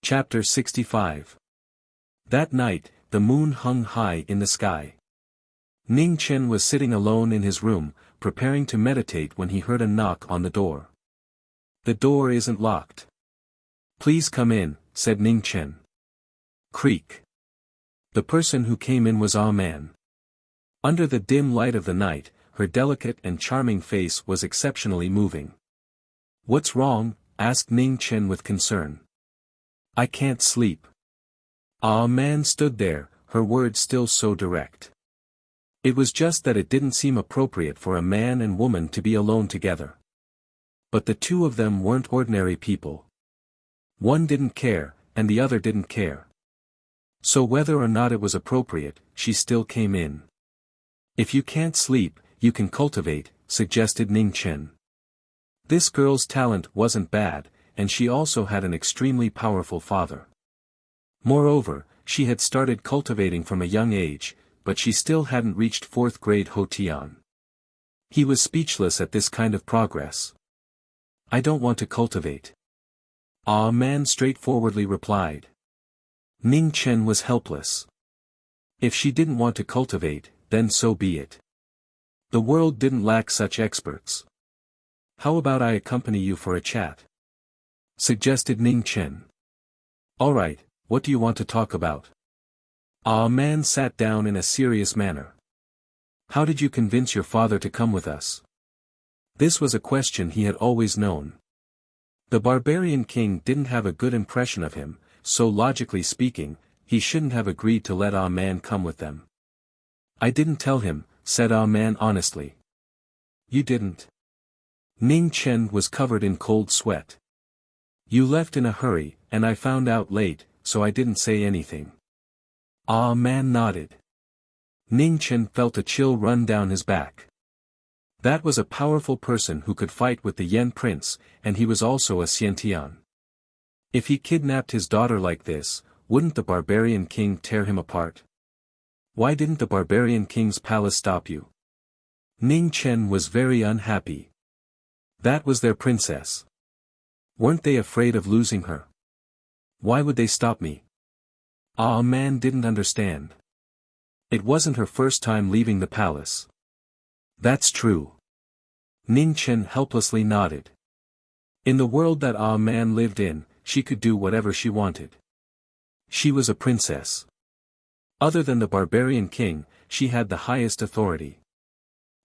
Chapter 65. That night, the moon hung high in the sky. Ning Chen was sitting alone in his room, preparing to meditate when he heard a knock on the door. "The door isn't locked. Please come in," said Ning Chen. Creak. The person who came in was Ah Man. Under the dim light of the night, her delicate and charming face was exceptionally moving. "What's wrong?" asked Ning Chen with concern. "I can't sleep." Ah Man stood there, her words still so direct. It was just that it didn't seem appropriate for a man and woman to be alone together. But the two of them weren't ordinary people. One didn't care, and the other didn't care. So whether or not it was appropriate, she still came in. "If you can't sleep, you can cultivate," suggested Ning Chen. This girl's talent wasn't bad, and she also had an extremely powerful father. Moreover, she had started cultivating from a young age, but she still hadn't reached 4th grade Hotian. He was speechless at this kind of progress. "I don't want to cultivate." Ah Man straightforwardly replied. Ning Chen was helpless. If she didn't want to cultivate, then so be it. The world didn't lack such experts. "How about I accompany you for a chat?" suggested Ning Chen. "Alright, what do you want to talk about?" Ah Man sat down in a serious manner. "How did you convince your father to come with us?" This was a question he had always known. The barbarian king didn't have a good impression of him, so logically speaking, he shouldn't have agreed to let Ah Man come with them. "I didn't tell him," said Ah Man honestly. "You didn't?" Ning Chen was covered in cold sweat. "You left in a hurry, and I found out late, so I didn't say anything." Ah Man nodded. Ning Chen felt a chill run down his back. That was a powerful person who could fight with the Yen prince, and he was also a Xiantian. If he kidnapped his daughter like this, wouldn't the barbarian king tear him apart? Why didn't the barbarian king's palace stop you? Ning Chen was very unhappy. That was their princess. Weren't they afraid of losing her? Why would they stop me? Ah Man didn't understand. It wasn't her first time leaving the palace. That's true. Ning Chen helplessly nodded. In the world that Ah Man lived in, she could do whatever she wanted. She was a princess. Other than the barbarian king, she had the highest authority.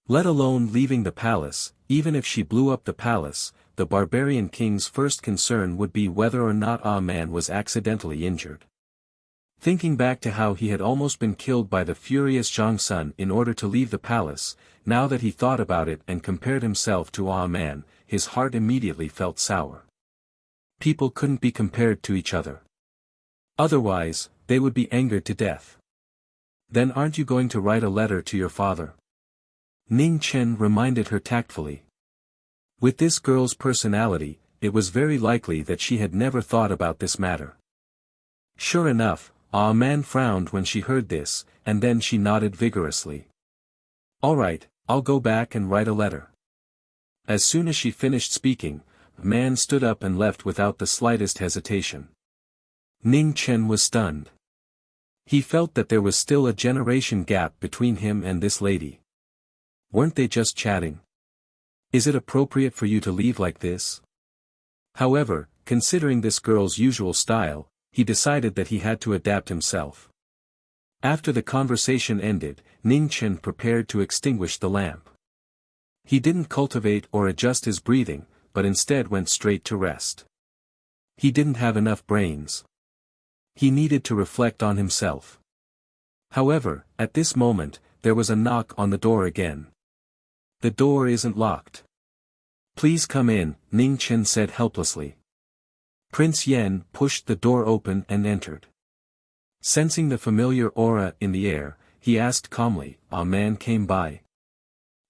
Let alone leaving the palace, even if she blew up the palace, the barbarian king's first concern would be whether or not Ah Man was accidentally injured. Thinking back to how he had almost been killed by the furious Zhang Sun in order to leave the palace, now that he thought about it and compared himself to Ah Man, his heart immediately felt sour. People couldn't be compared to each other. Otherwise, they would be angered to death. "Then aren't you going to write a letter to your father?" Ning Chen reminded her tactfully. With this girl's personality, it was very likely that she had never thought about this matter. Sure enough, Ah Man frowned when she heard this, and then she nodded vigorously. "Alright, I'll go back and write a letter." As soon as she finished speaking, the man stood up and left without the slightest hesitation. Ning Chen was stunned. He felt that there was still a generation gap between him and this lady. Weren't they just chatting? Is it appropriate for you to leave like this? However, considering this girl's usual style, he decided that he had to adapt himself. After the conversation ended, Ning Chen prepared to extinguish the lamp. He didn't cultivate or adjust his breathing, but instead went straight to rest. He didn't have enough brains. He needed to reflect on himself. However, at this moment, there was a knock on the door again. "The door isn't locked. Please come in," Ning Chen said helplessly. Prince Yen pushed the door open and entered. Sensing the familiar aura in the air, he asked calmly, "A man came by?"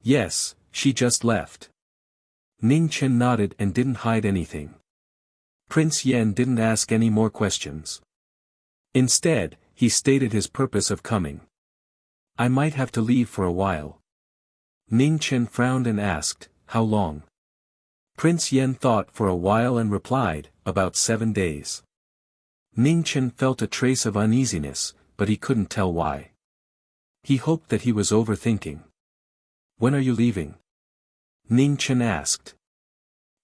"Yes, she just left." Ning Chen nodded and didn't hide anything. Prince Yen didn't ask any more questions. Instead, he stated his purpose of coming. "I might have to leave for a while." Ning Chen frowned and asked, "How long?" Prince Yen thought for a while and replied, "About 7 days." Ning Chen felt a trace of uneasiness, but he couldn't tell why. He hoped that he was overthinking. "When are you leaving?" Ning Chen asked.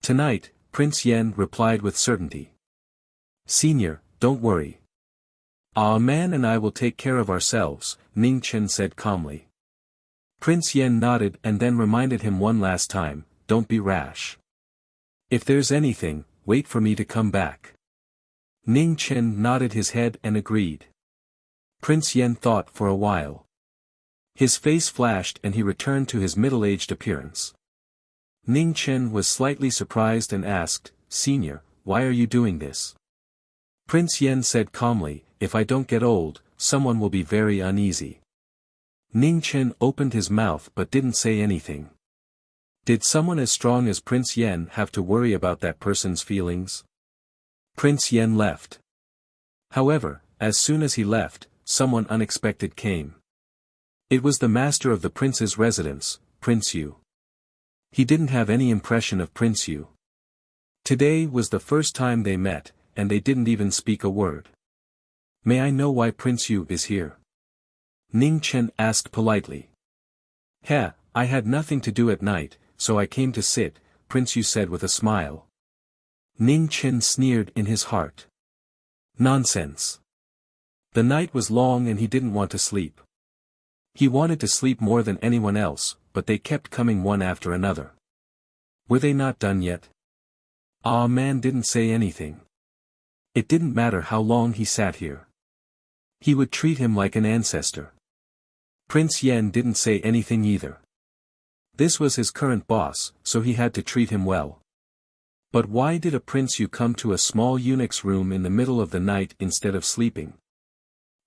"Tonight," Prince Yen replied with certainty. "Senior, don't worry. Our man and I will take care of ourselves," Ning Chen said calmly. Prince Yen nodded and then reminded him one last time, "Don't be rash. If there's anything, wait for me to come back." Ning Chen nodded his head and agreed. Prince Yen thought for a while. His face flashed and he returned to his middle-aged appearance. Ning Chen was slightly surprised and asked, "Senior, why are you doing this?" Prince Yen said calmly, "If I don't get old, someone will be very uneasy." Ning Chen opened his mouth but didn't say anything. Did someone as strong as Prince Yen have to worry about that person's feelings? Prince Yen left. However, as soon as he left, someone unexpected came. It was the master of the prince's residence, Prince Yu. He didn't have any impression of Prince Yu. Today was the first time they met, and they didn't even speak a word. "May I know why Prince Yu is here?" Ning Chen asked politely. I had nothing to do at night, so I came to sit," Prince Yu said with a smile. Ning Chen sneered in his heart. Nonsense. The night was long and he didn't want to sleep. He wanted to sleep more than anyone else, but they kept coming one after another. Were they not done yet? Ah man didn't say anything. It didn't matter how long he sat here. He would treat him like an ancestor. Prince Yen didn't say anything either. This was his current boss, so he had to treat him well. But why did a Prince Yu come to a small eunuch's room in the middle of the night instead of sleeping?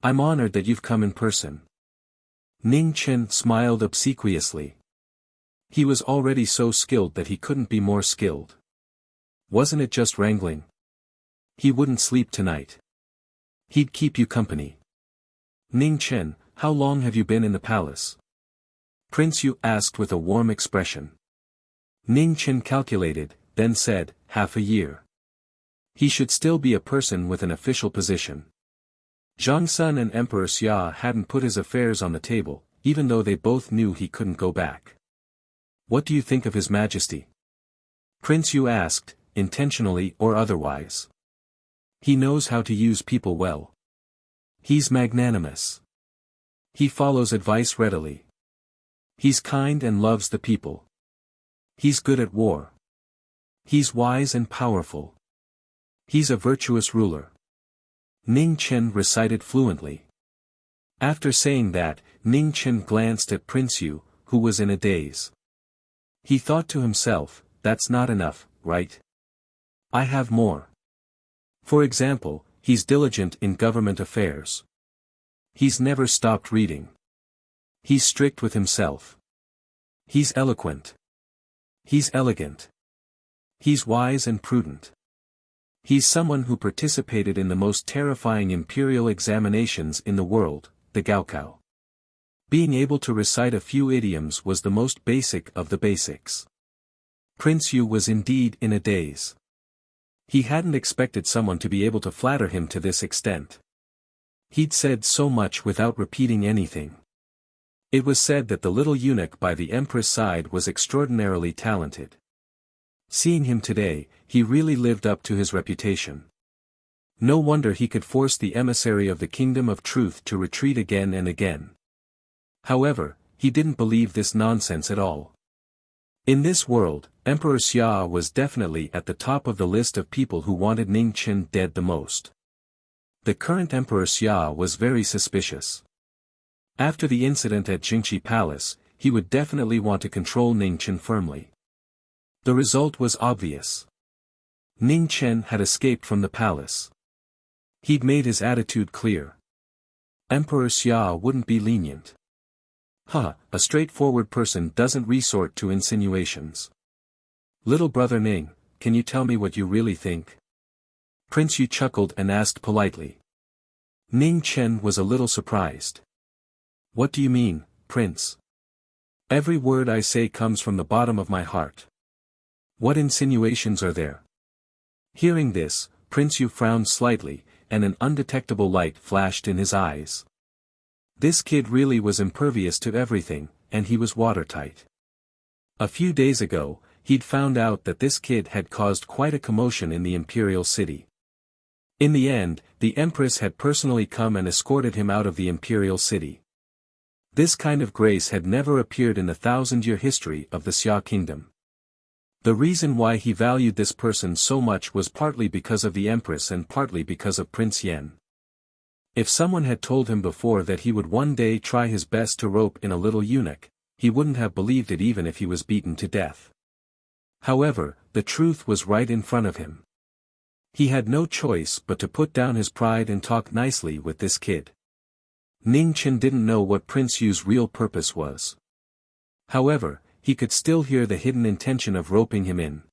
"I'm honored that you've come in person." Ning Chen smiled obsequiously. He was already so skilled that he couldn't be more skilled. Wasn't it just wrangling? He wouldn't sleep tonight. He'd keep you company. "Ning Chen, how long have you been in the palace?" Prince Yu asked with a warm expression. Ning Chen calculated, then said, "Half a year." He should still be a person with an official position. Zhang Sun and Emperor Xia hadn't put his affairs on the table, even though they both knew he couldn't go back. "What do you think of His Majesty?" Prince Yu asked, intentionally or otherwise. "He knows how to use people well. He's magnanimous. He follows advice readily. He's kind and loves the people. He's good at war. He's wise and powerful. He's a virtuous ruler." Ning Chen recited fluently. After saying that, Ning Chen glanced at Prince Yu, who was in a daze. He thought to himself, "That's not enough, right? I have more. For example, he's diligent in government affairs. He's never stopped reading. He's strict with himself. He's eloquent. He's elegant. He's wise and prudent. He's someone who participated in the most terrifying imperial examinations in the world, the Gaokao. Being able to recite a few idioms was the most basic of the basics." Prince Yu was indeed in a daze. He hadn't expected someone to be able to flatter him to this extent. He'd said so much without repeating anything. It was said that the little eunuch by the Empress' side was extraordinarily talented. Seeing him today, he really lived up to his reputation. No wonder he could force the emissary of the Kingdom of Truth to retreat again and again. However, he didn't believe this nonsense at all. In this world, Emperor Xia was definitely at the top of the list of people who wanted Ning Chen dead the most. The current Emperor Xia was very suspicious. After the incident at Jingqi Palace, he would definitely want to control Ning Chen firmly. The result was obvious. Ning Chen had escaped from the palace. He'd made his attitude clear. Emperor Xia wouldn't be lenient. A straightforward person doesn't resort to insinuations. "Little brother Ning, can you tell me what you really think?" Prince Yu chuckled and asked politely. Ning Chen was a little surprised. "What do you mean, Prince? Every word I say comes from the bottom of my heart. What insinuations are there?" Hearing this, Prince Yu frowned slightly, and an undetectable light flashed in his eyes. This kid really was impervious to everything, and he was watertight. A few days ago, he'd found out that this kid had caused quite a commotion in the imperial city. In the end, the Empress had personally come and escorted him out of the imperial city. This kind of grace had never appeared in the 1,000-year history of the Xia kingdom. The reason why he valued this person so much was partly because of the Empress and partly because of Prince Yen. If someone had told him before that he would one day try his best to rope in a little eunuch, he wouldn't have believed it even if he was beaten to death. However, the truth was right in front of him. He had no choice but to put down his pride and talk nicely with this kid. Ning Chen didn't know what Prince Yu's real purpose was. However, he could still hear the hidden intention of roping him in.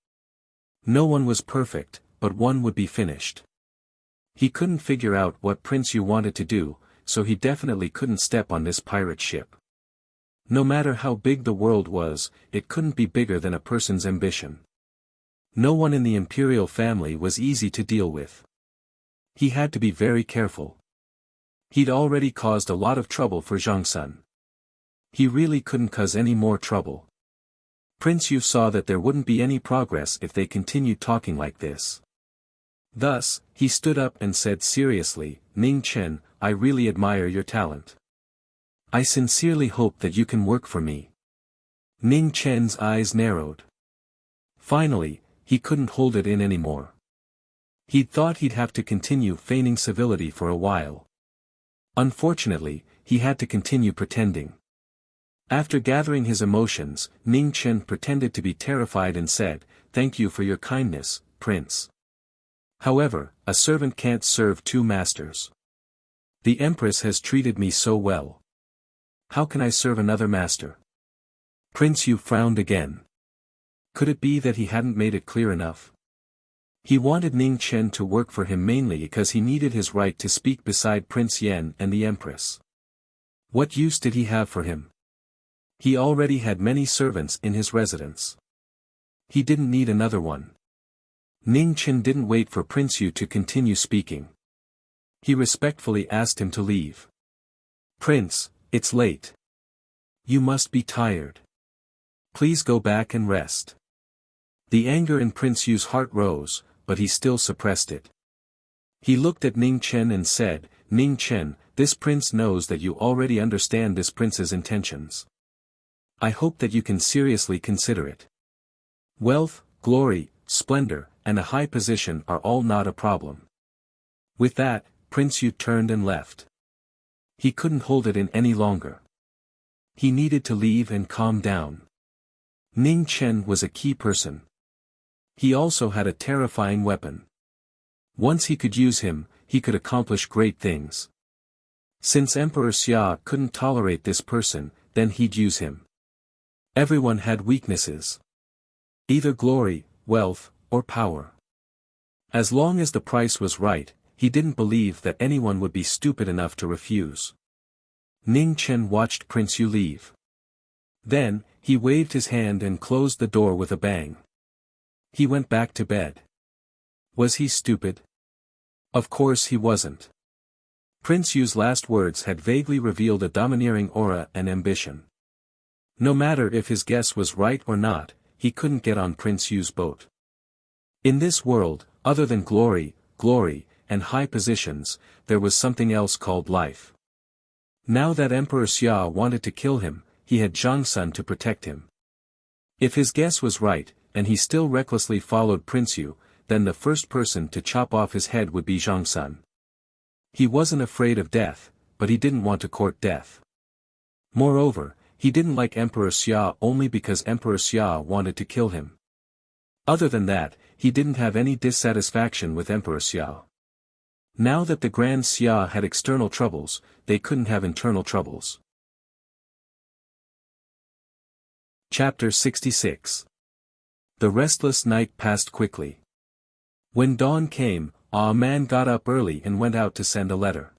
No one was perfect, but one would be finished. He couldn't figure out what Prince Yu wanted to do, so he definitely couldn't step on this pirate ship. No matter how big the world was, it couldn't be bigger than a person's ambition. No one in the imperial family was easy to deal with. He had to be very careful. He'd already caused a lot of trouble for Zhangsun. He really couldn't cause any more trouble. Prince Yu saw that there wouldn't be any progress if they continued talking like this. Thus, he stood up and said seriously, "Ning Chen, I really admire your talent. I sincerely hope that you can work for me." Ning Chen's eyes narrowed. Finally, he couldn't hold it in anymore. He'd thought he'd have to continue feigning civility for a while. Unfortunately, he had to continue pretending. After gathering his emotions, Ning Chen pretended to be terrified and said, "Thank you for your kindness, Prince. However, a servant can't serve two masters. The Empress has treated me so well. How can I serve another master?" Prince Yu frowned again. Could it be that he hadn't made it clear enough? He wanted Ning Chen to work for him mainly because he needed his right to speak beside Prince Yen and the Empress. What use did he have for him? He already had many servants in his residence. He didn't need another one. Ning Chen didn't wait for Prince Yu to continue speaking. He respectfully asked him to leave. "Prince, it's late. You must be tired. Please go back and rest." The anger in Prince Yu's heart rose, but he still suppressed it. He looked at Ning Chen and said, "Ning Chen, this prince knows that you already understand this prince's intentions. I hope that you can seriously consider it. Wealth, glory, splendor, and a high position are all not a problem." With that, Prince Yu turned and left. He couldn't hold it in any longer. He needed to leave and calm down. Ning Chen was a key person. He also had a terrifying weapon. Once he could use him, he could accomplish great things. Since Emperor Xia couldn't tolerate this person, then he'd use him. Everyone had weaknesses. Either glory, wealth, or power. As long as the price was right, he didn't believe that anyone would be stupid enough to refuse. Ning Chen watched Prince Yu leave. Then, he waved his hand and closed the door with a bang. He went back to bed. Was he stupid? Of course he wasn't. Prince Yu's last words had vaguely revealed a domineering aura and ambition. No matter if his guess was right or not, he couldn't get on Prince Yu's boat. In this world, other than glory, and high positions, there was something else called life. Now that Emperor Xia wanted to kill him, he had Zhangsun to protect him. If his guess was right, and he still recklessly followed Prince Yu, then the first person to chop off his head would be Zhangsun. He wasn't afraid of death, but he didn't want to court death. Moreover, he didn't like Emperor Xia only because Emperor Xia wanted to kill him. Other than that, he didn't have any dissatisfaction with Emperor Xia. Now that the Grand Xia had external troubles, they couldn't have internal troubles. Chapter 66. The restless night passed quickly. When dawn came, a man got up early and went out to send a letter.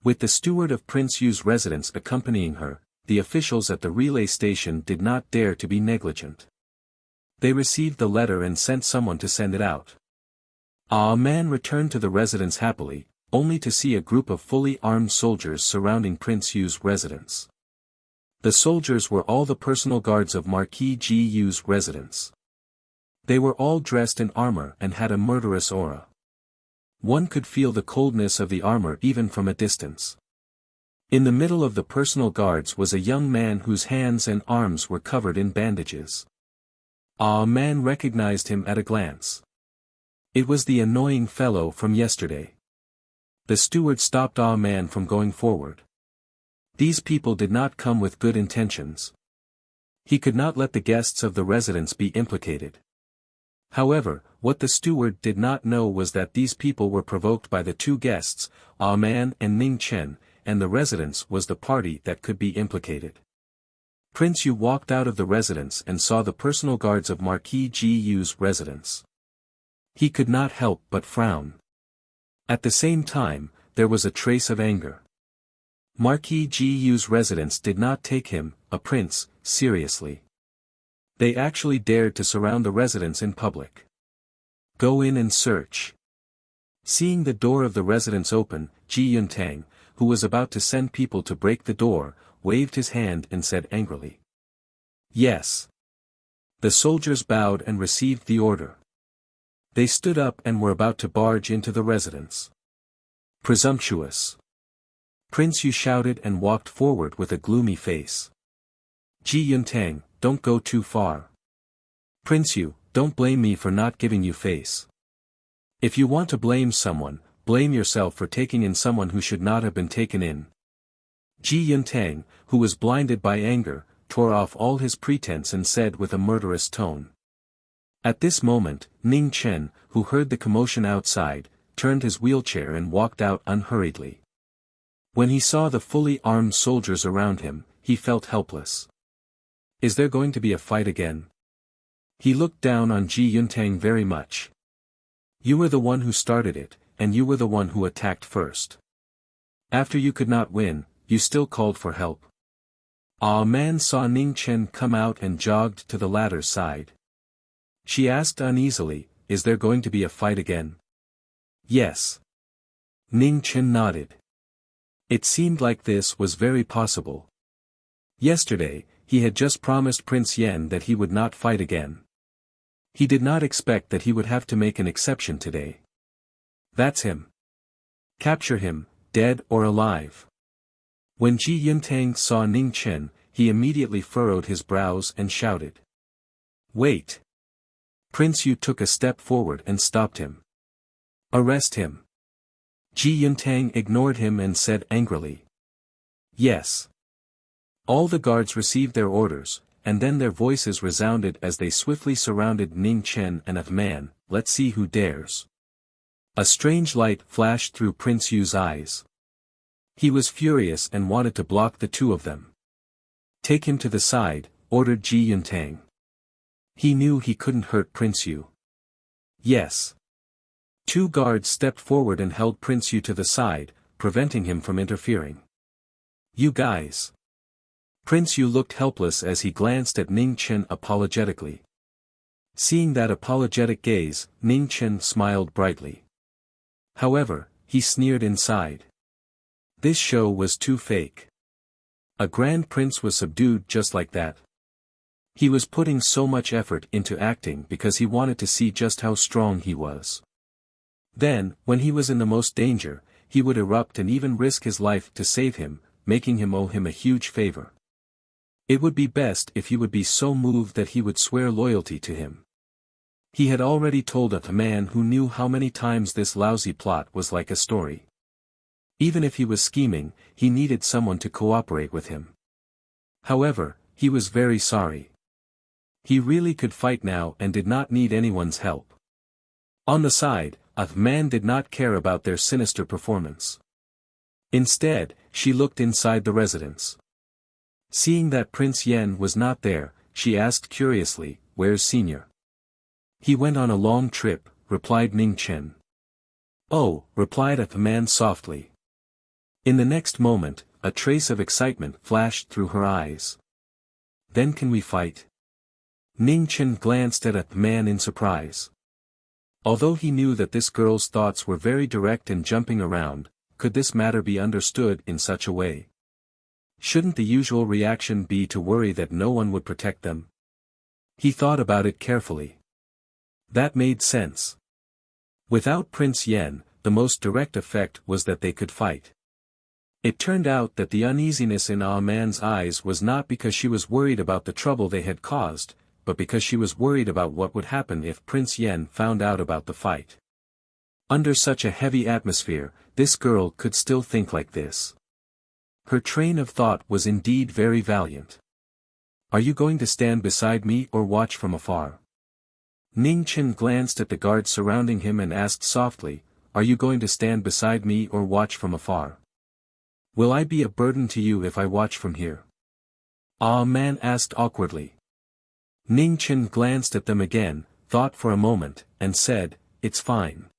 With the steward of Prince Yu's residence accompanying her, the officials at the relay station did not dare to be negligent. They received the letter and sent someone to send it out. A man returned to the residence happily, only to see a group of fully armed soldiers surrounding Prince Yu's residence. The soldiers were all the personal guards of Marquis Yu's residence. They were all dressed in armor and had a murderous aura. One could feel the coldness of the armor even from a distance. In the middle of the personal guards was a young man whose hands and arms were covered in bandages. A man recognized him at a glance. It was the annoying fellow from yesterday. The steward stopped a man from going forward. These people did not come with good intentions. He could not let the guests of the residence be implicated. However, what the steward did not know was that these people were provoked by the two guests, A Man and Ning Chen, and the residence was the party that could be implicated. Prince Yu walked out of the residence and saw the personal guards of Marquis Yu's residence. He could not help but frown. At the same time, there was a trace of anger. Marquis Yu's residence did not take him, a prince, seriously. They actually dared to surround the residence in public. Go in and search. Seeing the door of the residence open, Ji Yuntang, who was about to send people to break the door, waved his hand and said angrily. Yes. The soldiers bowed and received the order. They stood up and were about to barge into the residence. Presumptuous. Prince Yu shouted and walked forward with a gloomy face. Ji Yuntang, don't go too far. Prince Yu, don't blame me for not giving you face. If you want to blame someone, blame yourself for taking in someone who should not have been taken in. Ji Yuntang, who was blinded by anger, tore off all his pretense and said with a murderous tone. At this moment, Ning Chen, who heard the commotion outside, turned his wheelchair and walked out unhurriedly. When he saw the fully armed soldiers around him, he felt helpless. Is there going to be a fight again? He looked down on Ji Yuntang very much. You were the one who started it, and you were the one who attacked first. After you could not win, you still called for help. A man saw Ning Chen come out and jogged to the latter's side. She asked uneasily, is there going to be a fight again? Yes. Ning Chen nodded. It seemed like this was very possible. Yesterday, he had just promised Prince Yen that he would not fight again. He did not expect that he would have to make an exception today. That's him. Capture him, dead or alive. When Ji Yuntang saw Ning Chen, he immediately furrowed his brows and shouted. Wait. Prince Yu took a step forward and stopped him. Arrest him. Ji Yuntang ignored him and said angrily. Yes. All the guards received their orders, and then their voices resounded as they swiftly surrounded Ning Chen and a man, let's see who dares. A strange light flashed through Prince Yu's eyes. He was furious and wanted to block the two of them. Take him to the side, ordered Ji Yuntang. He knew he couldn't hurt Prince Yu. Yes. Two guards stepped forward and held Prince Yu to the side, preventing him from interfering. You guys. Prince Yu looked helpless as he glanced at Ning Chen apologetically. Seeing that apologetic gaze, Ning Chen smiled brightly. However, he sneered inside. This show was too fake. A grand prince was subdued just like that. He was putting so much effort into acting because he wanted to see just how strong he was. Then, when he was in the most danger, he would erupt and even risk his life to save him, making him owe him a huge favor. It would be best if he would be so moved that he would swear loyalty to him. He had already told a man who knew how many times this lousy plot was like a story. Even if he was scheming, he needed someone to cooperate with him. However, he was very sorry. He really could fight now and did not need anyone's help. On the side, a man did not care about their sinister performance. Instead, she looked inside the residence. Seeing that Prince Yen was not there, she asked curiously, where's Senior? He went on a long trip, replied Ning Chen. Oh, replied a man softly. In the next moment, a trace of excitement flashed through her eyes. Then can we fight? Ning Chen glanced at a man in surprise. Although he knew that this girl's thoughts were very direct and jumping around, could this matter be understood in such a way? Shouldn't the usual reaction be to worry that no one would protect them? He thought about it carefully. That made sense. Without Prince Yen, the most direct effect was that they could fight. It turned out that the uneasiness in Ah Man's eyes was not because she was worried about the trouble they had caused, but because she was worried about what would happen if Prince Yen found out about the fight. Under such a heavy atmosphere, this girl could still think like this. Her train of thought was indeed very valiant. Are you going to stand beside me or watch from afar? Ning Chen glanced at the guard surrounding him and asked softly, are you going to stand beside me or watch from afar? Will I be a burden to you if I watch from here? Ah Man asked awkwardly. Ning Chen glanced at them again, thought for a moment, and said, it's fine.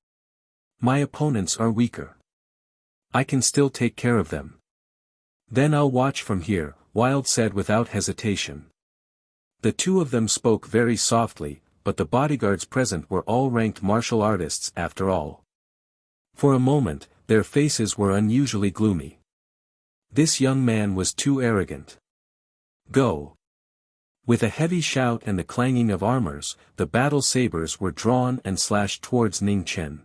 My opponents are weaker. I can still take care of them. Then I'll watch from here, Wild said without hesitation. The two of them spoke very softly, but the bodyguards present were all ranked martial artists after all. For a moment, their faces were unusually gloomy. This young man was too arrogant. Go! With a heavy shout and the clanging of armors, the battle sabers were drawn and slashed towards Ning Chen.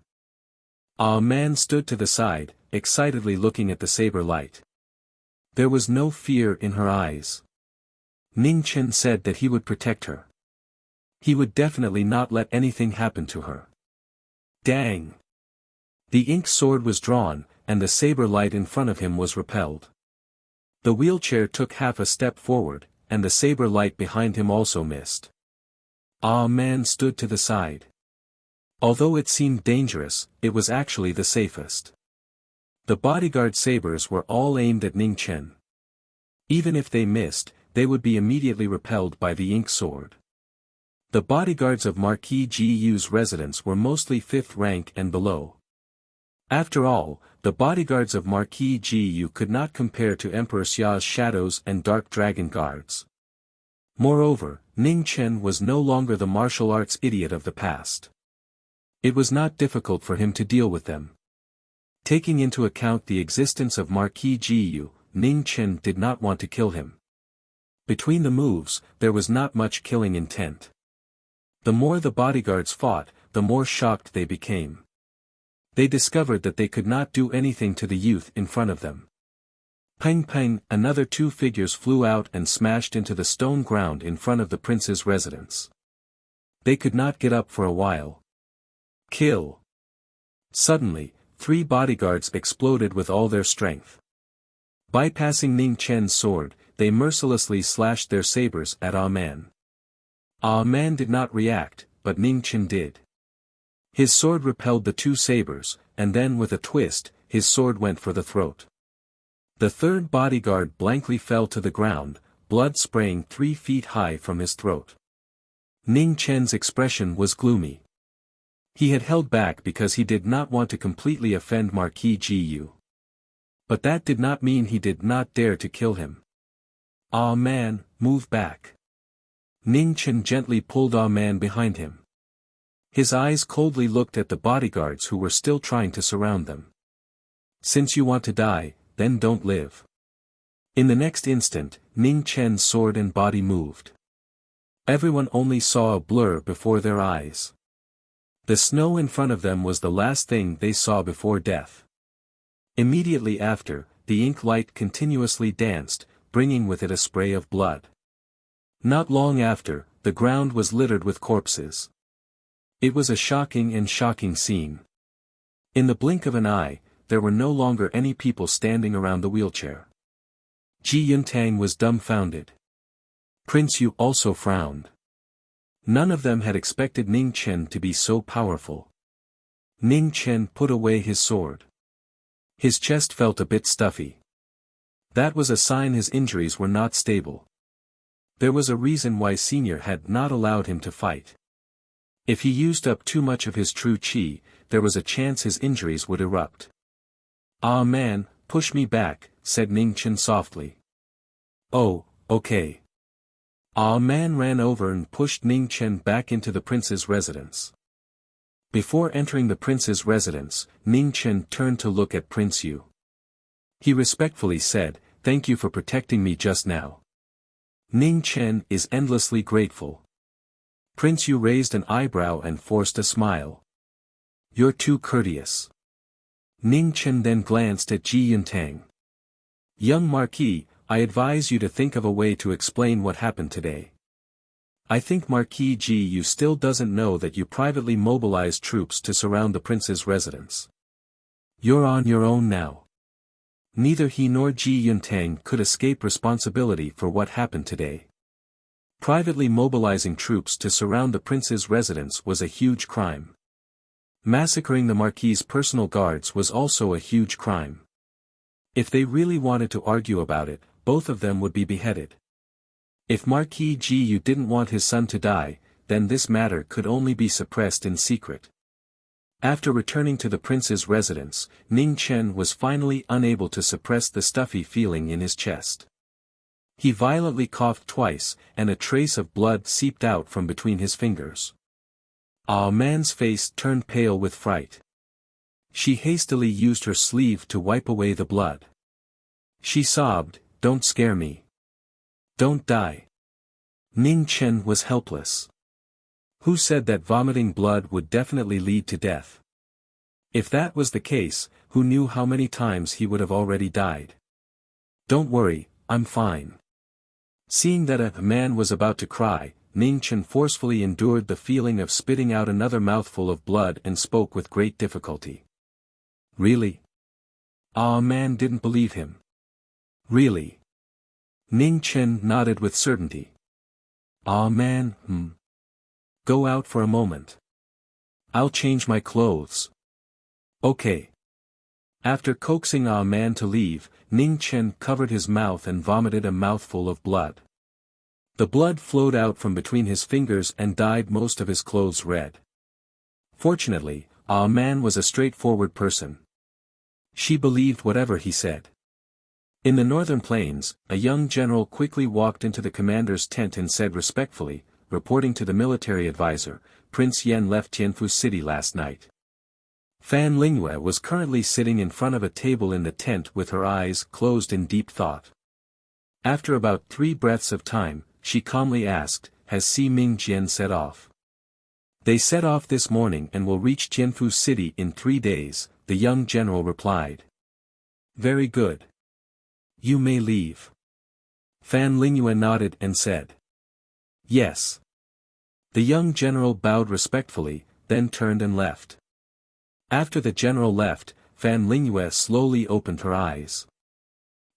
Ah Man stood to the side, excitedly looking at the saber light. There was no fear in her eyes. Ning Chen said that he would protect her. He would definitely not let anything happen to her. Dang! The ink sword was drawn, and the saber light in front of him was repelled. The wheelchair took half a step forward, and the saber light behind him also missed. Ah Man stood to the side. Although it seemed dangerous, it was actually the safest. The bodyguard sabers were all aimed at Ning Chen. Even if they missed, they would be immediately repelled by the ink sword. The bodyguards of Marquis Gu's residence were mostly 5th rank and below. After all, the bodyguards of Marquis Gu could not compare to Emperor Xia's shadows and dark dragon guards. Moreover, Ning Chen was no longer the martial arts idiot of the past. It was not difficult for him to deal with them. Taking into account the existence of Marquis Gu, Ning Chen did not want to kill him. Between the moves, there was not much killing intent. The more the bodyguards fought, the more shocked they became. They discovered that they could not do anything to the youth in front of them. Peng peng, another two figures flew out and smashed into the stone ground in front of the prince's residence. They could not get up for a while. Kill! Suddenly, 3 bodyguards exploded with all their strength. Bypassing Ning Chen's sword, they mercilessly slashed their sabers at Ah Man. Ah Man did not react, but Ning Chen did. His sword repelled the 2 sabers, and then with a twist, his sword went for the throat. The third bodyguard blankly fell to the ground, blood spraying 3 feet high from his throat. Ning Chen's expression was gloomy. He had held back because he did not want to completely offend Marquis Gu. But that did not mean he did not dare to kill him. Ah Man, move back. Ning Chen gently pulled Ah Man behind him. His eyes coldly looked at the bodyguards who were still trying to surround them. Since you want to die, then don't live. In the next instant, Ning Chen's sword and body moved. Everyone only saw a blur before their eyes. The snow in front of them was the last thing they saw before death. Immediately after, the ink light continuously danced, bringing with it a spray of blood. Not long after, the ground was littered with corpses. It was a shocking scene. In the blink of an eye, there were no longer any people standing around the wheelchair. Ji Yuntang was dumbfounded. Prince Yu also frowned. None of them had expected Ning Chen to be so powerful. Ning Chen put away his sword. His chest felt a bit stuffy. That was a sign his injuries were not stable. There was a reason why Senior had not allowed him to fight. If he used up too much of his true qi, there was a chance his injuries would erupt. Ah Man, push me back, said Ning Chen softly. Oh, okay. Ah Man ran over and pushed Ning Chen back into the prince's residence. Before entering the prince's residence, Ning Chen turned to look at Prince Yu. He respectfully said, "Thank you for protecting me just now." Ning Chen is endlessly grateful. Prince Yu raised an eyebrow and forced a smile. "You're too courteous." Ning Chen then glanced at Ji Yuntang. "Young Marquis, I advise you to think of a way to explain what happened today. I think Marquis Ji Yu still doesn't know that you privately mobilized troops to surround the prince's residence. You're on your own now." Neither he nor Ji Yuntang could escape responsibility for what happened today. Privately mobilizing troops to surround the prince's residence was a huge crime. Massacring the Marquis's personal guards was also a huge crime. If they really wanted to argue about it, both of them would be beheaded. If Marquis Ji Yu didn't want his son to die, then this matter could only be suppressed in secret. After returning to the prince's residence, Ning Chen was finally unable to suppress the stuffy feeling in his chest. He violently coughed twice, and a trace of blood seeped out from between his fingers. Ah Man's face turned pale with fright. She hastily used her sleeve to wipe away the blood. She sobbed, "Don't scare me. Don't die." Ning Chen was helpless. Who said that vomiting blood would definitely lead to death? If that was the case, who knew how many times he would have already died? "Don't worry, I'm fine." Seeing that a man was about to cry, Ning Chen forcefully endured the feeling of spitting out another mouthful of blood and spoke with great difficulty. "Really?" Ah Man didn't believe him. "Really?" Ning Chen nodded with certainty. "Ah Man, Go out for a moment. I'll change my clothes." "Okay." After coaxing Ah Man to leave, Ning Chen covered his mouth and vomited a mouthful of blood. The blood flowed out from between his fingers and dyed most of his clothes red. Fortunately, Ah Man was a straightforward person. She believed whatever he said. In the northern plains, a young general quickly walked into the commander's tent and said respectfully, reporting to the military advisor, "Prince Yan left Tianfu City last night." Fan Lingyue was currently sitting in front of a table in the tent with her eyes closed in deep thought. After about 3 breaths of time, she calmly asked, "Has Si Mingjian set off?" "They set off this morning and will reach Tianfu City in 3 days, the young general replied. "Very good. You may leave." Fan Lingyue nodded and said, "Yes." The young general bowed respectfully, then turned and left. After the general left, Fan Lingyue slowly opened her eyes.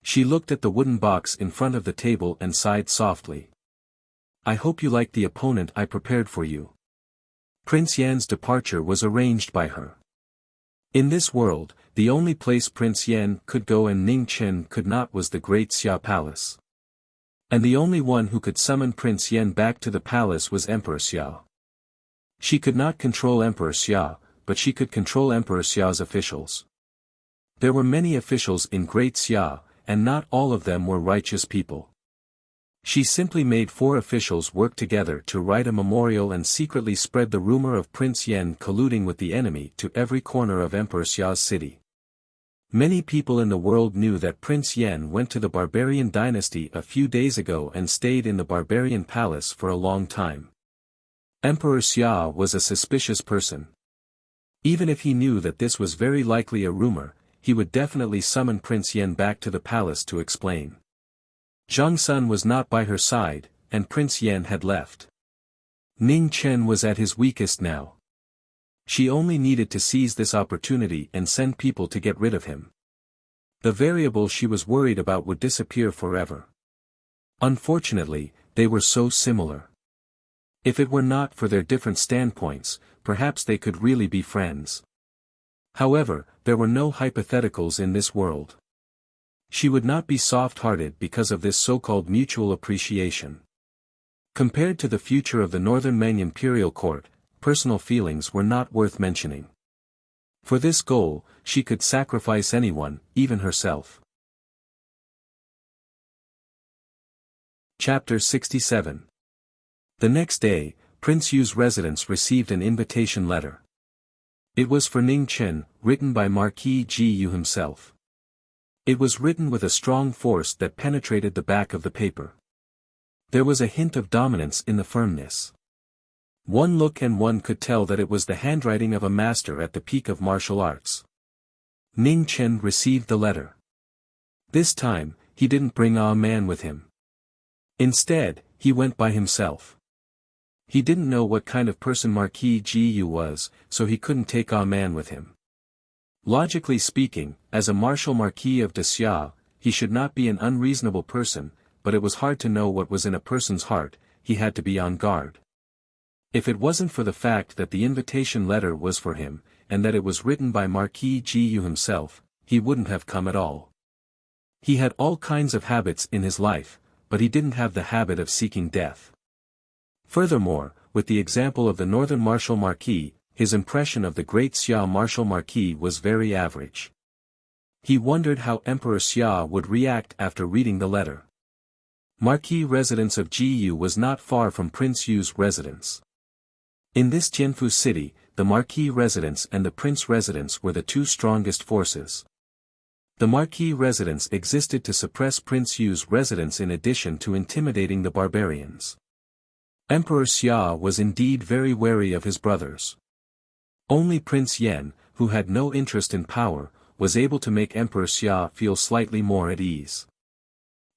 She looked at the wooden box in front of the table and sighed softly. "I hope you like the opponent I prepared for you." Prince Yan's departure was arranged by her. In this world, the only place Prince Yan could go and Ning Chen could not was the Great Xia Palace. And the only one who could summon Prince Yan back to the palace was Emperor Xia. She could not control Emperor Xia, but she could control Emperor Xia's officials. There were many officials in Great Xia, and not all of them were righteous people. She simply made 4 officials work together to write a memorial and secretly spread the rumor of Prince Yan colluding with the enemy to every corner of Emperor Xia's city. Many people in the world knew that Prince Yan went to the barbarian dynasty a few days ago and stayed in the barbarian palace for a long time. Emperor Xia was a suspicious person. Even if he knew that this was very likely a rumor, he would definitely summon Prince Yan back to the palace to explain. Zhang Sun was not by her side, and Prince Yan had left. Ning Chen was at his weakest now. She only needed to seize this opportunity and send people to get rid of him. The variable she was worried about would disappear forever. Unfortunately, they were so similar. If it were not for their different standpoints, perhaps they could really be friends. However, there were no hypotheticals in this world. She would not be soft-hearted because of this so-called mutual appreciation. Compared to the future of the Northern Meng imperial court, personal feelings were not worth mentioning. For this goal, she could sacrifice anyone, even herself. Chapter 67. The next day, Prince Yu's residence received an invitation letter. It was for Ning Chen, written by Marquis Gu himself. It was written with a strong force that penetrated the back of the paper. There was a hint of dominance in the firmness. One look and one could tell that it was the handwriting of a master at the peak of martial arts. Ning Chen received the letter. This time, he didn't bring a man with him. Instead, he went by himself. He didn't know what kind of person Marquis Gu was, so he couldn't take a man with him. Logically speaking, as a martial Marquis of Wuxia, he should not be an unreasonable person, but it was hard to know what was in a person's heart. He had to be on guard. If it wasn't for the fact that the invitation letter was for him, and that it was written by Marquis Gu himself, he wouldn't have come at all. He had all kinds of habits in his life, but he didn't have the habit of seeking death. Furthermore, with the example of the Northern Martial Marquis, his impression of the Great Xia Martial Marquis was very average. He wondered how Emperor Xia would react after reading the letter. Marquis residence of Jiyu was not far from Prince Yu's residence. In this Jianfu city, the Marquis residence and the Prince residence were the two strongest forces. The Marquis residence existed to suppress Prince Yu's residence in addition to intimidating the barbarians. Emperor Xia was indeed very wary of his brothers. Only Prince Yan, who had no interest in power, was able to make Emperor Xia feel slightly more at ease.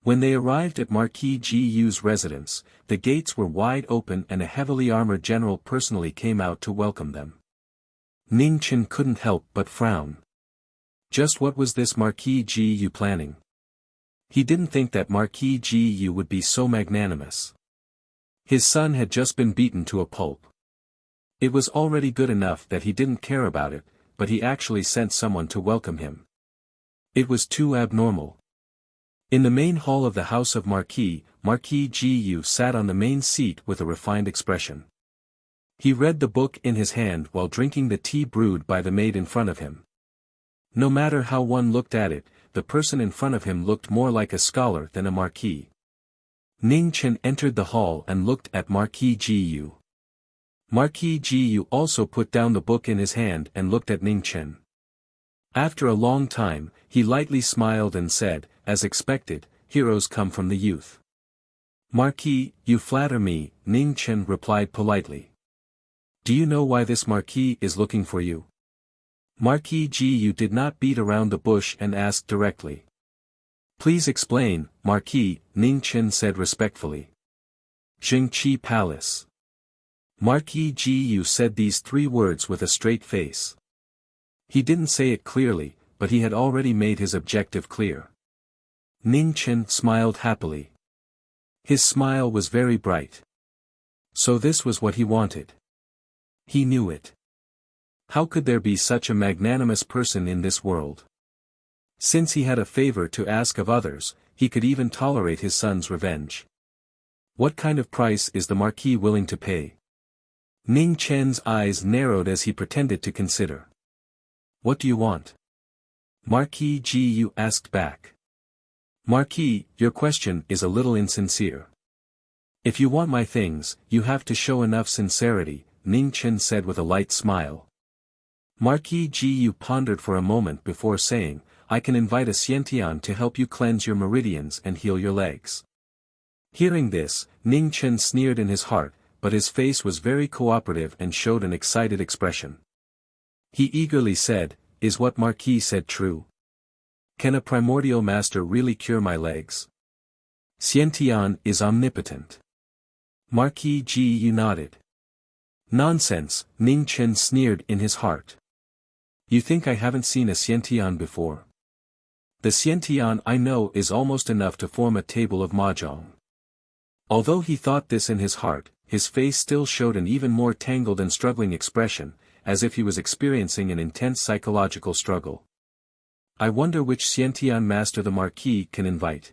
When they arrived at Marquis Gu's residence, the gates were wide open and a heavily armored general personally came out to welcome them. Ning Chen couldn't help but frown. Just what was this Marquis Gu planning? He didn't think that Marquis Gu would be so magnanimous. His son had just been beaten to a pulp. It was already good enough that he didn't care about it, but he actually sent someone to welcome him. It was too abnormal. In the main hall of the house of Marquis Gu sat on the main seat with a refined expression. He read the book in his hand while drinking the tea brewed by the maid in front of him. No matter how one looked at it, the person in front of him looked more like a scholar than a marquis. Ning Chen entered the hall and looked at Marquis Gu. Marquis Gu also put down the book in his hand and looked at Ning Chen. After a long time, he lightly smiled and said, as expected, heroes come from the youth. Marquis, you flatter me, Ning Chen replied politely. Do you know why this Marquis is looking for you? Marquis Gu did not beat around the bush and asked directly. Please explain, Marquis, Ning Chen said respectfully. Jingqi Palace. Marquis Gu said these three words with a straight face. He didn't say it clearly, but he had already made his objective clear. Ning Chen smiled happily. His smile was very bright. So this was what he wanted. He knew it. How could there be such a magnanimous person in this world? Since he had a favor to ask of others, he could even tolerate his son's revenge. What kind of price is the Marquis willing to pay? Ning Chen's eyes narrowed as he pretended to consider. What do you want? Marquis Gu asked back. Marquis, your question is a little insincere. If you want my things, you have to show enough sincerity, Ning Chen said with a light smile. Marquis Gu pondered for a moment before saying, I can invite a Xiantian to help you cleanse your meridians and heal your legs. Hearing this, Ning Chen sneered in his heart, but his face was very cooperative and showed an excited expression. He eagerly said, is what Marquis said true? Can a primordial master really cure my legs? Xiantian is omnipotent. Marquis Gu nodded. Nonsense, Ning Chen sneered in his heart. You think I haven't seen a Xiantian before? The Xiantian I know is almost enough to form a table of mahjong. Although he thought this in his heart, his face still showed an even more tangled and struggling expression, as if he was experiencing an intense psychological struggle. I wonder which Xiantian master the Marquis can invite.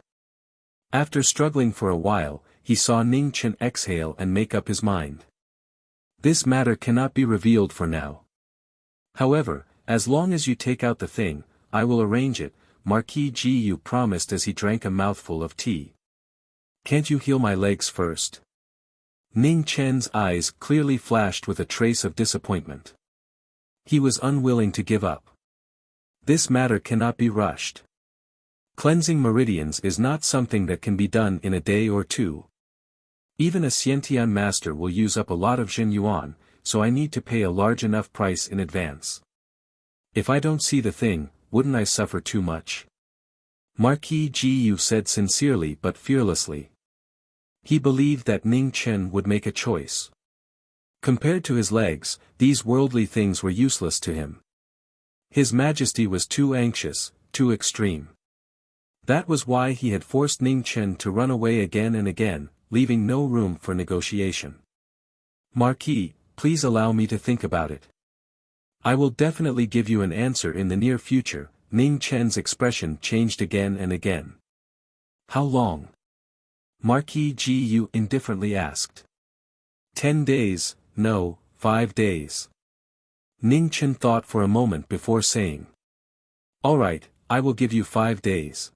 After struggling for a while, he saw Ning Chen exhale and make up his mind. This matter cannot be revealed for now. However, as long as you take out the thing, I will arrange it, Marquis Gu promised as he drank a mouthful of tea. Can't you heal my legs first? Ning Chen's eyes clearly flashed with a trace of disappointment. He was unwilling to give up. This matter cannot be rushed. Cleansing meridians is not something that can be done in a day or two. Even a Xiantian master will use up a lot of Jin Yuan, so I need to pay a large enough price in advance. If I don't see the thing, wouldn't I suffer too much? Marquis Yu said sincerely but fearlessly. He believed that Ning Chen would make a choice. Compared to his legs, these worldly things were useless to him. His Majesty was too anxious, too extreme. That was why he had forced Ning Chen to run away again and again, leaving no room for negotiation. Marquis, please allow me to think about it. I will definitely give you an answer in the near future. Ning Chen's expression changed again and again. How long? Marquis Yu indifferently asked. 10 days, no, 5 days. Ning Chen thought for a moment before saying. All right, I will give you 5 days.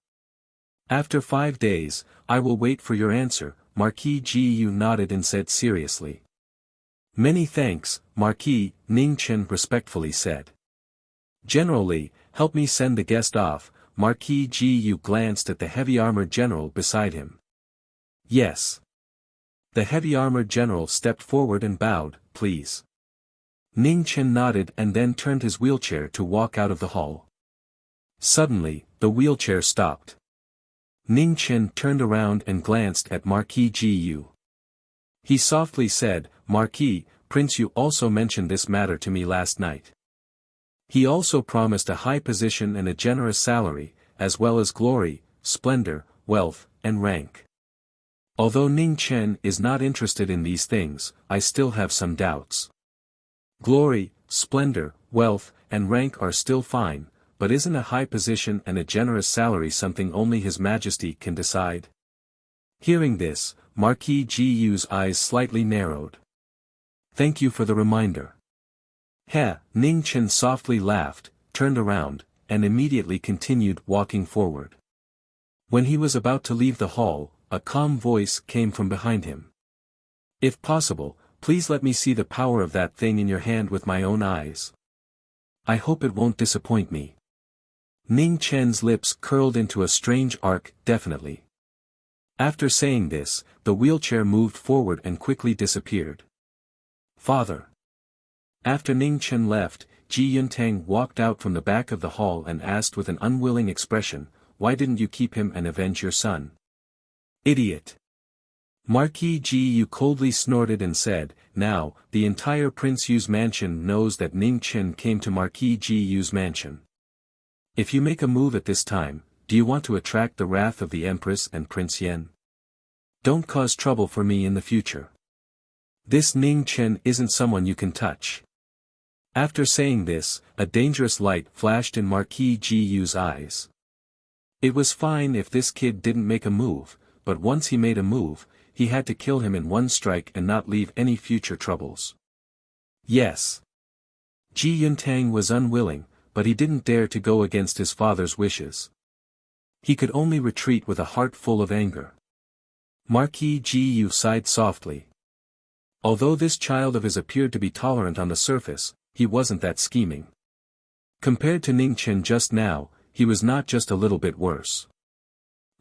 After 5 days, I will wait for your answer. Marquis Yu nodded and said seriously. Many thanks, Marquis, Ning Chen respectfully said. General Li, help me send the guest off. Marquis Yu glanced at the heavy-armored general beside him. Yes. The heavy-armored general stepped forward and bowed, please. Ning Chen nodded and then turned his wheelchair to walk out of the hall. Suddenly, the wheelchair stopped. Ning Chen turned around and glanced at Marquis Yu. He softly said, Marquis, Prince Yu also mentioned this matter to me last night. He also promised a high position and a generous salary, as well as glory, splendor, wealth, and rank. Although Ning Chen is not interested in these things, I still have some doubts. Glory, splendor, wealth, and rank are still fine, but isn't a high position and a generous salary something only His Majesty can decide? Hearing this, Marquis Yu's eyes slightly narrowed. Thank you for the reminder. Ning Chen softly laughed, turned around, and immediately continued walking forward. When he was about to leave the hall, a calm voice came from behind him. If possible, please let me see the power of that thing in your hand with my own eyes. I hope it won't disappoint me. Ning Chen's lips curled into a strange arc, definitely. After saying this, the wheelchair moved forward and quickly disappeared. Father. After Ning Chen left, Ji Yuntang walked out from the back of the hall and asked with an unwilling expression, why didn't you keep him and avenge your son? Idiot. Marquis Yu coldly snorted and said, now, the entire Prince Yu's mansion knows that Ning Chen came to Marquis Yu's mansion. If you make a move at this time, do you want to attract the wrath of the Empress and Prince Yen? Don't cause trouble for me in the future. This Ning Chen isn't someone you can touch. After saying this, a dangerous light flashed in Marquis Yu's eyes. It was fine if this kid didn't make a move, but once he made a move, he had to kill him in one strike and not leave any future troubles. Yes. Ji Yuntang was unwilling, but he didn't dare to go against his father's wishes. He could only retreat with a heart full of anger. Marquis Yu sighed softly. Although this child of his appeared to be tolerant on the surface, he wasn't that scheming. Compared to Ning Chen just now, he was not just a little bit worse.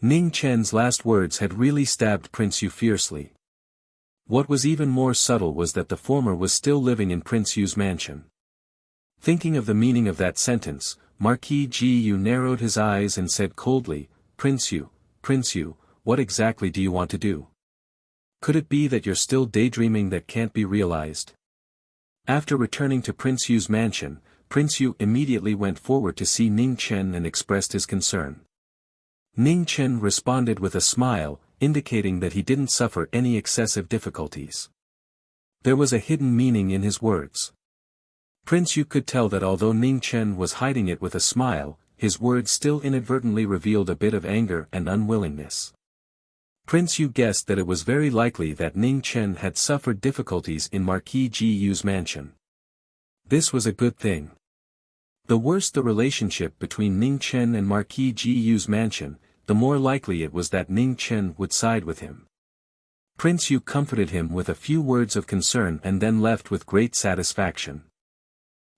Ning Chen's last words had really stabbed Prince Yu fiercely. What was even more subtle was that the former was still living in Prince Yu's mansion. Thinking of the meaning of that sentence, Marquis Yu narrowed his eyes and said coldly, Prince Yu, what exactly do you want to do? Could it be that you're still daydreaming that can't be realized? After returning to Prince Yu's mansion, Prince Yu immediately went forward to see Ning Chen and expressed his concern. Ning Chen responded with a smile, indicating that he didn't suffer any excessive difficulties. There was a hidden meaning in his words. Prince Yu could tell that although Ning Chen was hiding it with a smile, his words still inadvertently revealed a bit of anger and unwillingness. Prince Yu guessed that it was very likely that Ning Chen had suffered difficulties in Marquis Yu's mansion. This was a good thing. The worse the relationship between Ning Chen and Marquis Yu's mansion, the more likely it was that Ning Chen would side with him. Prince Yu comforted him with a few words of concern and then left with great satisfaction.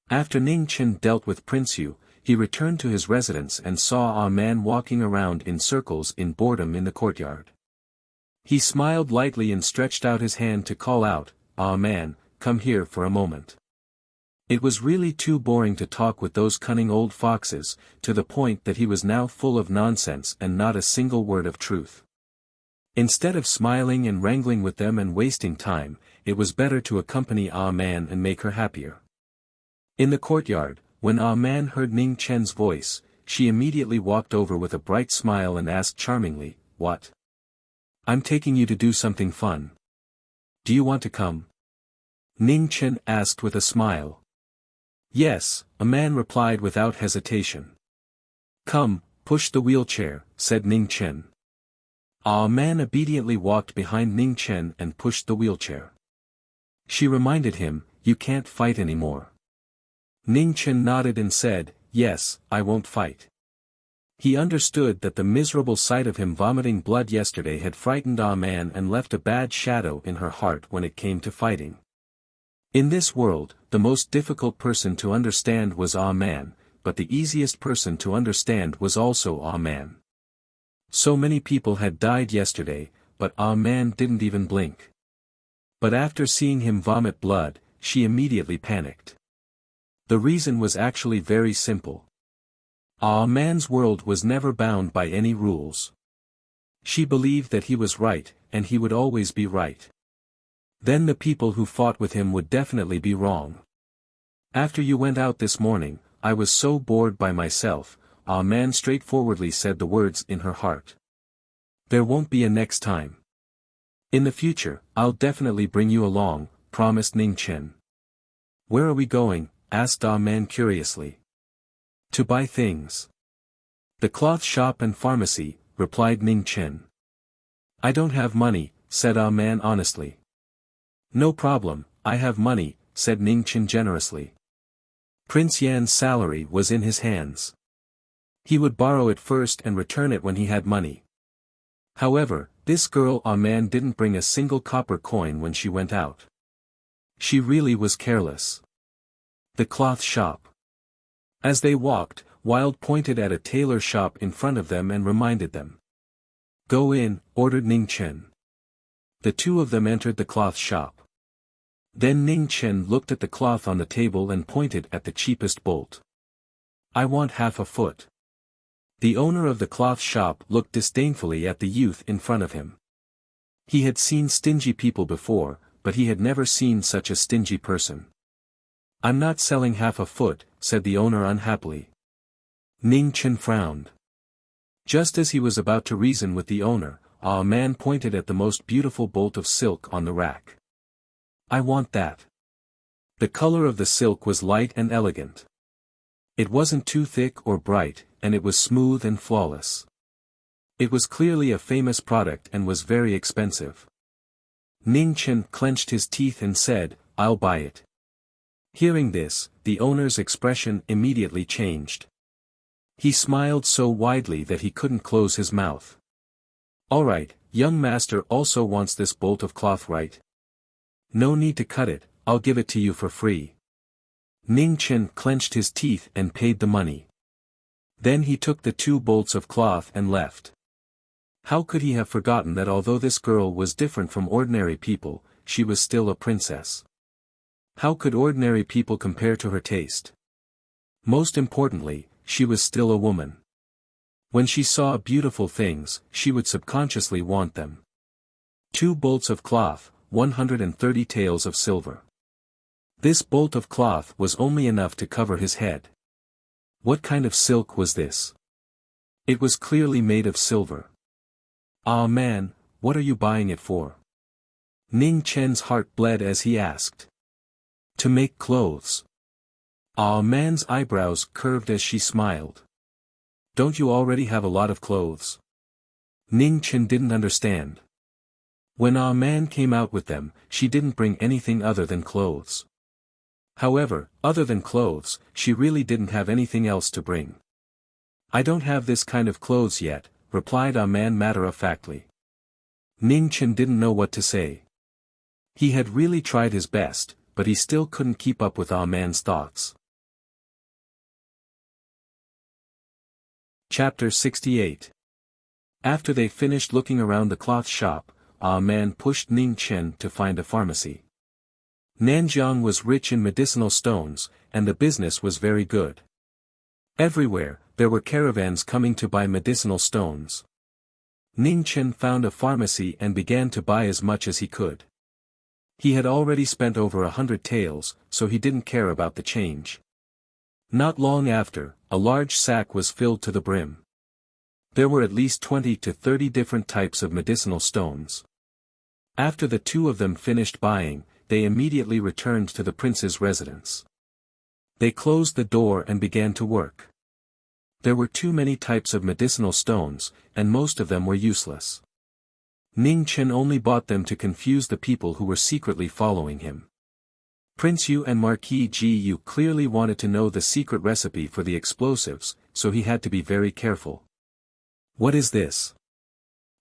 After Ning Chen dealt with Prince Yu, he returned to his residence and saw a man walking around in circles in boredom in the courtyard. He smiled lightly and stretched out his hand to call out, "Ah man, come here for a moment." It was really too boring to talk with those cunning old foxes, to the point that he was now full of nonsense and not a single word of truth. Instead of smiling and wrangling with them and wasting time, it was better to accompany Ah Man and make her happier. In the courtyard, when Ah Man heard Ning Chen's voice, she immediately walked over with a bright smile and asked charmingly, "What? I'm taking you to do something fun. Do you want to come?" Ning Chen asked with a smile. "Yes," a man replied without hesitation. "Come, push the wheelchair," said Ning Chen. Ah Man obediently walked behind Ning Chen and pushed the wheelchair. She reminded him, "You can't fight anymore." Ning Chen nodded and said, "Yes, I won't fight." He understood that the miserable sight of him vomiting blood yesterday had frightened Ah Man and left a bad shadow in her heart when it came to fighting. In this world, the most difficult person to understand was Ah Man, but the easiest person to understand was also Ah Man. So many people had died yesterday, but Ah Man didn't even blink. But after seeing him vomit blood, she immediately panicked. The reason was actually very simple. Ah Man's world was never bound by any rules. She believed that he was right, and he would always be right. Then the people who fought with him would definitely be wrong. "After you went out this morning, I was so bored by myself," Ah Man straightforwardly said the words in her heart. "There won't be a next time. In the future, I'll definitely bring you along," promised Ning Chen. "Where are we going?" asked Ah Man curiously. "To buy things. The cloth shop and pharmacy," replied Ning Chen. "I don't have money," said Ah Man honestly. "No problem, I have money," said Ning Chen generously. Prince Yan's salary was in his hands. He would borrow it first and return it when he had money. However, this girl Ah Man didn't bring a single copper coin when she went out. She really was careless. The cloth shop. As they walked, Wild pointed at a tailor shop in front of them and reminded them. "Go in," ordered Ning Chen. The two of them entered the cloth shop. Then Ning Chen looked at the cloth on the table and pointed at the cheapest bolt. "I want half a foot." The owner of the cloth shop looked disdainfully at the youth in front of him. He had seen stingy people before, but he had never seen such a stingy person. "I'm not selling half a foot," said the owner unhappily. Ning Chen frowned. Just as he was about to reason with the owner, a man pointed at the most beautiful bolt of silk on the rack. "I want that." The color of the silk was light and elegant. It wasn't too thick or bright, and it was smooth and flawless. It was clearly a famous product and was very expensive. Ning Chen clenched his teeth and said, "I'll buy it." Hearing this, the owner's expression immediately changed. He smiled so widely that he couldn't close his mouth. "All right, young master also wants this bolt of cloth, right? No need to cut it, I'll give it to you for free." Ning Chen clenched his teeth and paid the money. Then he took the 2 bolts of cloth and left. How could he have forgotten that although this girl was different from ordinary people, she was still a princess? How could ordinary people compare to her taste? Most importantly, she was still a woman. When she saw beautiful things, she would subconsciously want them. 2 bolts of cloth, 130 taels of silver. This bolt of cloth was only enough to cover his head. What kind of silk was this? It was clearly made of silver. "Ah man, what are you buying it for?" Ning Chen's heart bled as he asked. "To make clothes." Ah man's eyebrows curved as she smiled. "Don't you already have a lot of clothes?" Ning Chen didn't understand. When Ah man came out with them, she didn't bring anything other than clothes. However, other than clothes, she really didn't have anything else to bring. "I don't have this kind of clothes yet," replied Ah man matter-of-factly. Ning Chen didn't know what to say. He had really tried his best, but he still couldn't keep up with Ah man's thoughts. Chapter 68. After they finished looking around the cloth shop, a man pushed Ning Chen to find a pharmacy. Nanjiang was rich in medicinal stones, and the business was very good. Everywhere, there were caravans coming to buy medicinal stones. Ning Chen found a pharmacy and began to buy as much as he could. He had already spent over 100 taels, so he didn't care about the change. Not long after, a large sack was filled to the brim. There were at least 20 to 30 different types of medicinal stones. After the two of them finished buying, they immediately returned to the prince's residence. They closed the door and began to work. There were too many types of medicinal stones, and most of them were useless. Ning Chen only bought them to confuse the people who were secretly following him. Prince Yu and Marquis Yu clearly wanted to know the secret recipe for the explosives, so he had to be very careful. What is this?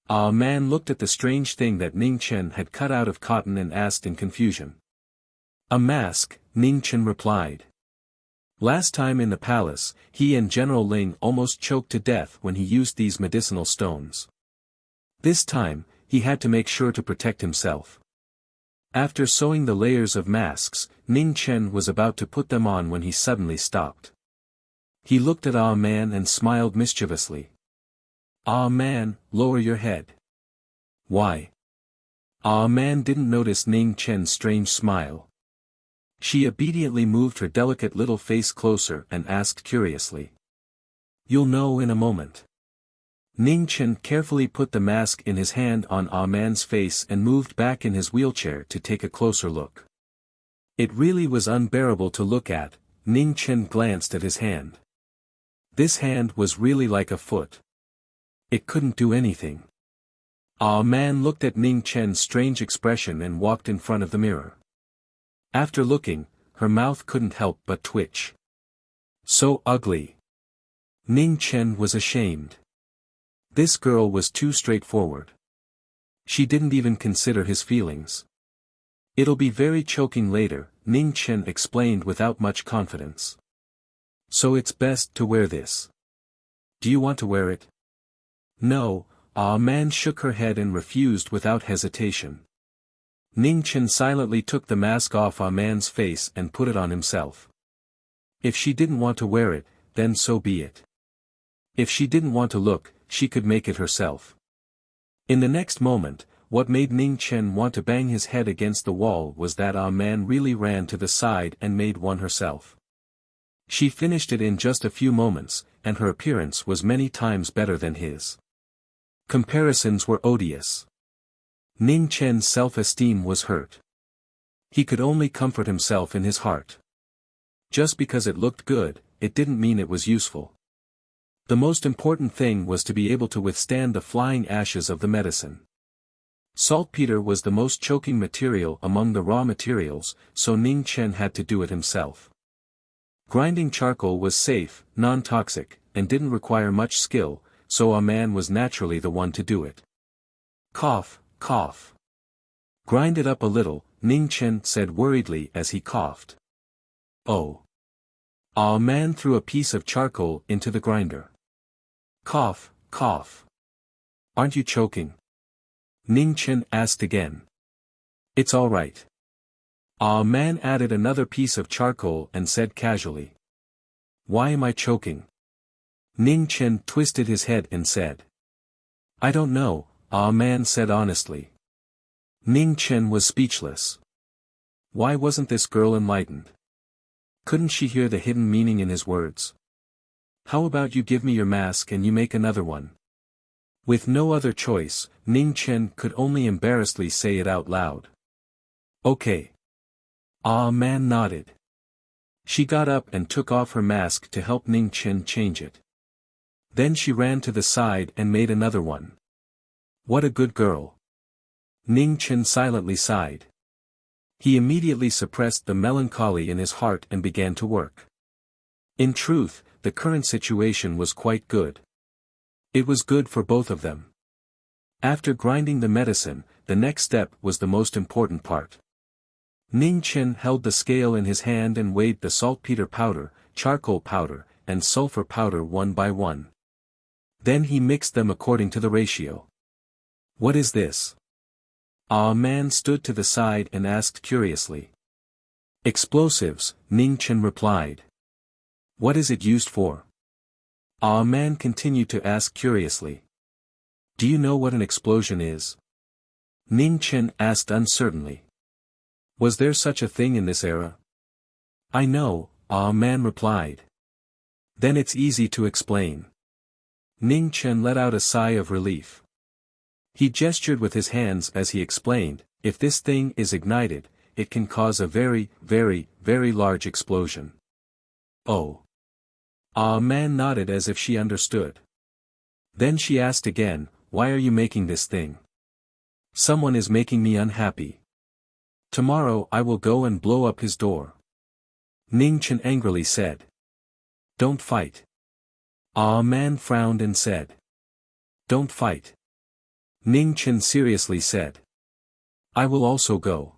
A man looked at the strange thing that Ning Chen had cut out of cotton and asked in confusion. A mask, Ning Chen replied. Last time in the palace, he and General Ling almost choked to death when he used these medicinal stones. This time, he had to make sure to protect himself. After sewing the layers of masks, Ning Chen was about to put them on when he suddenly stopped. He looked at Ah Man and smiled mischievously. Ah Man, lower your head. Why? Ah Man didn't notice Ning Chen's strange smile. She obediently moved her delicate little face closer and asked curiously. You'll know in a moment. Ning Chen carefully put the mask in his hand on Ah Man's face and moved back in his wheelchair to take a closer look. It really was unbearable to look at. Ning Chen glanced at his hand. This hand was really like a foot. It couldn't do anything. Ah Man looked at Ning Chen's strange expression and walked in front of the mirror. After looking, her mouth couldn't help but twitch. So ugly. Ning Chen was ashamed. This girl was too straightforward. She didn't even consider his feelings. It'll be very choking later, Ning Chen explained without much confidence. So it's best to wear this. Do you want to wear it? No, Ah Man shook her head and refused without hesitation. Ning Chen silently took the mask off Ah Man's face and put it on himself. If she didn't want to wear it, then so be it. If she didn't want to look, she could make it herself. In the next moment, what made Ning Chen want to bang his head against the wall was that Ah Man really ran to the side and made one herself. She finished it in just a few moments, and her appearance was many times better than his. Comparisons were odious. Ning Chen's self-esteem was hurt. He could only comfort himself in his heart. Just because it looked good, it didn't mean it was useful. The most important thing was to be able to withstand the flying ashes of the medicine. Saltpeter was the most choking material among the raw materials, so Ning Chen had to do it himself. Grinding charcoal was safe, non-toxic, and didn't require much skill, so a man was naturally the one to do it. Cough, cough. Grind it up a little, Ning Chen said worriedly as he coughed. Oh. A man threw a piece of charcoal into the grinder. Cough, cough. Aren't you choking? Ning Chen asked again. It's all right. A man added another piece of charcoal and said casually. Why am I choking? Ning Chen twisted his head and said. I don't know, A man said honestly. Ning Chen was speechless. Why wasn't this girl enlightened? Couldn't she hear the hidden meaning in his words? How about you give me your mask and you make another one? With no other choice, Ning Chen could only embarrassedly say it out loud. Okay. Ah Man nodded. She got up and took off her mask to help Ning Chen change it. Then she ran to the side and made another one. What a good girl. Ning Chen silently sighed. He immediately suppressed the melancholy in his heart and began to work. In truth, the current situation was quite good. It was good for both of them. After grinding the medicine, the next step was the most important part. Ning Chen held the scale in his hand and weighed the saltpeter powder, charcoal powder, and sulfur powder one by one. Then he mixed them according to the ratio. What is this? A man stood to the side and asked curiously. Explosives, Ning Chen replied. What is it used for? A man continued to ask curiously. Do you know what an explosion is? Ning Chen asked uncertainly. Was there such a thing in this era? I know, a man replied. Then it's easy to explain. Ning Chen let out a sigh of relief. He gestured with his hands as he explained, if this thing is ignited, it can cause a very, very, very large explosion. Oh. A man nodded as if she understood. Then she asked again, why are you making this thing? Someone is making me unhappy. Tomorrow I will go and blow up his door. Ning Chen angrily said. Don't fight. A man frowned and said. Don't fight. Ning Chen seriously said. I will also go.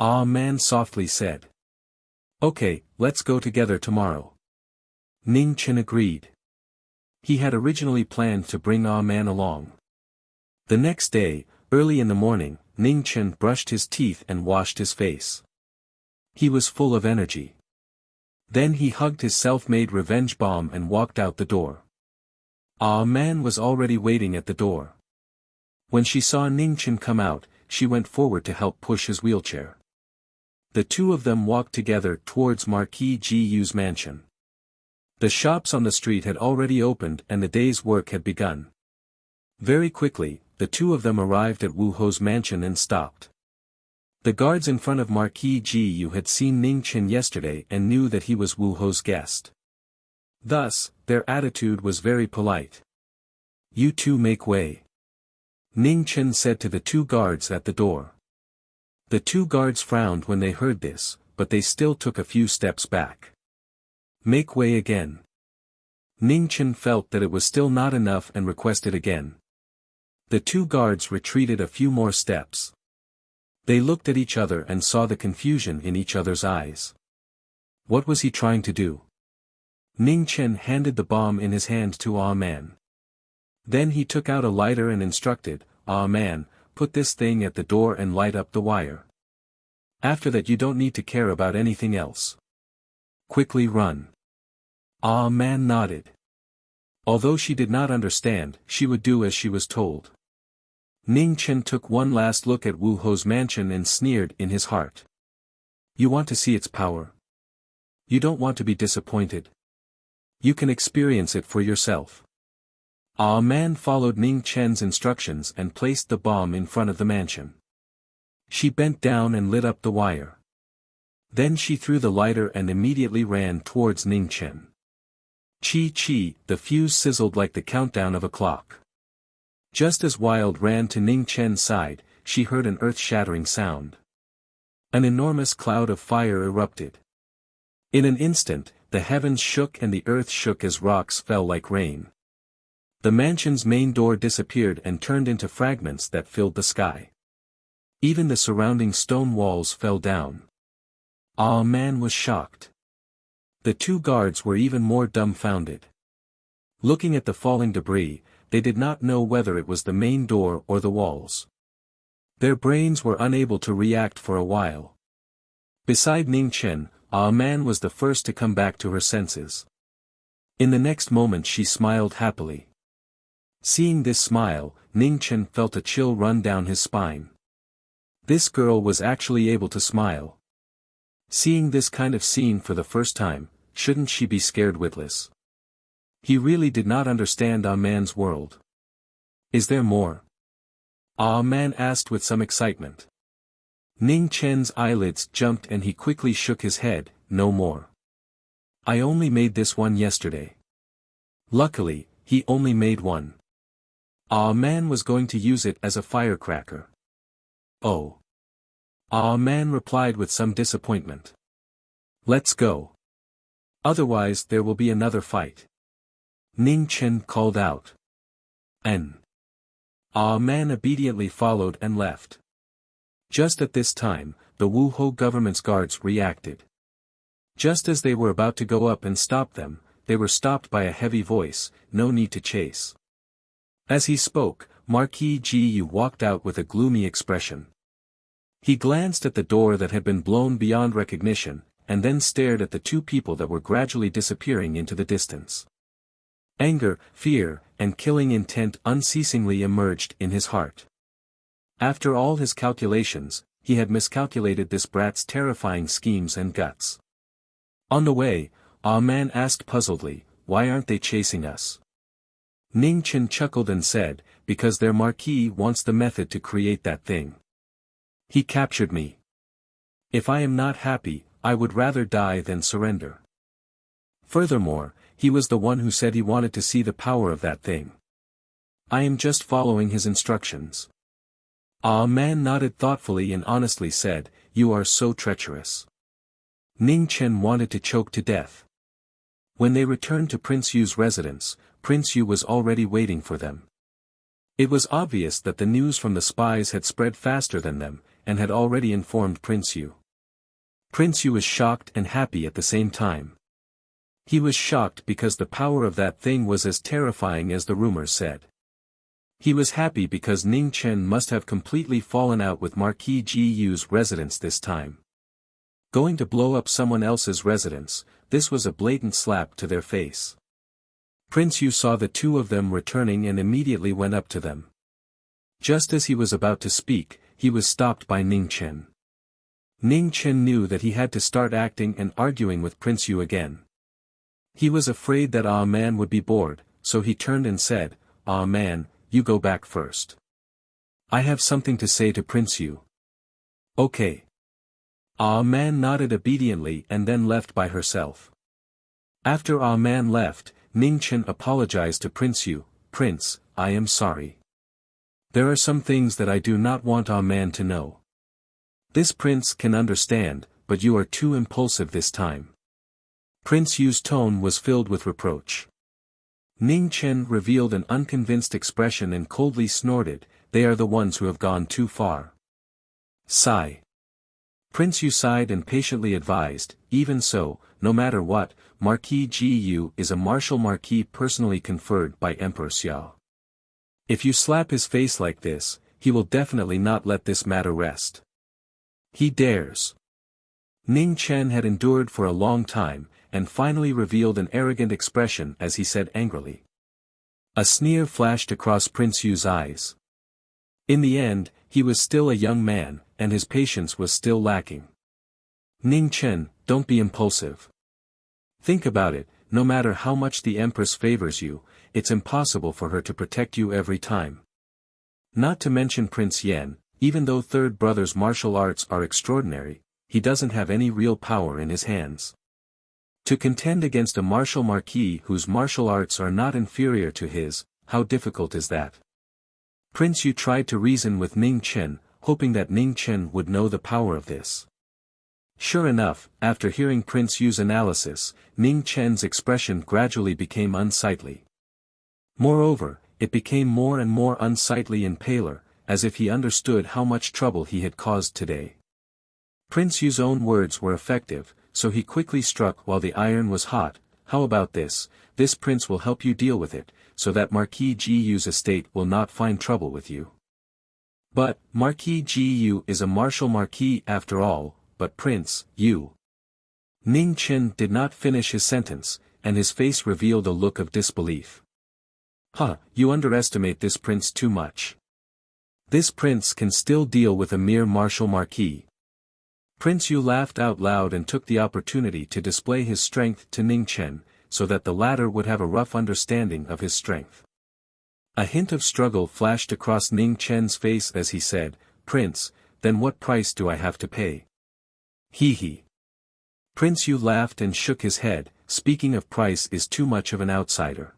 A man softly said. Okay, let's go together tomorrow. Ning Chen agreed. He had originally planned to bring A man along. The next day, early in the morning, Ning Chen brushed his teeth and washed his face. He was full of energy. Then he hugged his self-made revenge bomb and walked out the door. A man was already waiting at the door. When she saw Ning Chen come out, she went forward to help push his wheelchair. The two of them walked together towards Marquis Gu's mansion. The shops on the street had already opened and the day's work had begun. Very quickly, the two of them arrived at Wu Ho's mansion and stopped. The guards in front of Marquis Gu had seen Ning Chen yesterday and knew that he was Wu Ho's guest. Thus, their attitude was very polite. You two make way. Ning Chen said to the two guards at the door. The two guards frowned when they heard this, but they still took a few steps back. Make way again. Ning Chen felt that it was still not enough and requested again. The two guards retreated a few more steps. They looked at each other and saw the confusion in each other's eyes. What was he trying to do? Ning Chen handed the bomb in his hand to A man. Then he took out a lighter and instructed, A man, put this thing at the door and light up the wire. After that you don't need to care about anything else. Quickly run. A man nodded. Although she did not understand, she would do as she was told. Ning Chen took one last look at Wu Ho's mansion and sneered in his heart. You want to see its power? You don't want to be disappointed. You can experience it for yourself. A man followed Ning Chen's instructions and placed the bomb in front of the mansion. She bent down and lit up the wire. Then she threw the lighter and immediately ran towards Ning Chen. Chi, the fuse sizzled like the countdown of a clock. Just as Wild ran to Ning Chen's side, she heard an earth-shattering sound. An enormous cloud of fire erupted. In an instant, the heavens shook and the earth shook as rocks fell like rain. The mansion's main door disappeared and turned into fragments that filled the sky. Even the surrounding stone walls fell down. A man was shocked. The two guards were even more dumbfounded. Looking at the falling debris, they did not know whether it was the main door or the walls. Their brains were unable to react for a while. Beside Ning Chen, A man was the first to come back to her senses. In the next moment she smiled happily. Seeing this smile, Ning Chen felt a chill run down his spine. This girl was actually able to smile. Seeing this kind of scene for the first time, shouldn't she be scared witless? He really did not understand A man's world. Is there more? A man asked with some excitement. Ning Chen's eyelids jumped and he quickly shook his head, no more. I only made this one yesterday. Luckily, he only made one. A man was going to use it as a firecracker. Oh. A man replied with some disappointment. Let's go. Otherwise there will be another fight. Ning Chen called out. A man obediently followed and left. Just at this time, the Wu Ho government's guards reacted. Just as they were about to go up and stop them, they were stopped by a heavy voice, "No need to chase." As he spoke, Marquis Gu walked out with a gloomy expression. He glanced at the door that had been blown beyond recognition, and then stared at the two people that were gradually disappearing into the distance. Anger, fear, and killing intent unceasingly emerged in his heart. After all his calculations, he had miscalculated this brat's terrifying schemes and guts. On the way, Ah Man asked puzzledly, "Why aren't they chasing us?" Ning Chen chuckled and said, "Because their Marquis wants the method to create that thing. He captured me. If I am not happy, I would rather die than surrender. Furthermore, he was the one who said he wanted to see the power of that thing. I am just following his instructions." Ah Man nodded thoughtfully and honestly said, "You are so treacherous." Ning Chen wanted to choke to death. When they returned to Prince Yu's residence, Prince Yu was already waiting for them. It was obvious that the news from the spies had spread faster than them, and had already informed Prince Yu. Prince Yu was shocked and happy at the same time. He was shocked because the power of that thing was as terrifying as the rumors said. He was happy because Ning Chen must have completely fallen out with Marquis Gu's residence this time. Going to blow up someone else's residence, this was a blatant slap to their face. Prince Yu saw the two of them returning and immediately went up to them. Just as he was about to speak, he was stopped by Ning Chen. Ning Chen knew that he had to start acting and arguing with Prince Yu again. He was afraid that Ah Man would be bored, so he turned and said, "Ah Man, you go back first. I have something to say to Prince Yu." "Okay." Ah Man nodded obediently and then left by herself. After Ah Man left, Ning Chen apologized to Prince Yu, "Prince, I am sorry. There are some things that I do not want Ah Man to know. This prince can understand, but you are too impulsive this time." Prince Yu's tone was filled with reproach. Ning Chen revealed an unconvinced expression and coldly snorted, "They are the ones who have gone too far." Sigh. Prince Yu sighed and patiently advised, "Even so, no matter what, Marquis Gu is a martial marquis personally conferred by Emperor Xiao. If you slap his face like this, he will definitely not let this matter rest. He dares." Ning Chen had endured for a long time, and finally revealed an arrogant expression as he said angrily. A sneer flashed across Prince Yu's eyes. In the end, he was still a young man, and his patience was still lacking. "Ning Chen, don't be impulsive. Think about it, no matter how much the Empress favors you, it's impossible for her to protect you every time. Not to mention Prince Yan, even though third brother's martial arts are extraordinary, he doesn't have any real power in his hands. To contend against a martial marquis whose martial arts are not inferior to his, how difficult is that?" Prince Yu tried to reason with Ning Chen, hoping that Ning Chen would know the power of this. Sure enough, after hearing Prince Yu's analysis, Ning Chen's expression gradually became unsightly. Moreover, it became more and more unsightly and paler, as if he understood how much trouble he had caused today. Prince Yu's own words were effective, so he quickly struck while the iron was hot. "How about this? This prince will help you deal with it, so that Marquis Gu's estate will not find trouble with you." "But, Marquis Gu is a martial marquis after all, but Prince Yu." Ning Chen did not finish his sentence, and his face revealed a look of disbelief. "Huh, you underestimate this prince too much. This prince can still deal with a mere martial marquis." Prince Yu laughed out loud and took the opportunity to display his strength to Ning Chen, so that the latter would have a rough understanding of his strength. A hint of struggle flashed across Ning Chen's face as he said, "Prince, then what price do I have to pay?" "Hee hee." Prince Yu laughed and shook his head, "Speaking of price is too much of an outsider.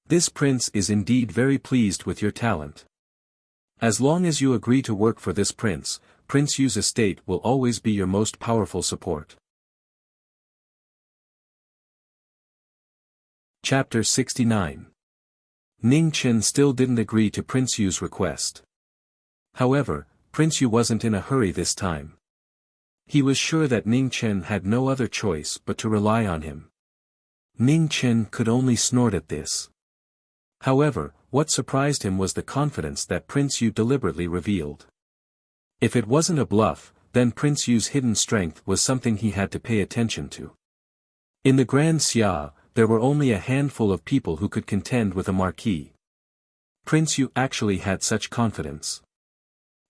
This prince is indeed very pleased with your talent. As long as you agree to work for this prince, Prince Yu's estate will always be your most powerful support." Chapter 69. Ning Chen still didn't agree to Prince Yu's request. However, Prince Yu wasn't in a hurry this time. He was sure that Ning Chen had no other choice but to rely on him. Ning Chen could only snort at this. However, what surprised him was the confidence that Prince Yu deliberately revealed. If it wasn't a bluff, then Prince Yu's hidden strength was something he had to pay attention to. In the Grand Xia, there were only a handful of people who could contend with a Marquis. Prince Yu actually had such confidence.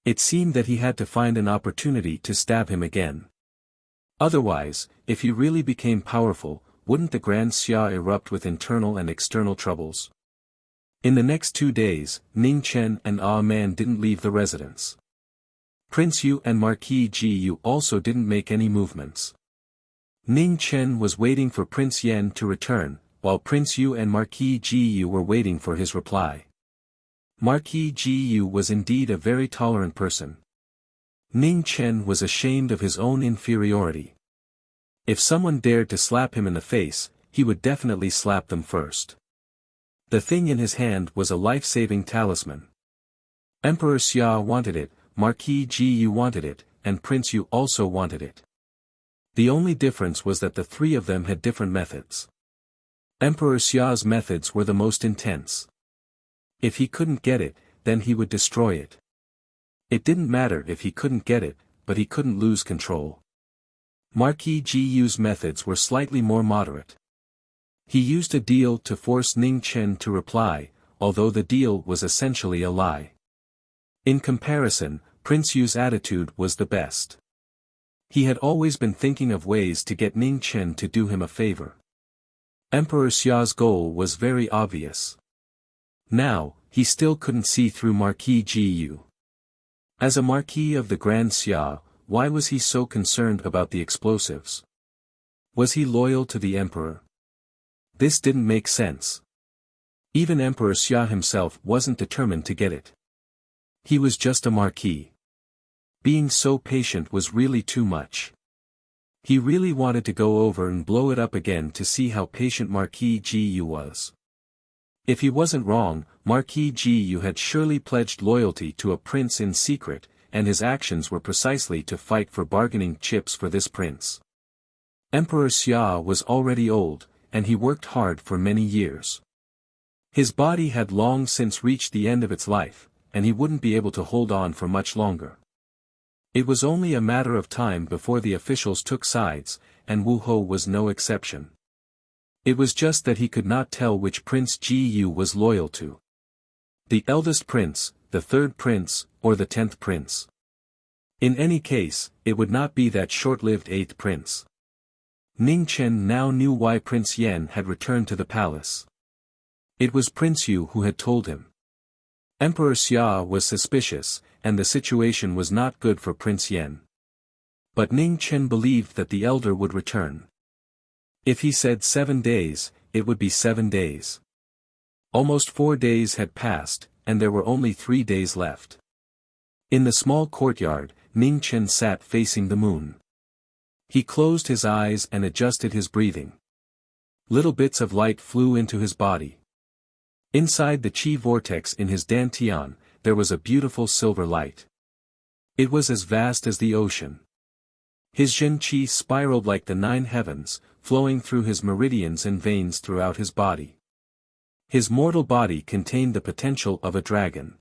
It seemed that he had to find an opportunity to stab him again. Otherwise, if he really became powerful, wouldn't the Grand Xia erupt with internal and external troubles? In the next 2 days, Ning Chen and Ah Man didn't leave the residence. Prince Yu and Marquis Ji Yu also didn't make any movements. Ning Chen was waiting for Prince Yen to return, while Prince Yu and Marquis Ji Yu were waiting for his reply. Marquis Ji Yu was indeed a very tolerant person. Ning Chen was ashamed of his own inferiority. If someone dared to slap him in the face, he would definitely slap them first. The thing in his hand was a life-saving talisman. Emperor Xia wanted it, Marquis Ji Yu wanted it, and Prince Yu also wanted it. The only difference was that the three of them had different methods. Emperor Xia's methods were the most intense. If he couldn't get it, then he would destroy it. It didn't matter if he couldn't get it, but he couldn't lose control. Marquis Ji Yu's methods were slightly more moderate. He used a deal to force Ning Chen to reply, although the deal was essentially a lie. In comparison, Prince Yu's attitude was the best. He had always been thinking of ways to get Ning Chen to do him a favor. Emperor Xia's goal was very obvious. Now, he still couldn't see through Marquis Ji Yu. As a Marquis of the Grand Xia, why was he so concerned about the explosives? Was he loyal to the emperor? This didn't make sense. Even Emperor Xia himself wasn't determined to get it. He was just a marquis. Being so patient was really too much. He really wanted to go over and blow it up again to see how patient Marquis Ji Yu was. If he wasn't wrong, Marquis Ji Yu had surely pledged loyalty to a prince in secret, and his actions were precisely to fight for bargaining chips for this prince. Emperor Xia was already old, and he worked hard for many years. His body had long since reached the end of its life, and he wouldn't be able to hold on for much longer. It was only a matter of time before the officials took sides, and Wu Ho was no exception. It was just that he could not tell which Prince Ji Yu was loyal to. The eldest prince, the third prince, or the 10th prince. In any case, it would not be that short-lived 8th prince. Ning Chen now knew why Prince Yen had returned to the palace. It was Prince Yu who had told him. Emperor Xia was suspicious, and the situation was not good for Prince Yen. But Ning Chen believed that the elder would return. If he said 7 days, it would be 7 days. Almost 4 days had passed, and there were only 3 days left. In the small courtyard, Ning Chen sat facing the moon. He closed his eyes and adjusted his breathing. Little bits of light flew into his body. Inside the chi vortex in his dantian, there was a beautiful silver light. It was as vast as the ocean. His Zhen Qi spiraled like the 9 heavens, flowing through his meridians and veins throughout his body. His mortal body contained the potential of a dragon.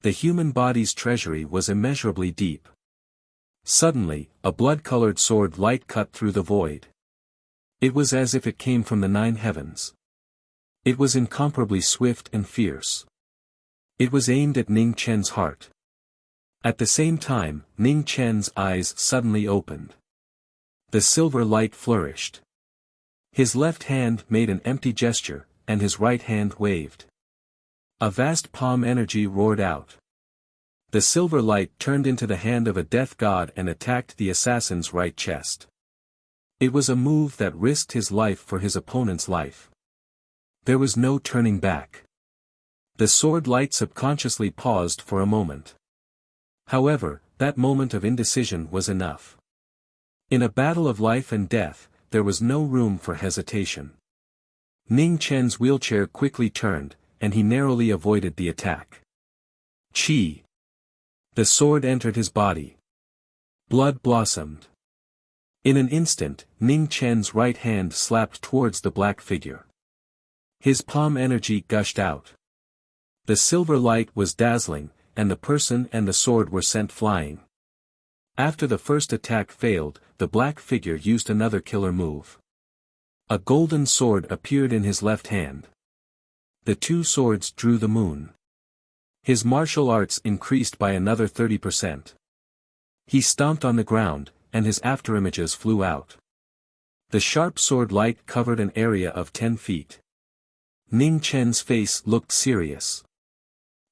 The human body's treasury was immeasurably deep. Suddenly, a blood-colored sword light cut through the void. It was as if it came from the 9 heavens. It was incomparably swift and fierce. It was aimed at Ning Chen's heart. At the same time, Ning Chen's eyes suddenly opened. The silver light flourished. His left hand made an empty gesture, and his right hand waved. A vast palm energy roared out. The silver light turned into the hand of a death god and attacked the assassin's right chest. It was a move that risked his life for his opponent's life. There was no turning back. The sword light subconsciously paused for a moment. However, that moment of indecision was enough. In a battle of life and death, there was no room for hesitation. Ning Chen's wheelchair quickly turned, and he narrowly avoided the attack. Chi! The sword entered his body. Blood blossomed. In an instant, Ning Chen's right hand slapped towards the black figure. His palm energy gushed out. The silver light was dazzling, and the person and the sword were sent flying. After the first attack failed, the black figure used another killer move. A golden sword appeared in his left hand. The two swords drew the moon. His martial arts increased by another 30%. He stomped on the ground, and his afterimages flew out. The sharp sword light covered an area of 10 feet. Ning Chen's face looked serious.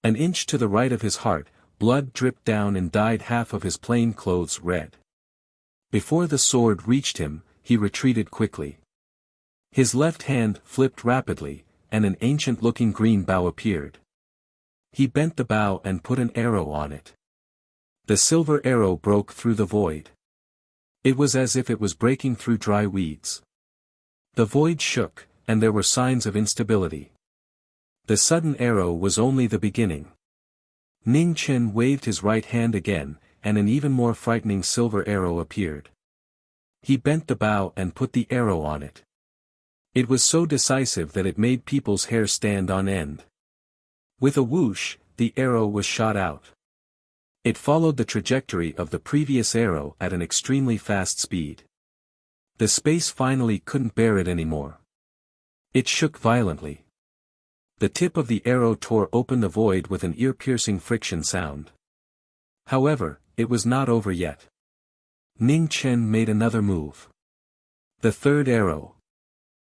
An inch to the right of his heart, blood dripped down and dyed half of his plain clothes red. Before the sword reached him, he retreated quickly. His left hand flipped rapidly, and an ancient-looking green bow appeared. He bent the bow and put an arrow on it. The silver arrow broke through the void. It was as if it was breaking through dry weeds. The void shook, and there were signs of instability. The sudden arrow was only the beginning. Ning Chen waved his right hand again, and an even more frightening silver arrow appeared. He bent the bow and put the arrow on it. It was so decisive that it made people's hair stand on end. With a whoosh, the arrow was shot out. It followed the trajectory of the previous arrow at an extremely fast speed. The space finally couldn't bear it anymore. It shook violently. The tip of the arrow tore open the void with an ear-piercing friction sound. However, it was not over yet. Ning Chen made another move. The third arrow.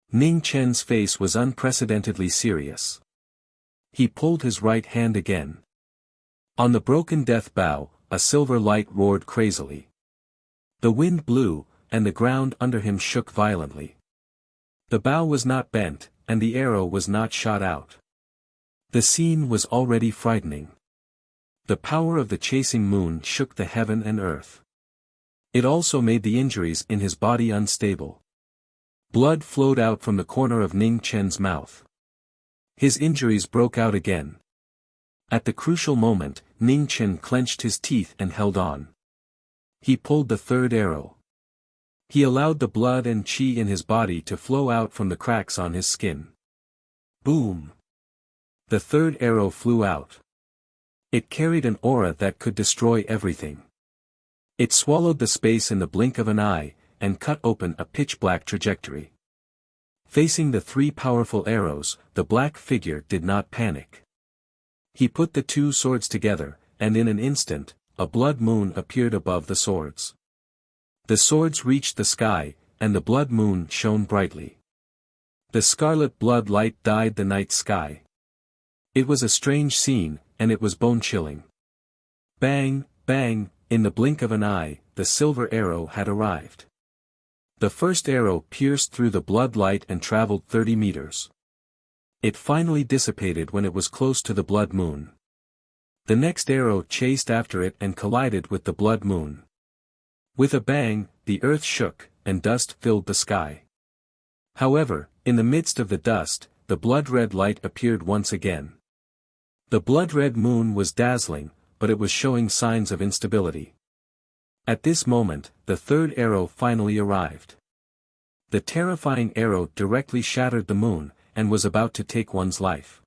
Ning Chen's face was unprecedentedly serious. He pulled his right hand again. On the broken death bow, a silver light roared crazily. The wind blew, and the ground under him shook violently. The bow was not bent, and the arrow was not shot out. The scene was already frightening. The power of the chasing moon shook the heaven and earth. It also made the injuries in his body unstable. Blood flowed out from the corner of Ning Chen's mouth. His injuries broke out again. At the crucial moment, Ning Chen clenched his teeth and held on. He pulled the third arrow. He allowed the blood and qi in his body to flow out from the cracks on his skin. Boom! The third arrow flew out. It carried an aura that could destroy everything. It swallowed the space in the blink of an eye, and cut open a pitch-black trajectory. Facing the three powerful arrows, the black figure did not panic. He put the two swords together, and in an instant, a blood moon appeared above the swords. The swords reached the sky, and the blood moon shone brightly. The scarlet blood light dyed the night sky. It was a strange scene, and it was bone-chilling. Bang, bang, in the blink of an eye, the silver arrow had arrived. The first arrow pierced through the blood light and traveled 30 meters. It finally dissipated when it was close to the blood moon. The next arrow chased after it and collided with the blood moon. With a bang, the earth shook, and dust filled the sky. However, in the midst of the dust, the blood-red light appeared once again. The blood-red moon was dazzling, but it was showing signs of instability. At this moment, the third arrow finally arrived. The terrifying arrow directly shattered the moon, and was about to take one's life.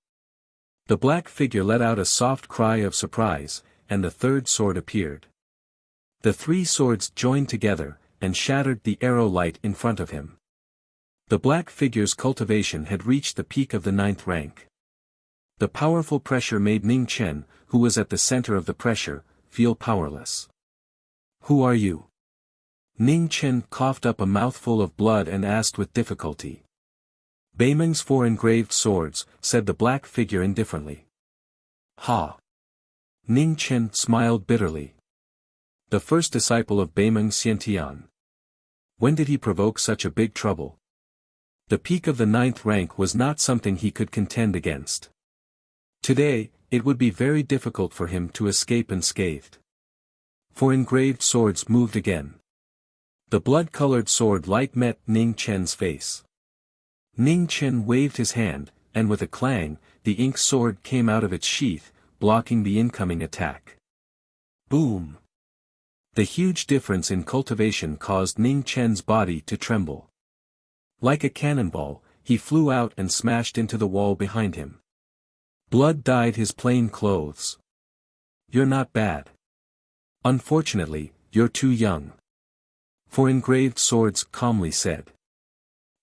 The black figure let out a soft cry of surprise, and the third sword appeared. The three swords joined together, and shattered the arrow light in front of him. The black figure's cultivation had reached the peak of the 9th rank. The powerful pressure made Ning Chen, who was at the center of the pressure, feel powerless. "Who are you?" Ning Chen coughed up a mouthful of blood and asked with difficulty. "Beimeng's 4 engraved swords," said the black figure indifferently. "Ha!" Ning Chen smiled bitterly. "The first disciple of Beimeng Xiantian. When did he provoke such a big trouble?" The peak of the 9th rank was not something he could contend against. Today, it would be very difficult for him to escape unscathed. 4 engraved swords moved again. The blood-colored sword light met Ning Chen's face. Ning Chen waved his hand, and with a clang, the ink sword came out of its sheath, blocking the incoming attack. Boom! The huge difference in cultivation caused Ning Chen's body to tremble. Like a cannonball, he flew out and smashed into the wall behind him. Blood dyed his plain clothes. You're not bad. Unfortunately, you're too young. For Engraved Swords calmly said.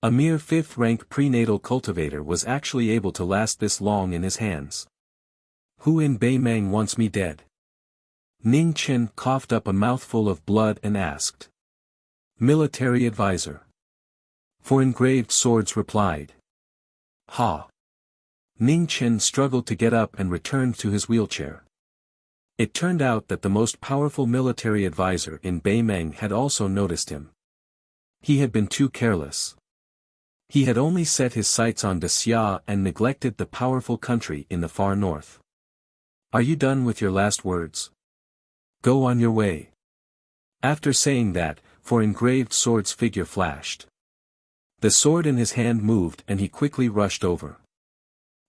A mere 5th-rank prenatal cultivator was actually able to last this long in his hands. Who in Beimang wants me dead? Ning Chen coughed up a mouthful of blood and asked. Military advisor. For Engraved Swords replied. Ha! Ning Chen struggled to get up and returned to his wheelchair. It turned out that the most powerful military advisor in Beimang had also noticed him. He had been too careless. He had only set his sights on Xia and neglected the powerful country in the far north. Are you done with your last words? Go on your way. After saying that, For Engraved Swords' figure flashed. The sword in his hand moved and he quickly rushed over.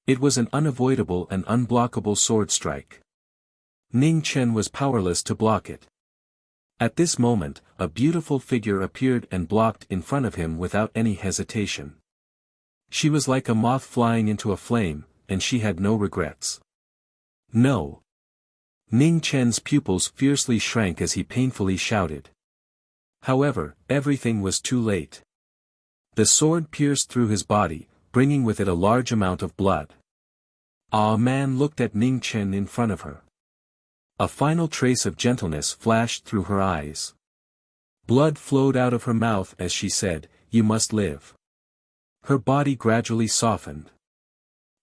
It was an unavoidable and unblockable sword strike. Ning Chen was powerless to block it. At this moment, a beautiful figure appeared and blocked in front of him without any hesitation. She was like a moth flying into a flame, and she had no regrets. No. Ning Chen's pupils fiercely shrank as he painfully shouted. However, everything was too late. The sword pierced through his body, bringing with it a large amount of blood. Ah Man looked at Ning Chen in front of her. A final trace of gentleness flashed through her eyes. Blood flowed out of her mouth as she said, "You must live." Her body gradually softened.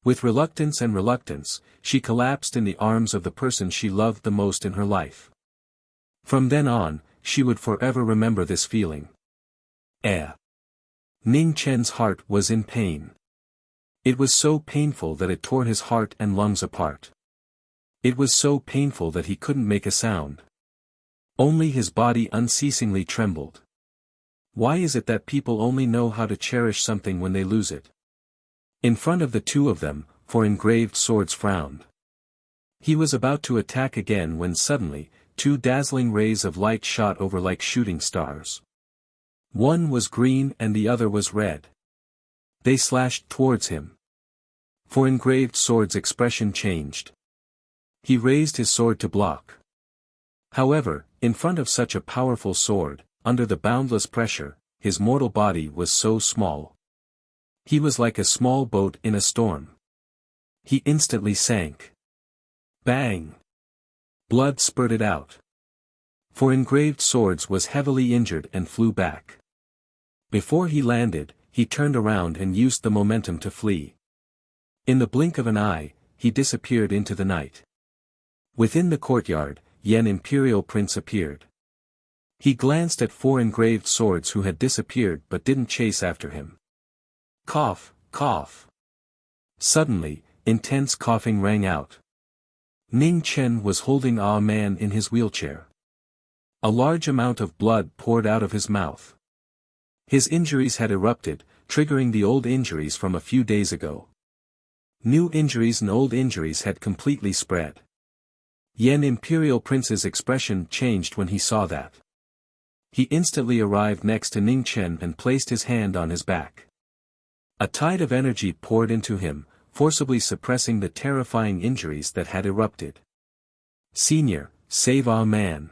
With reluctance, she collapsed in the arms of the person she loved the most in her life. From then on, she would forever remember this feeling. Ning Chen's heart was in pain. It was so painful that it tore his heart and lungs apart. It was so painful that he couldn't make a sound. Only his body unceasingly trembled. Why is it that people only know how to cherish something when they lose it? In front of the two of them, For Engraved Swords frowned. He was about to attack again when suddenly, 2 dazzling rays of light shot over like shooting stars. One was green and the other was red. They slashed towards him. For Engraved Swords' expression changed. He raised his sword to block. However, in front of such a powerful sword, under the boundless pressure, his mortal body was so small. He was like a small boat in a storm. He instantly sank. Bang! Blood spurted out. For Engraved Swords was heavily injured and flew back. Before he landed, he turned around and used the momentum to flee. In the blink of an eye, he disappeared into the night. Within the courtyard, Yan Imperial Prince appeared. He glanced at 4 Engraved Swords who had disappeared but didn't chase after him. Cough, cough. Suddenly, intense coughing rang out. Ning Chen was holding Ah Man in his wheelchair. A large amount of blood poured out of his mouth. His injuries had erupted, triggering the old injuries from a few days ago. New injuries and old injuries had completely spread. Yan Imperial Prince's expression changed when he saw that. He instantly arrived next to Ning Chen and placed his hand on his back. A tide of energy poured into him, forcibly suppressing the terrifying injuries that had erupted. Senior, save Ah Man.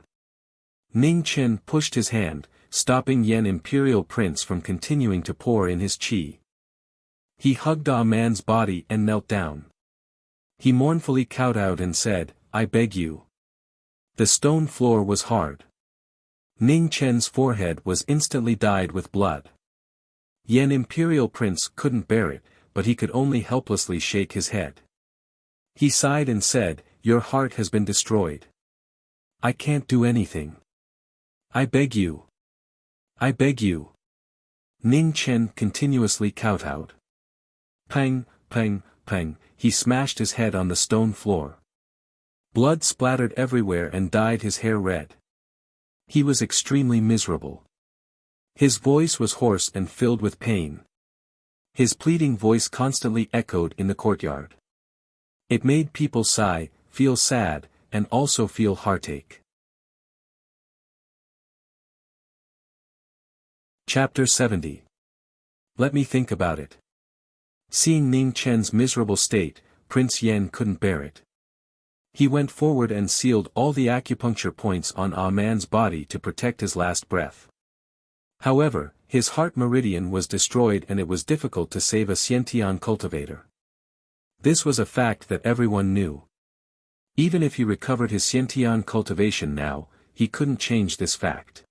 Ning Chen pushed his hand, stopping Yan Imperial Prince from continuing to pour in his qi. He hugged Ah Man's body and knelt down. He mournfully kowtowed and said, "I beg you." The stone floor was hard. Ning Chen's forehead was instantly dyed with blood. Yan Imperial Prince couldn't bear it, but he could only helplessly shake his head. He sighed and said, "Your heart has been destroyed. I can't do anything. I beg you. I beg you." Ning Chen continuously kowtowed. Pang, pang, pang, he smashed his head on the stone floor. Blood splattered everywhere and dyed his hair red. He was extremely miserable. His voice was hoarse and filled with pain. His pleading voice constantly echoed in the courtyard. It made people sigh, feel sad, and also feel heartache. Chapter 70. Let me think about it. Seeing Ning Chen's miserable state, Prince Yen couldn't bear it. He went forward and sealed all the acupuncture points on Ah Man's body to protect his last breath. However, his heart meridian was destroyed and it was difficult to save a Xiantian cultivator. This was a fact that everyone knew. Even if he recovered his Xiantian cultivation now, he couldn't change this fact.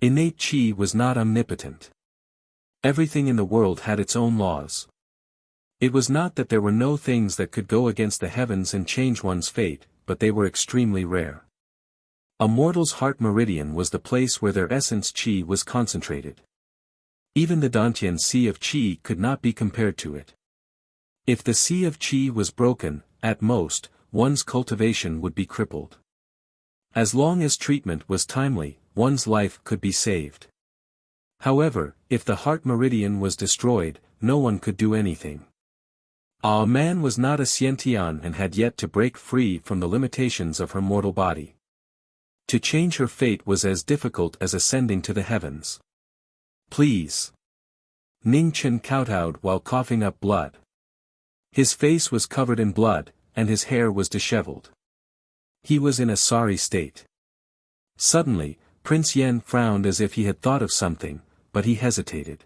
Innate qi was not omnipotent. Everything in the world had its own laws. It was not that there were no things that could go against the heavens and change one's fate, but they were extremely rare. A mortal's heart meridian was the place where their essence qi was concentrated. Even the Dantian sea of qi could not be compared to it. If the sea of qi was broken, at most, one's cultivation would be crippled. As long as treatment was timely, one's life could be saved. However, if the heart meridian was destroyed, no one could do anything. Ah Man was not a Xiantian and had yet to break free from the limitations of her mortal body. To change her fate was as difficult as ascending to the heavens. Please. Ning Chen kowtowed while coughing up blood. His face was covered in blood, and his hair was disheveled. He was in a sorry state. Suddenly, Prince Yen frowned as if he had thought of something, but he hesitated.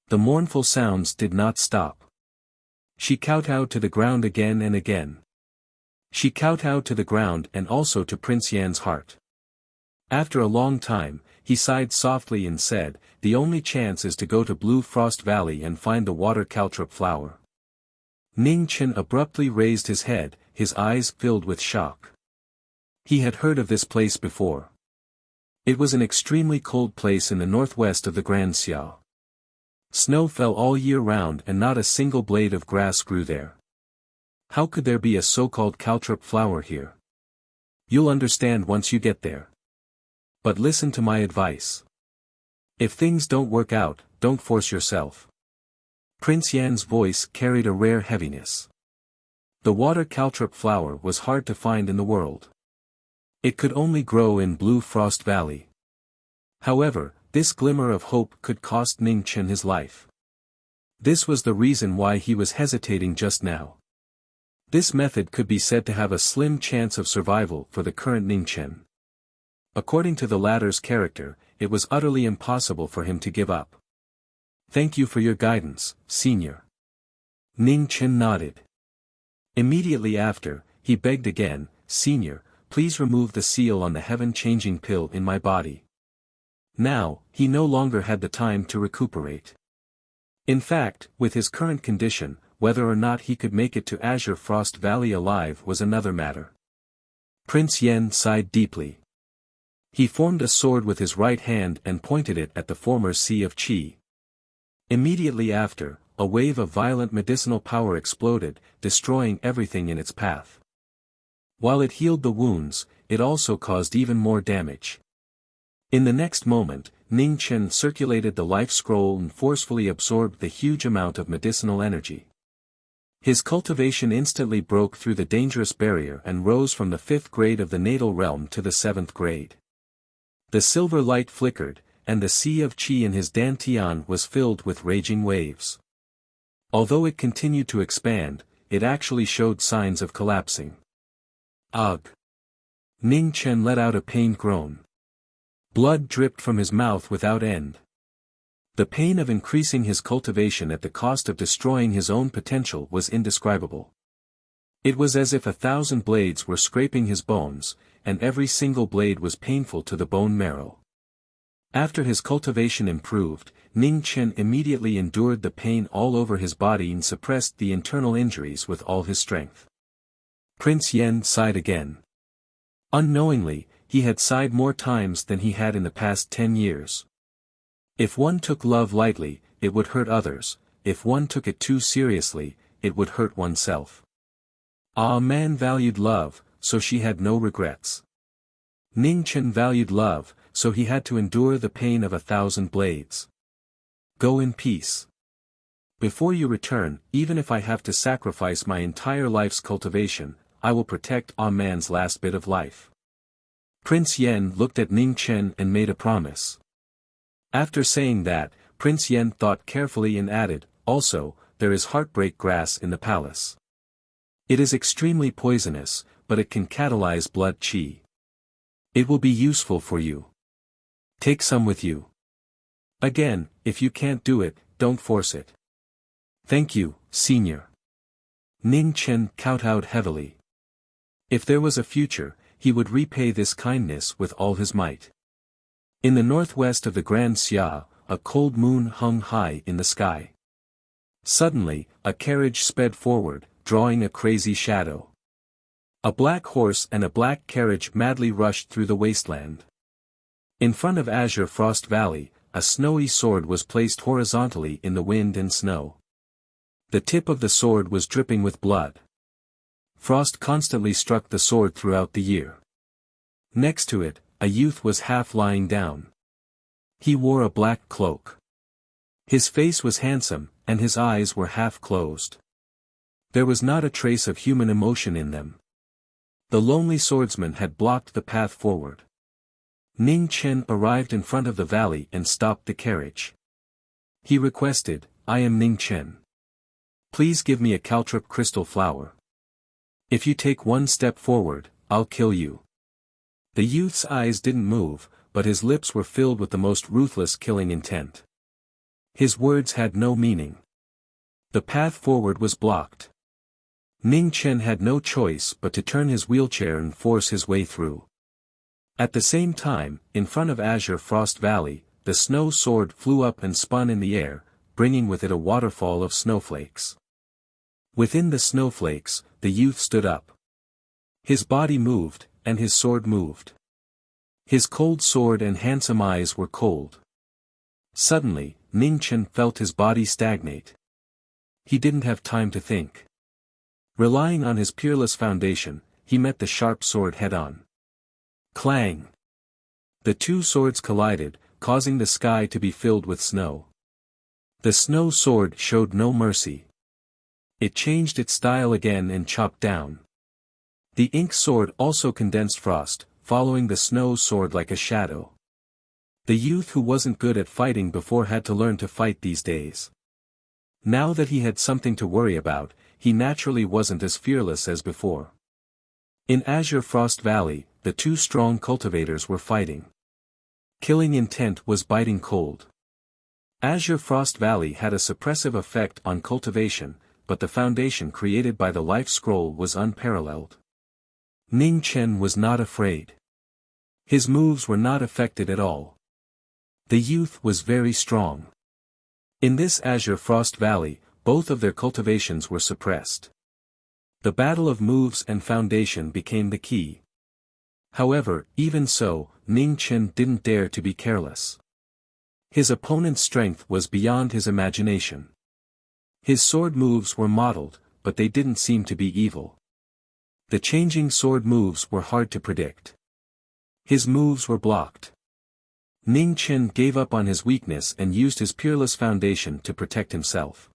The mournful sounds did not stop. She kowtowed to the ground again and again. She kowtowed to the ground and also to Prince Yan's heart. After a long time, he sighed softly and said, "The only chance is to go to Blue Frost Valley and find the water caltrop flower." Ning Chen abruptly raised his head, his eyes filled with shock. He had heard of this place before. It was an extremely cold place in the northwest of the Grand Xiao. Snow fell all year round and not a single blade of grass grew there. How could there be a so-called caltrop flower here? You'll understand once you get there. But listen to my advice. If things don't work out, don't force yourself. Prince Yan's voice carried a rare heaviness. The water caltrop flower was hard to find in the world. It could only grow in Blue Frost Valley. However, this glimmer of hope could cost Ning Chen his life. This was the reason why he was hesitating just now. This method could be said to have a slim chance of survival for the current Ning Chen. According to the latter's character, it was utterly impossible for him to give up. Thank you for your guidance, Senior. Ning Chen nodded. Immediately after, he begged again, "Senior, please remove the seal on the heaven-changing pill in my body." Now, he no longer had the time to recuperate. In fact, with his current condition, whether or not he could make it to Azure Frost Valley alive was another matter. Prince Yen sighed deeply. He formed a sword with his right hand and pointed it at the former sea of qi. Immediately after, a wave of violent medicinal power exploded, destroying everything in its path. While it healed the wounds, it also caused even more damage. In the next moment, Ning Chen circulated the life scroll and forcefully absorbed the huge amount of medicinal energy. His cultivation instantly broke through the dangerous barrier and rose from the 5th grade of the natal realm to the 7th grade. The silver light flickered, and the sea of qi in his dantian was filled with raging waves. Although it continued to expand, it actually showed signs of collapsing. Ugh! Ning Chen let out a pained groan. Blood dripped from his mouth without end. The pain of increasing his cultivation at the cost of destroying his own potential was indescribable. It was as if 1,000 blades were scraping his bones, and every single blade was painful to the bone marrow. After his cultivation improved, Ning Chen immediately endured the pain all over his body and suppressed the internal injuries with all his strength. Prince Yen sighed again. Unknowingly, he had sighed more times than he had in the past 10 years. If one took love lightly, it would hurt others; if one took it too seriously, it would hurt oneself. Ah Man valued love, so she had no regrets. Ning Chen valued love, so he had to endure the pain of 1,000 blades. Go in peace. Before you return, even if I have to sacrifice my entire life's cultivation, I will protect Ah Man's last bit of life. Prince Yen looked at Ning Chen and made a promise. After saying that, Prince Yen thought carefully and added, also, there is heartbreak grass in the palace. It is extremely poisonous, but it can catalyze blood qi. It will be useful for you. Take some with you. Again, if you can't do it, don't force it. Thank you, senior. Ning Chen kowtowed heavily. If there was a future, he would repay this kindness with all his might. In the northwest of the Grand Xia, a cold moon hung high in the sky. Suddenly, a carriage sped forward, drawing a crazy shadow. A black horse and a black carriage madly rushed through the wasteland. In front of Azure Frost Valley, a snowy sword was placed horizontally in the wind and snow. The tip of the sword was dripping with blood. Frost constantly struck the sword throughout the year. Next to it, a youth was half lying down. He wore a black cloak. His face was handsome, and his eyes were half closed. There was not a trace of human emotion in them. The lonely swordsman had blocked the path forward. Ning Chen arrived in front of the valley and stopped the carriage. He requested, I am Ning Chen. Please give me a caltrip crystal flower. If you take one step forward, I'll kill you. The youth's eyes didn't move, but his lips were filled with the most ruthless killing intent. His words had no meaning. The path forward was blocked. Ning Chen had no choice but to turn his wheelchair and force his way through. At the same time, in front of Azure Frost Valley, the snow sword flew up and spun in the air, bringing with it a waterfall of snowflakes. Within the snowflakes, the youth stood up. His body moved, and his sword moved. His cold sword and handsome eyes were cold. Suddenly, Ning Chen felt his body stagnate. He didn't have time to think. Relying on his peerless foundation, he met the sharp sword head-on. Clang! The two swords collided, causing the sky to be filled with snow. The snow sword showed no mercy. It changed its style again and chopped down. The ink sword also condensed frost, following the snow sword like a shadow. The youth who wasn't good at fighting before had to learn to fight these days. Now that he had something to worry about, he naturally wasn't as fearless as before. In Azure Frost Valley, the two strong cultivators were fighting. Killing intent was biting cold. Azure Frost Valley had a suppressive effect on cultivation, but the foundation created by the life scroll was unparalleled. Ning Chen was not afraid. His moves were not affected at all. The youth was very strong. In this Azure Frost Valley, both of their cultivations were suppressed. The battle of moves and foundation became the key. However, even so, Ning Chen didn't dare to be careless. His opponent's strength was beyond his imagination. His sword moves were modeled, but they didn't seem to be evil. The changing sword moves were hard to predict. His moves were blocked. Ning Chen gave up on his weakness and used his peerless foundation to protect himself.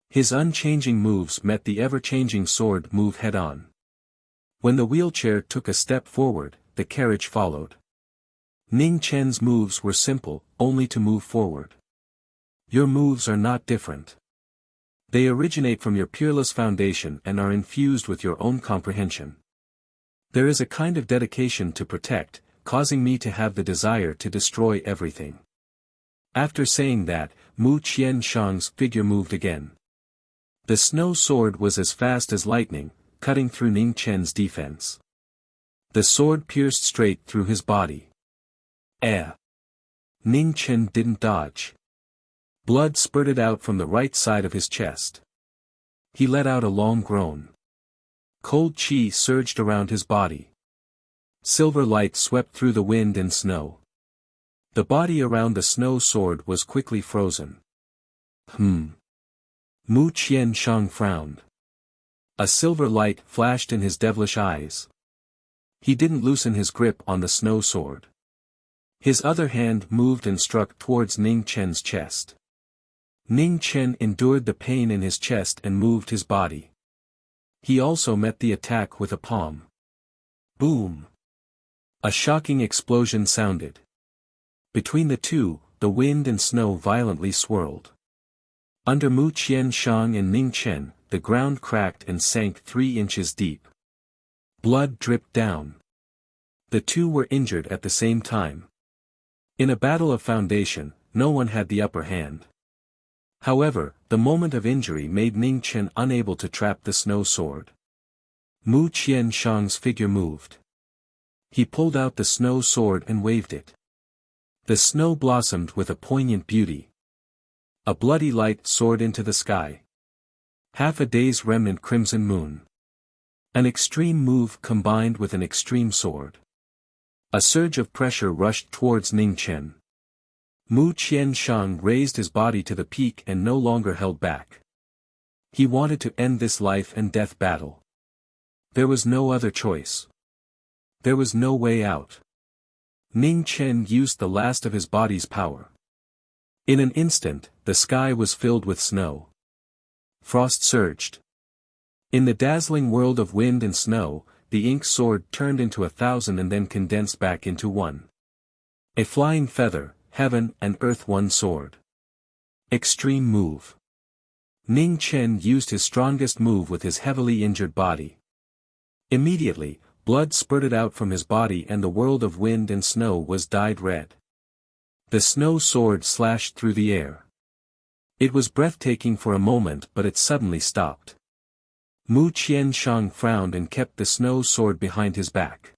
His unchanging moves met the ever-changing sword move head-on. When the wheelchair took a step forward, the carriage followed. Ning Chen's moves were simple, only to move forward. Your moves are not different. They originate from your peerless foundation and are infused with your own comprehension. There is a kind of dedication to protect, causing me to have the desire to destroy everything. After saying that, Mu Qianshang's figure moved again. The snow sword was as fast as lightning, cutting through Ning Chen's defense. The sword pierced straight through his body. Ning Chen didn't dodge. Blood spurted out from the right side of his chest. He let out a long groan. Cold qi surged around his body. Silver light swept through the wind and snow. The body around the snow sword was quickly frozen. Mu Qianshang frowned. A silver light flashed in his devilish eyes. He didn't loosen his grip on the snow sword. His other hand moved and struck towards Ning Chen's chest. Ning Chen endured the pain in his chest and moved his body. He also met the attack with a palm. Boom! A shocking explosion sounded. Between the two, the wind and snow violently swirled. Under Mu Qianshang and Ning Chen, the ground cracked and sank 3 inches deep. Blood dripped down. The two were injured at the same time. In a battle of foundation, no one had the upper hand. However, the moment of injury made Ning Chen unable to trap the snow sword. Mu Qianshang's figure moved. He pulled out the snow sword and waved it. The snow blossomed with a poignant beauty. A bloody light soared into the sky. Half a day's remnant crimson moon. An extreme move combined with an extreme sword. A surge of pressure rushed towards Ning Chen. Mu Qianshang raised his body to the peak and no longer held back. He wanted to end this life and death battle. There was no other choice. There was no way out. Ning Chen used the last of his body's power. In an instant, the sky was filled with snow. Frost surged. In the dazzling world of wind and snow, the ink sword turned into 1,000 and then condensed back into one. A flying feather, heaven and earth one sword. Extreme move. Ning Chen used his strongest move with his heavily injured body. Immediately, blood spurted out from his body and the world of wind and snow was dyed red. The snow sword slashed through the air. It was breathtaking for a moment but it suddenly stopped. Mu Qianshang frowned and kept the snow sword behind his back.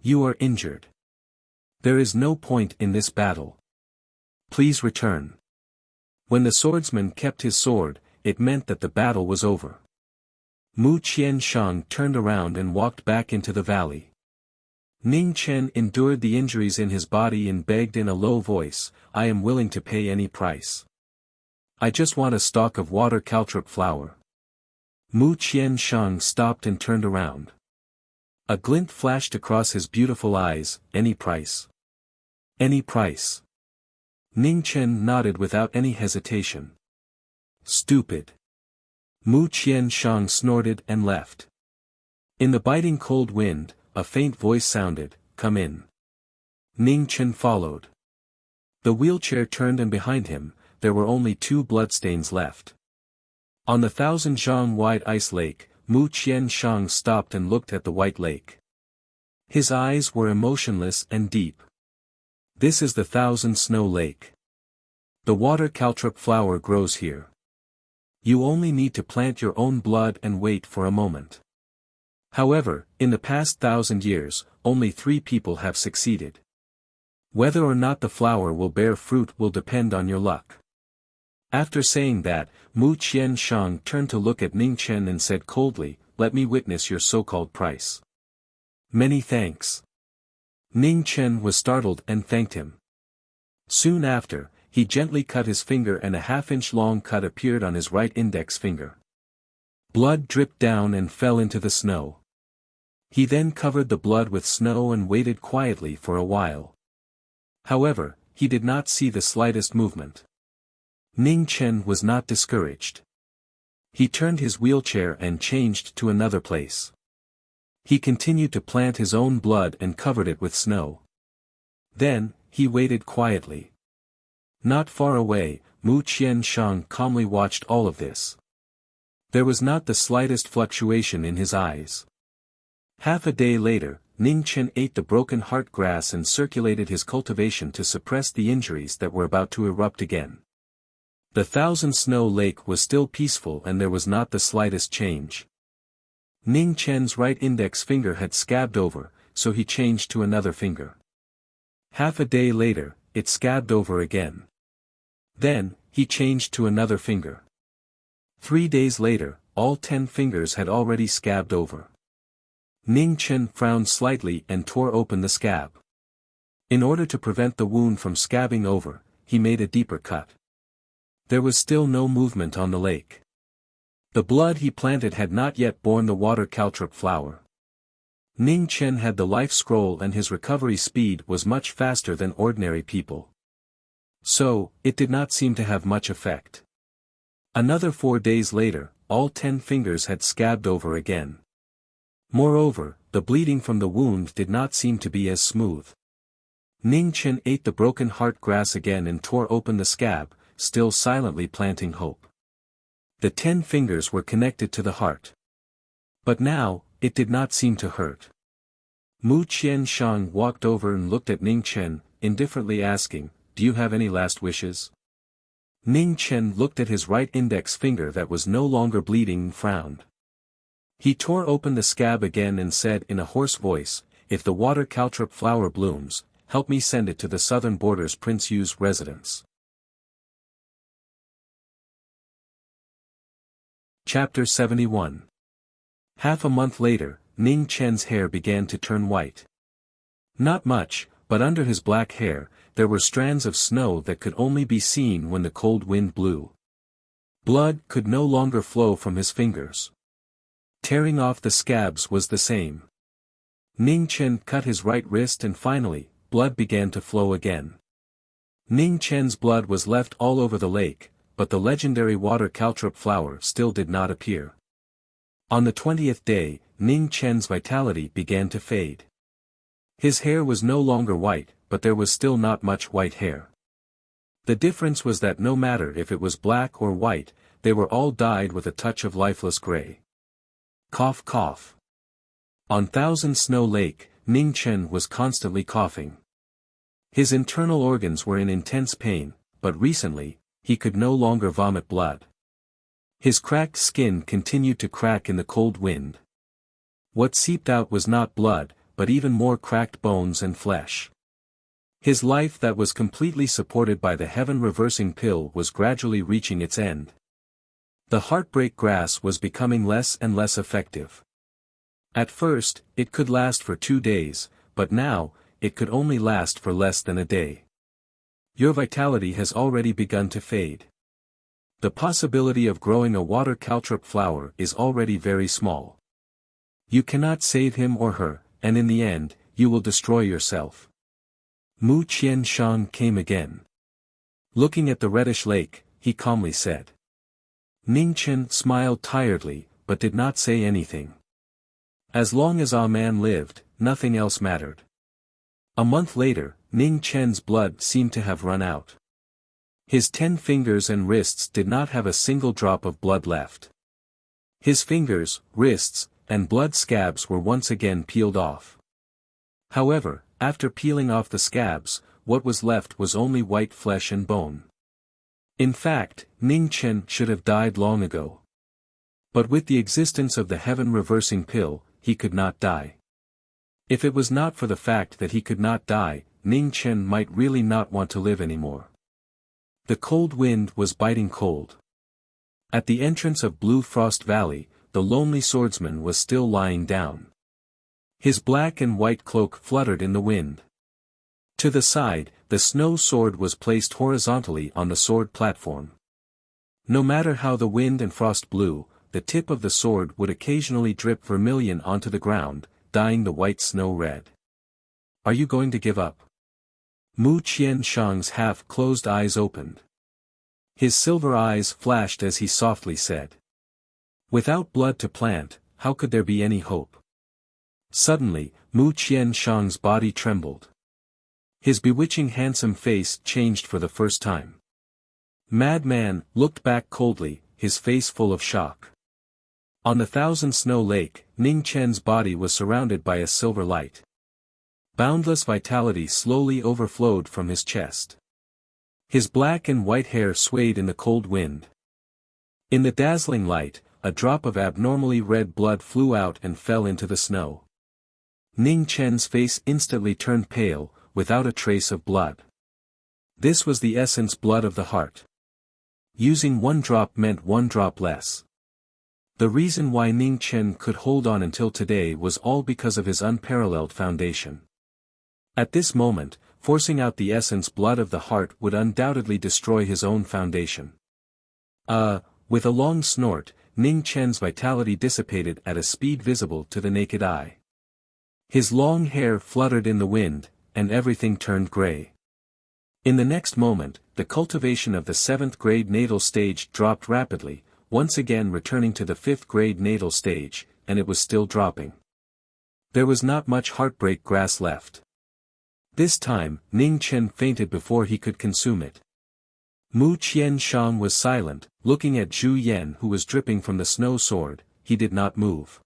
You are injured. There is no point in this battle. Please return. When the swordsman kept his sword, it meant that the battle was over. Mu Qianshang turned around and walked back into the valley. Ning Chen endured the injuries in his body and begged in a low voice, I am willing to pay any price. I just want a stalk of water caltrip flower. Mu Qianshang stopped and turned around. A glint flashed across his beautiful eyes, any price. Any price. Ning Chen nodded without any hesitation. Stupid. Mu Qianshang snorted and left. In the biting cold wind, a faint voice sounded, come in. Ning Chen followed. The wheelchair turned and behind him, there were only 2 bloodstains left. On the 1,000 wide ice lake, Mu Qianshang stopped and looked at the white lake. His eyes were emotionless and deep. This is the 1,000 snow lake. The water caltrip flower grows here. You only need to plant your own blood and wait for a moment. However, in the past 1,000 years, only 3 people have succeeded. Whether or not the flower will bear fruit will depend on your luck. After saying that, Mu Qianshang turned to look at Ning Chen and said coldly, let me witness your so-called price. Many thanks. Ning Chen was startled and thanked him. Soon after, he gently cut his finger and a half-inch long cut appeared on his right index finger. Blood dripped down and fell into the snow. He then covered the blood with snow and waited quietly for a while. However, he did not see the slightest movement. Ning Chen was not discouraged. He turned his wheelchair and changed to another place. He continued to plant his own blood and covered it with snow. Then, he waited quietly. Not far away, Mu Qianshang calmly watched all of this. There was not the slightest fluctuation in his eyes. Half a day later, Ning Chen ate the broken heart grass and circulated his cultivation to suppress the injuries that were about to erupt again. The 1,000 snow lake was still peaceful and there was not the slightest change. Ning Chen's right index finger had scabbed over, so he changed to another finger. Half a day later, it scabbed over again. Then, he changed to another finger. 3 days later, all 10 fingers had already scabbed over. Ning Chen frowned slightly and tore open the scab. In order to prevent the wound from scabbing over, he made a deeper cut. There was still no movement on the lake. The blood he planted had not yet borne the water caltrip flower. Ning Chen had the life scroll and his recovery speed was much faster than ordinary people. So, it did not seem to have much effect. Another 4 days later, all 10 fingers had scabbed over again. Moreover, the bleeding from the wound did not seem to be as smooth. Ning Chen ate the broken heart grass again and tore open the scab, still silently planting hope. The 10 fingers were connected to the heart. But now, it did not seem to hurt. Mu Qianshang walked over and looked at Ning Chen, indifferently asking, "Do you have any last wishes?" Ning Chen looked at his right index finger that was no longer bleeding and frowned. He tore open the scab again and said in a hoarse voice, "If the water caltrop flower blooms, help me send it to the southern borders Prince Yu's residence." Chapter 71. Half a month later, Ning Chen's hair began to turn white. Not much, but under his black hair, there were strands of snow that could only be seen when the cold wind blew. Blood could no longer flow from his fingers. Tearing off the scabs was the same. Ning Chen cut his right wrist and finally, blood began to flow again. Ning Chen's blood was left all over the lake, but the legendary water caltrop flower still did not appear. On the 20th day, Ning Chen's vitality began to fade. His hair was no longer white, but there was still not much white hair. The difference was that no matter if it was black or white, they were all dyed with a touch of lifeless gray. Cough cough. On Thousand Snow Lake, Ning Chen was constantly coughing. His internal organs were in intense pain, but recently, he could no longer vomit blood. His cracked skin continued to crack in the cold wind. What seeped out was not blood, but even more cracked bones and flesh. His life that was completely supported by the heaven-reversing pill was gradually reaching its end. The heartbreak grass was becoming less and less effective. At first, it could last for 2 days, but now, it could only last for less than a day. Your vitality has already begun to fade. The possibility of growing a water caltrop flower is already very small. You cannot save him or her, and in the end, you will destroy yourself. Mu Qianshang came again. Looking at the reddish lake, he calmly said. Ning Chen smiled tiredly, but did not say anything. As long as Ah Man lived, nothing else mattered. A month later, Ning Chen's blood seemed to have run out. His 10 fingers and wrists did not have a single drop of blood left. His fingers, wrists, and blood scabs were once again peeled off. However, after peeling off the scabs, what was left was only white flesh and bone. In fact, Ning Chen should have died long ago. But with the existence of the heaven-reversing pill, he could not die. If it was not for the fact that he could not die, Ning Chen might really not want to live anymore. The cold wind was biting cold. At the entrance of Blue Frost Valley, the lonely swordsman was still lying down. His black and white cloak fluttered in the wind. To the side, the snow sword was placed horizontally on the sword platform. No matter how the wind and frost blew, the tip of the sword would occasionally drip vermilion onto the ground, dyeing the white snow red. Are you going to give up? Mu Qianshang's half-closed eyes opened. His silver eyes flashed as he softly said. Without blood to plant, how could there be any hope? Suddenly, Mu Qianshang's body trembled. His bewitching handsome face changed for the first time. Madman looked back coldly, his face full of shock. On the Thousand Snow Lake, Ning Chen's body was surrounded by a silver light. Boundless vitality slowly overflowed from his chest. His black and white hair swayed in the cold wind. In the dazzling light, a drop of abnormally red blood flew out and fell into the snow. Ning Chen's face instantly turned pale, without a trace of blood. This was the essence blood of the heart. Using 1 drop meant 1 drop less. The reason why Ning Chen could hold on until today was all because of his unparalleled foundation. At this moment, forcing out the essence blood of the heart would undoubtedly destroy his own foundation. With a long snort, Ning Chen's vitality dissipated at a speed visible to the naked eye. His long hair fluttered in the wind, and everything turned gray. In the next moment, the cultivation of the 7th grade natal stage dropped rapidly, once again returning to the 5th grade natal stage, and it was still dropping. There was not much heartbreak grass left. This time, Ning Chen fainted before he could consume it. Mu Qianshang was silent, looking at Zhu Yan who was dripping from the snow sword. He did not move.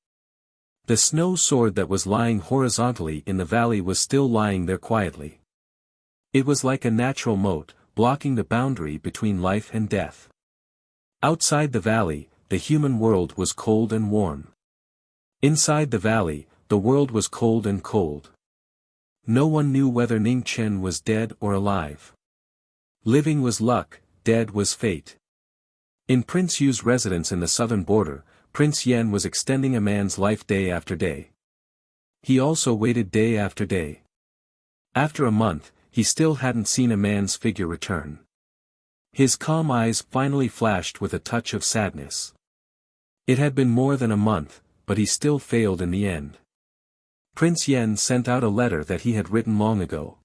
The snow sword that was lying horizontally in the valley was still lying there quietly. It was like a natural moat, blocking the boundary between life and death. Outside the valley, the human world was cold and warm. Inside the valley, the world was cold and cold. No one knew whether Ning Chen was dead or alive. Living was luck, dead was fate. In Prince Yu's residence in the southern border, Prince Yan was extending a man's life day after day. He also waited day after day. After a month, he still hadn't seen a man's figure return. His calm eyes finally flashed with a touch of sadness. It had been more than a month, but he still failed in the end. Prince Yan sent out a letter that he had written long ago.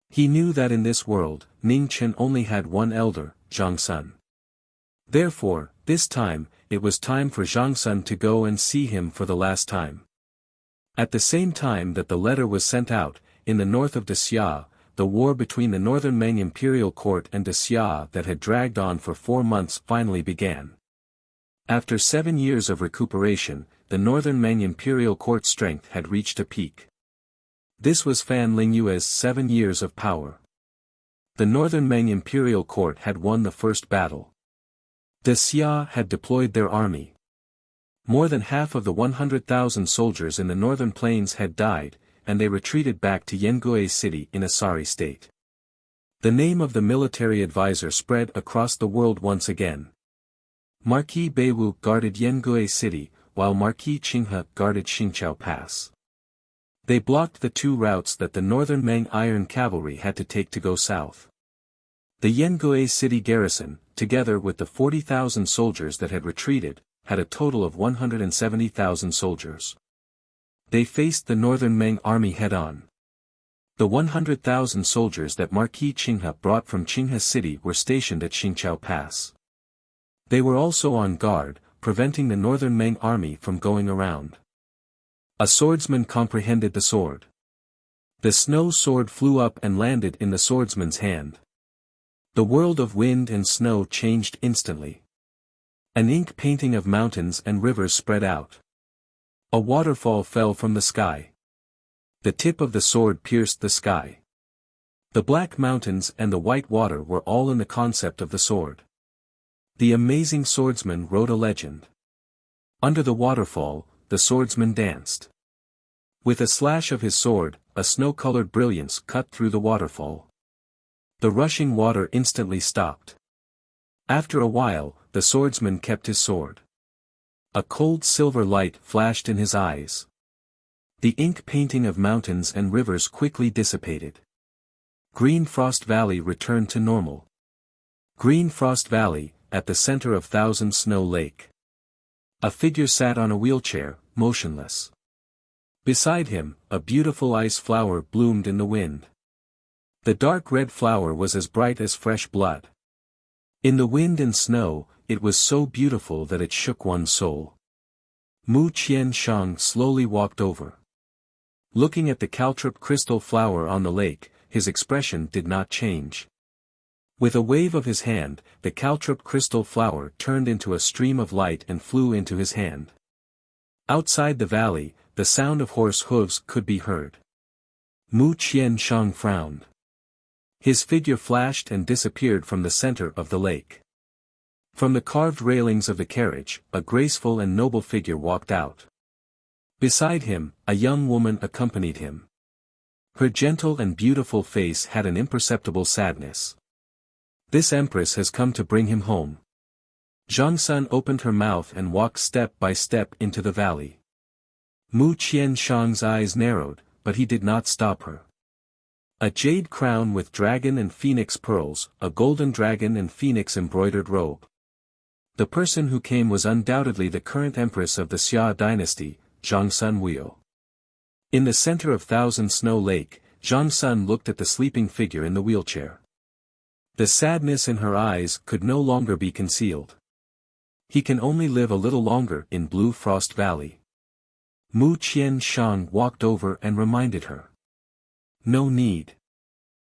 He knew that in this world, Ning Chen only had one elder, Zhang Sun. Therefore, this time, it was time for Zhang Sun to go and see him for the last time. At the same time that the letter was sent out, in the north of Wuxia, the war between the northern Meng imperial court and Wuxia that had dragged on for 4 months finally began. After 7 years of recuperation, the northern Meng imperial court strength had reached a peak. This was Fan Lingyue's 7 years of power. The northern Meng imperial court had won the first battle. Wuxia had deployed their army. More than half of the 100,000 soldiers in the northern plains had died, and they retreated back to Yengue city in a sorry state. The name of the military advisor spread across the world once again. Marquis Beiwu guarded Yengue city, while Marquis Qinghe guarded Xingqiao Pass. They blocked the 2 routes that the northern Meng iron cavalry had to take to go south. The Yengue city garrison, together with the 40,000 soldiers that had retreated, had a total of 170,000 soldiers. They faced the northern Meng army head-on. The 100,000 soldiers that Marquis Qinghe brought from Qinghe city were stationed at Xingqiao Pass. They were also on guard, preventing the northern Meng army from going around. A swordsman comprehended the sword. The snow sword flew up and landed in the swordsman's hand. The world of wind and snow changed instantly. An ink painting of mountains and rivers spread out. A waterfall fell from the sky. The tip of the sword pierced the sky. The black mountains and the white water were all in the concept of the sword. The amazing swordsman wrote a legend. Under the waterfall, the swordsman danced. With a slash of his sword, a snow-colored brilliance cut through the waterfall. The rushing water instantly stopped. After a while, the swordsman kept his sword. A cold silver light flashed in his eyes. The ink painting of mountains and rivers quickly dissipated. Green Frost Valley returned to normal. Green Frost Valley, at the center of Thousand Snow Lake. A figure sat on a wheelchair, motionless. Beside him, a beautiful ice flower bloomed in the wind. The dark red flower was as bright as fresh blood. In the wind and snow, it was so beautiful that it shook one's soul. Mu Qianshang slowly walked over. Looking at the caltrop crystal flower on the lake, his expression did not change. With a wave of his hand, the caltrop crystal flower turned into a stream of light and flew into his hand. Outside the valley, the sound of horse hooves could be heard. Mu Qianshang frowned. His figure flashed and disappeared from the center of the lake. From the carved railings of the carriage, a graceful and noble figure walked out. Beside him, a young woman accompanied him. Her gentle and beautiful face had an imperceptible sadness. This empress has come to bring him home. Zhang Sun opened her mouth and walked step by step into the valley. Mu Qianshang's eyes narrowed, but he did not stop her. A jade crown with dragon and phoenix pearls, a golden dragon and phoenix embroidered robe. The person who came was undoubtedly the current empress of the Xia dynasty, Zhang Sun Weo. In the center of Thousand Snow Lake, Zhang Sun looked at the sleeping figure in the wheelchair. The sadness in her eyes could no longer be concealed. He can only live a little longer in Blue Frost Valley. Mu Qianshang walked over and reminded her. No need.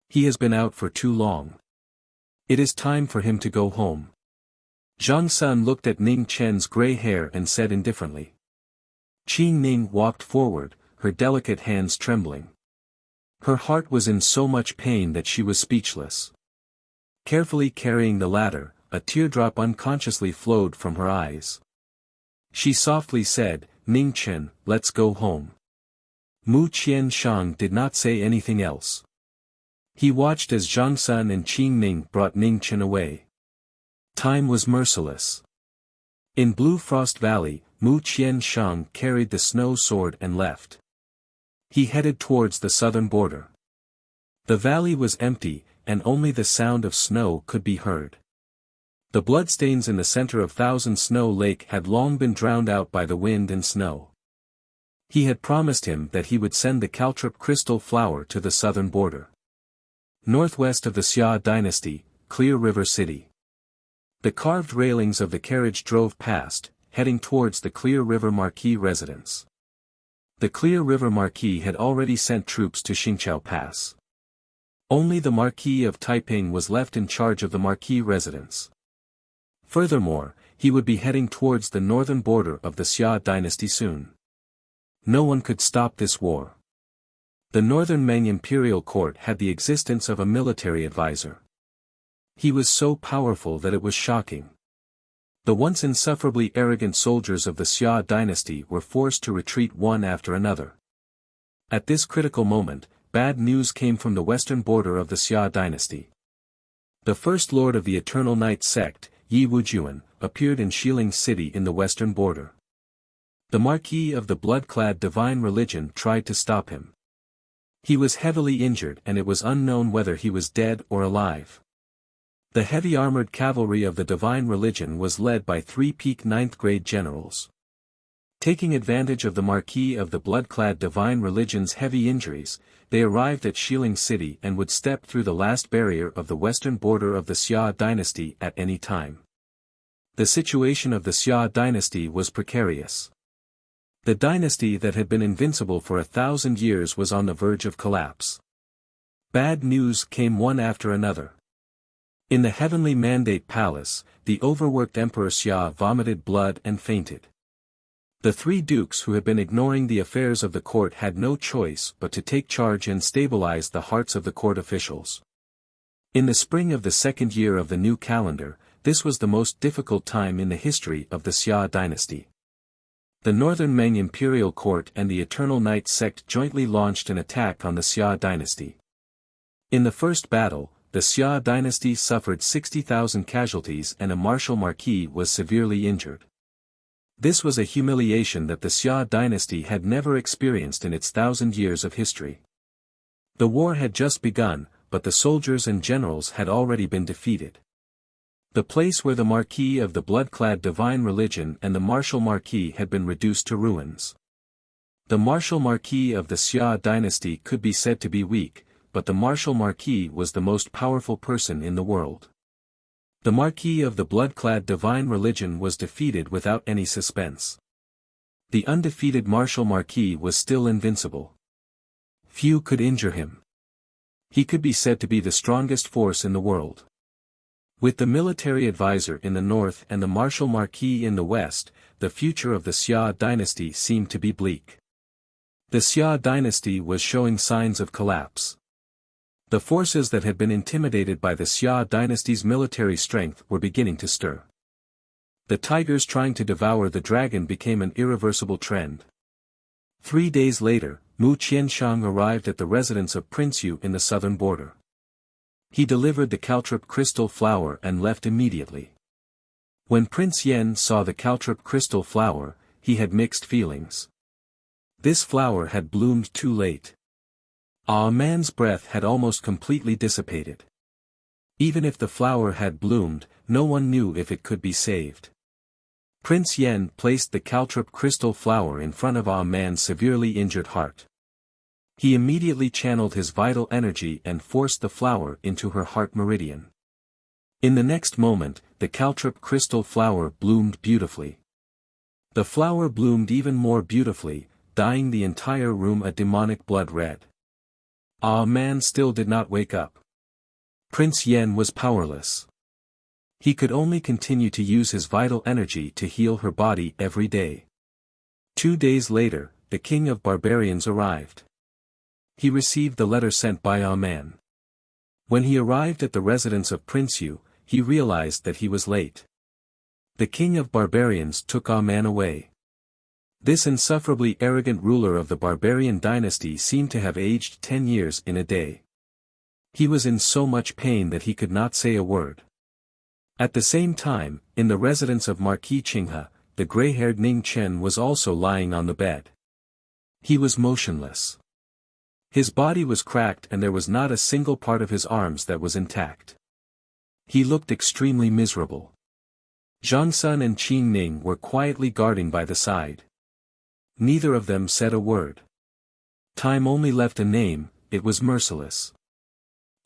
He has been out for too long. It is time for him to go home. Zhang Sun looked at Ning Chen's gray hair and said indifferently. Qi Ning walked forward, her delicate hands trembling. Her heart was in so much pain that she was speechless. Carefully carrying the ladder, a teardrop unconsciously flowed from her eyes. She softly said, Ning Chen, let's go home. Mu Qianshang did not say anything else. He watched as Zhang Sun and Qi Ning brought Ning Chen away. Time was merciless. In Blue Frost Valley, Mu Qianshang carried the snow sword and left. He headed towards the southern border. The valley was empty, and only the sound of snow could be heard. The bloodstains in the center of Thousand Snow Lake had long been drowned out by the wind and snow. He had promised him that he would send the caltrop crystal flower to the southern border. Northwest of the Xia dynasty, Clear River City. The carved railings of the carriage drove past, heading towards the Clear River Marquis residence. The Clear River Marquis had already sent troops to Xingqiao Pass. Only the Marquis of Taiping was left in charge of the Marquis residence. Furthermore, he would be heading towards the northern border of the Xia dynasty soon. No one could stop this war. The northern Meng imperial court had the existence of a military advisor. He was so powerful that it was shocking. The once insufferably arrogant soldiers of the Xia dynasty were forced to retreat one after another. At this critical moment, bad news came from the western border of the Xia dynasty. The first lord of the Eternal Night sect, Yi Wujuan, appeared in Xiling City in the western border. The Marquis of the blood-clad divine religion tried to stop him. He was heavily injured and it was unknown whether he was dead or alive. The heavy armored cavalry of the divine religion was led by 3 peak 9th grade generals. Taking advantage of the Marquis of the blood-clad divine religion's heavy injuries, they arrived at Xiling City and would step through the last barrier of the western border of the Xia dynasty at any time. The situation of the Xia dynasty was precarious. The dynasty that had been invincible for 1,000 years was on the verge of collapse. Bad news came one after another. In the Heavenly Mandate Palace, the overworked Emperor Xia vomited blood and fainted. The 3 dukes who had been ignoring the affairs of the court had no choice but to take charge and stabilize the hearts of the court officials. In the spring of the 2nd year of the new calendar, this was the most difficult time in the history of the Xia dynasty. The Northern Meng Imperial Court and the Eternal Night sect jointly launched an attack on the Xia dynasty. In the first battle, the Xia dynasty suffered 60,000 casualties and a martial marquis was severely injured. This was a humiliation that the Xia dynasty had never experienced in its 1,000 years of history. The war had just begun, but the soldiers and generals had already been defeated. The place where the Marquis of the blood-clad divine religion and the martial marquis had been reduced to ruins. The martial marquis of the Xia dynasty could be said to be weak, but the martial marquis was the most powerful person in the world. The Marquis of the blood-clad divine religion was defeated without any suspense. The undefeated martial marquis was still invincible. Few could injure him. He could be said to be the strongest force in the world. With the military advisor in the north and the martial marquis in the west, the future of the Xia dynasty seemed to be bleak. The Xia dynasty was showing signs of collapse. The forces that had been intimidated by the Xia dynasty's military strength were beginning to stir. The tigers trying to devour the dragon became an irreversible trend. 3 days later, Mu Qianshang arrived at the residence of Prince Yu in the southern border. He delivered the caltrop crystal flower and left immediately. When Prince Yen saw the caltrop crystal flower, he had mixed feelings. This flower had bloomed too late. A man's breath had almost completely dissipated. Even if the flower had bloomed, no one knew if it could be saved. Prince Yen placed the caltrop crystal flower in front of a man's severely injured heart. He immediately channeled his vital energy and forced the flower into her heart meridian. In the next moment, the caltrop crystal flower bloomed beautifully. The flower bloomed even more beautifully, dyeing the entire room a demonic blood red. Ah Man still did not wake up. Prince Yen was powerless. He could only continue to use his vital energy to heal her body every day. 2 days later, the king of barbarians arrived. He received the letter sent by Ah Man. When he arrived at the residence of Prince Yu, he realized that he was late. The king of barbarians took Ah Man away. This insufferably arrogant ruler of the barbarian dynasty seemed to have aged 10 years in a day. He was in so much pain that he could not say a word. At the same time, in the residence of Marquis Qinghe, the gray-haired Ning Chen was also lying on the bed. He was motionless. His body was cracked and there was not a single part of his arms that was intact. He looked extremely miserable. Zhang Sun and Qin Ning were quietly guarding by the side. Neither of them said a word. Time only left a name, it was merciless.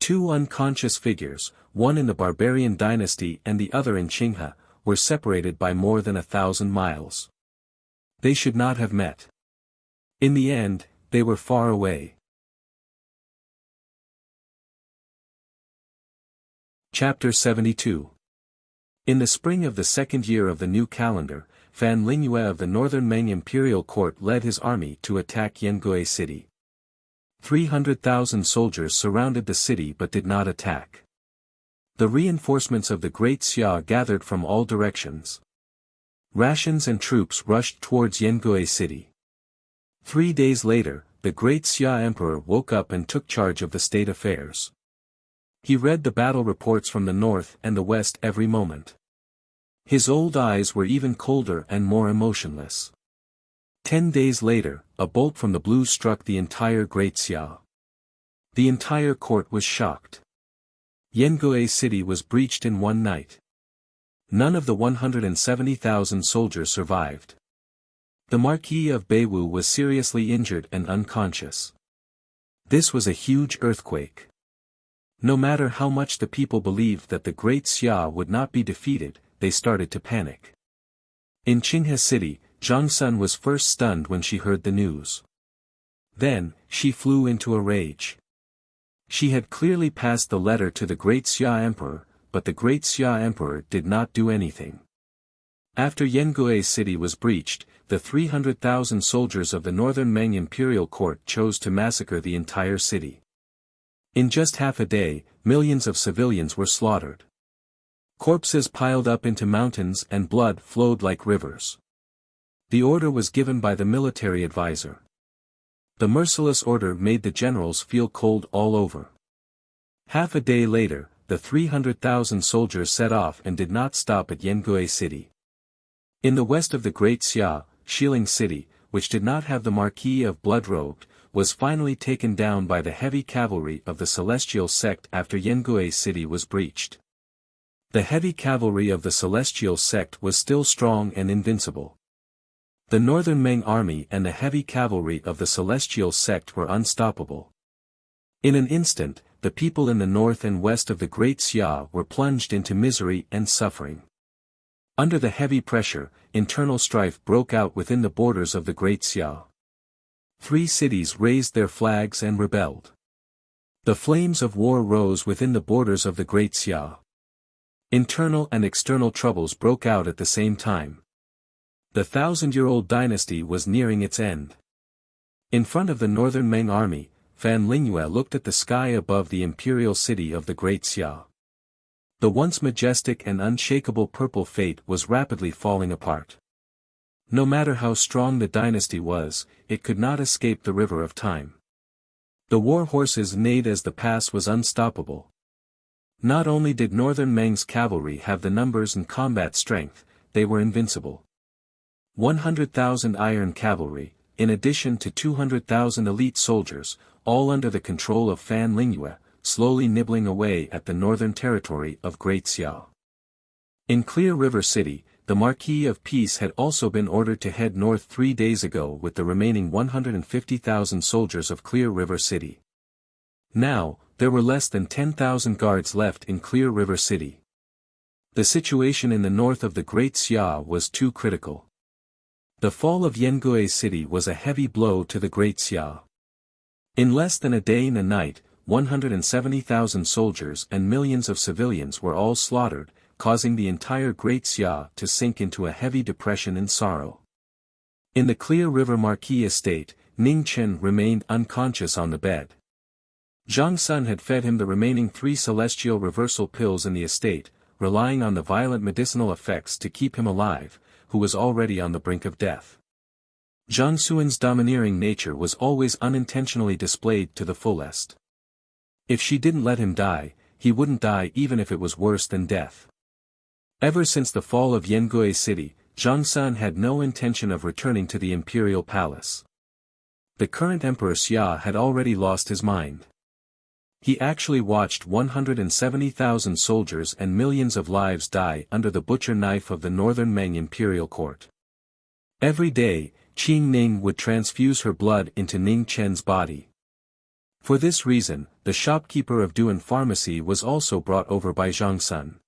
2 unconscious figures, one in the barbarian dynasty and the other in Qinghe, were separated by more than 1,000 miles. They should not have met. In the end, they were far away. Chapter 72. In the spring of the 2nd year of the new calendar, Fan Lingyue of the northern Ming imperial court led his army to attack Yangue city. 300,000 soldiers surrounded the city but did not attack. The reinforcements of the Great Xia gathered from all directions. Rations and troops rushed towards Yangue city. 3 days later, the Great Xia emperor woke up and took charge of the state affairs. He read the battle reports from the north and the west every moment. His old eyes were even colder and more emotionless. 10 days later, a bolt from the blue struck the entire Great Xia. The entire court was shocked. Yangue city was breached in one night. None of the 170,000 soldiers survived. The Marquis of Beiwu was seriously injured and unconscious. This was a huge earthquake. No matter how much the people believed that the Great Xia would not be defeated, they started to panic. In Qinghe city, Zhang Sun was first stunned when she heard the news. Then, she flew into a rage. She had clearly passed the letter to the Great Xia Emperor, but the Great Xia Emperor did not do anything. After Yangue city was breached, the 300,000 soldiers of the northern Ming imperial court chose to massacre the entire city. In just half a day, millions of civilians were slaughtered. Corpses piled up into mountains and blood flowed like rivers. The order was given by the military advisor. The merciless order made the generals feel cold all over. Half a day later, the 300,000 soldiers set off and did not stop at Yangue city. In the west of the Great Xia, Xiling city, which did not have the Marquis of Blood-Robed, was finally taken down by the heavy cavalry of the Celestial sect after Yangue city was breached. The heavy cavalry of the Celestial sect was still strong and invincible. The northern Ming army and the heavy cavalry of the Celestial sect were unstoppable. In an instant, the people in the north and west of the Great Xia were plunged into misery and suffering. Under the heavy pressure, internal strife broke out within the borders of the Great Xia. 3 cities raised their flags and rebelled. The flames of war rose within the borders of the Great Xia. Internal and external troubles broke out at the same time. The 1,000-year-old dynasty was nearing its end. In front of the northern Ming army, Fan Lingyue looked at the sky above the imperial city of the Great Xia. The once majestic and unshakable purple fate was rapidly falling apart. No matter how strong the dynasty was, it could not escape the river of time. The war horses neighed as the pass was unstoppable. Not only did northern Ming's cavalry have the numbers and combat strength, they were invincible. 100,000 iron cavalry, in addition to 200,000 elite soldiers, all under the control of Fan Lingyue, slowly nibbling away at the northern territory of Great Xia. In Clear River City, the Marquis of Peace had also been ordered to head north 3 days ago with the remaining 150,000 soldiers of Clear River City. Now, there were less than 10,000 guards left in Clear River City. The situation in the north of the Great Xia was too critical. The fall of Yangue city was a heavy blow to the Great Xia. In less than a day and a night, 170,000 soldiers and millions of civilians were all slaughtered, causing the entire Great Xia to sink into a heavy depression and sorrow. In the Clear River Marquis estate, Ning Chen remained unconscious on the bed. Zhang Sun had fed him the remaining 3 celestial reversal pills in the estate, relying on the violent medicinal effects to keep him alive, who was already on the brink of death. Zhang Xuan's domineering nature was always unintentionally displayed to the fullest. If she didn't let him die, he wouldn't die even if it was worse than death. Ever since the fall of Yangui City, Zhang Sun had no intention of returning to the imperial palace. The current Emperor Xia had already lost his mind. He actually watched 170,000 soldiers and millions of lives die under the butcher knife of the Northern Meng imperial court. Every day, Qing Ning would transfuse her blood into Ning Chen's body. For this reason, the shopkeeper of Duan Pharmacy was also brought over by Zhang Sun.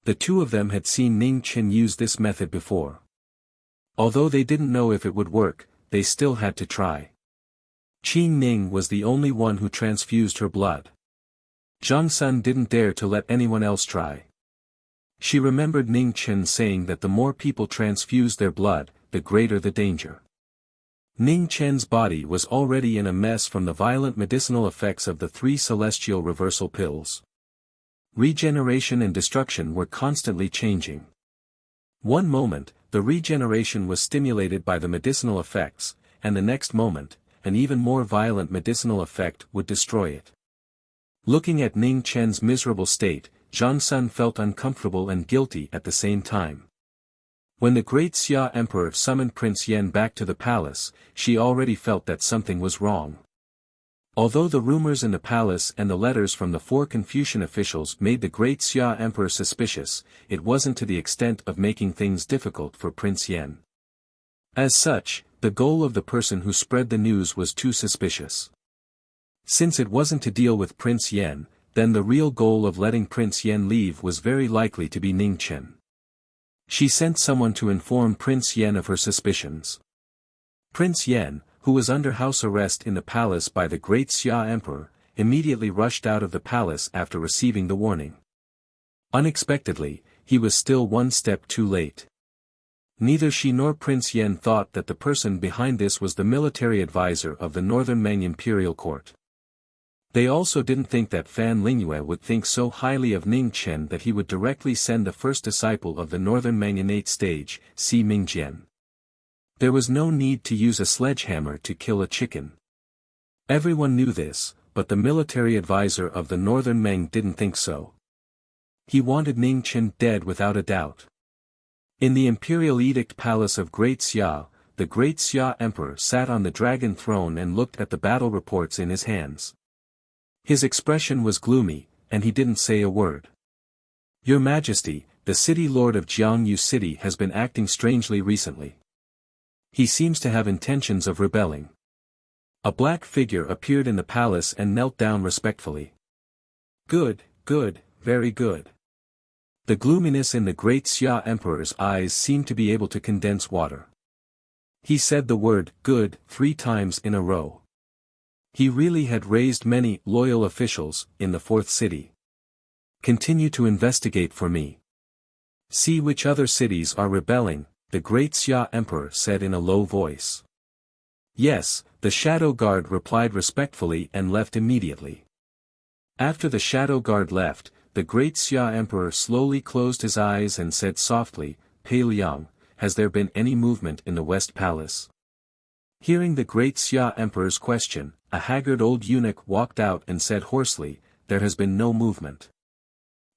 The two of them had seen Ning Chen use this method before. Although they didn't know if it would work, they still had to try. Qing Ning was the only one who transfused her blood. Zhang Sun didn't dare to let anyone else try. She remembered Ning Chen saying that the more people transfused their blood, the greater the danger. Ning Chen's body was already in a mess from the violent medicinal effects of the 3 celestial reversal pills. Regeneration and destruction were constantly changing. One moment, the regeneration was stimulated by the medicinal effects, and the next moment, an even more violent medicinal effect would destroy it. Looking at Ning Chen's miserable state, Zhang Sun felt uncomfortable and guilty at the same time. When the great Xia Emperor summoned Prince Yan back to the palace, she already felt that something was wrong. Although the rumors in the palace and the letters from the 4 Confucian officials made the great Xia Emperor suspicious, it wasn't to the extent of making things difficult for Prince Yan. As such, the goal of the person who spread the news was too suspicious. Since it wasn't to deal with Prince Yan, then the real goal of letting Prince Yan leave was very likely to be Ning Chen. She sent someone to inform Prince Yan of her suspicions. Prince Yan, who was under house arrest in the palace by the great Xia Emperor, immediately rushed out of the palace after receiving the warning. Unexpectedly, he was still one step too late. Neither she nor Prince Yan thought that the person behind this was the military advisor of the Northern Meng imperial court. They also didn't think that Fan Lingyue would think so highly of Ning Chen that he would directly send the first disciple of the Northern Meng innate stage, Si Mingjian. There was no need to use a sledgehammer to kill a chicken. Everyone knew this, but the military advisor of the Northern Meng didn't think so. He wanted Ning Chen dead without a doubt. In the imperial edict palace of Great Xia, the Great Xia Emperor sat on the dragon throne and looked at the battle reports in his hands. His expression was gloomy, and he didn't say a word. Your Majesty, the city lord of Jiangyu City has been acting strangely recently. He seems to have intentions of rebelling. A black figure appeared in the palace and knelt down respectfully. Good, good, very good. The gloominess in the great Xia Emperor's eyes seemed to be able to condense water. He said the word good 3 times in a row. He really had raised many loyal officials in the 4th city. Continue to investigate for me. See which other cities are rebelling, the great Xia Emperor said in a low voice. Yes, the Shadow Guard replied respectfully and left immediately. After the Shadow Guard left, the great Xia Emperor slowly closed his eyes and said softly, Pei Liang, has there been any movement in the West Palace? Hearing the great Xia Emperor's question, a haggard old eunuch walked out and said hoarsely, there has been no movement.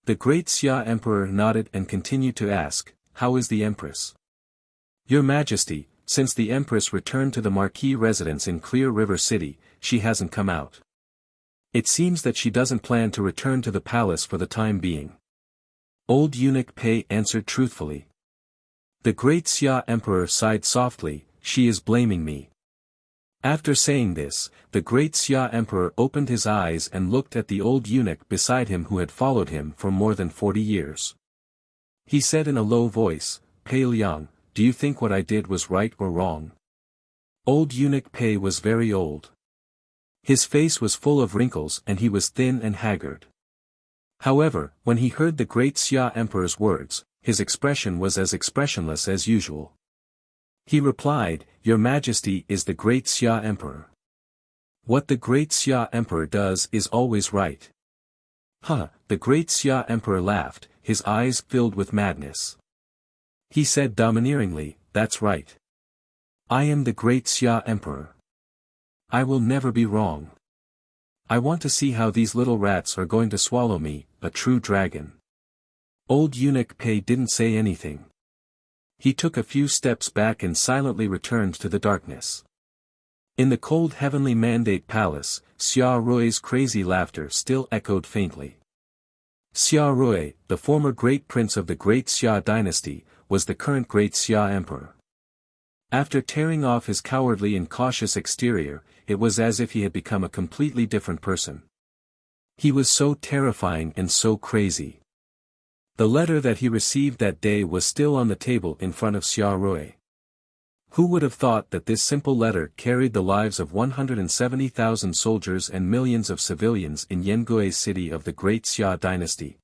The great Xia Emperor nodded and continued to ask, how is the Empress? Your Majesty, since the Empress returned to the Marquis residence in Clear River City, she hasn't come out. It seems that she doesn't plan to return to the palace for the time being. Old eunuch Pei answered truthfully. The great Xia Emperor sighed softly, she is blaming me. After saying this, the great Xia Emperor opened his eyes and looked at the old eunuch beside him who had followed him for more than 40 years. He said in a low voice, Pei Liang, do you think what I did was right or wrong? Old eunuch Pei was very old. His face was full of wrinkles and he was thin and haggard. However, when he heard the great Xia Emperor's words, his expression was as expressionless as usual. He replied, "Your Majesty is the great Xia Emperor. What the great Xia Emperor does is always right." "Huh," the great Xia Emperor laughed, his eyes filled with madness. He said domineeringly, "That's right. I am the great Xia Emperor. I will never be wrong. I want to see how these little rats are going to swallow me, a true dragon." Old eunuch Pei didn't say anything. He took a few steps back and silently returned to the darkness. In the cold heavenly mandate palace, Xia Rui's crazy laughter still echoed faintly. Xia Rui, the former great prince of the great Xia dynasty, was the current great Xia emperor. After tearing off his cowardly and cautious exterior, it was as if he had become a completely different person. He was so terrifying and so crazy. The letter that he received that day was still on the table in front of Xia Rui. Who would have thought that this simple letter carried the lives of 170,000 soldiers and millions of civilians in Yengui city of the great Xia dynasty?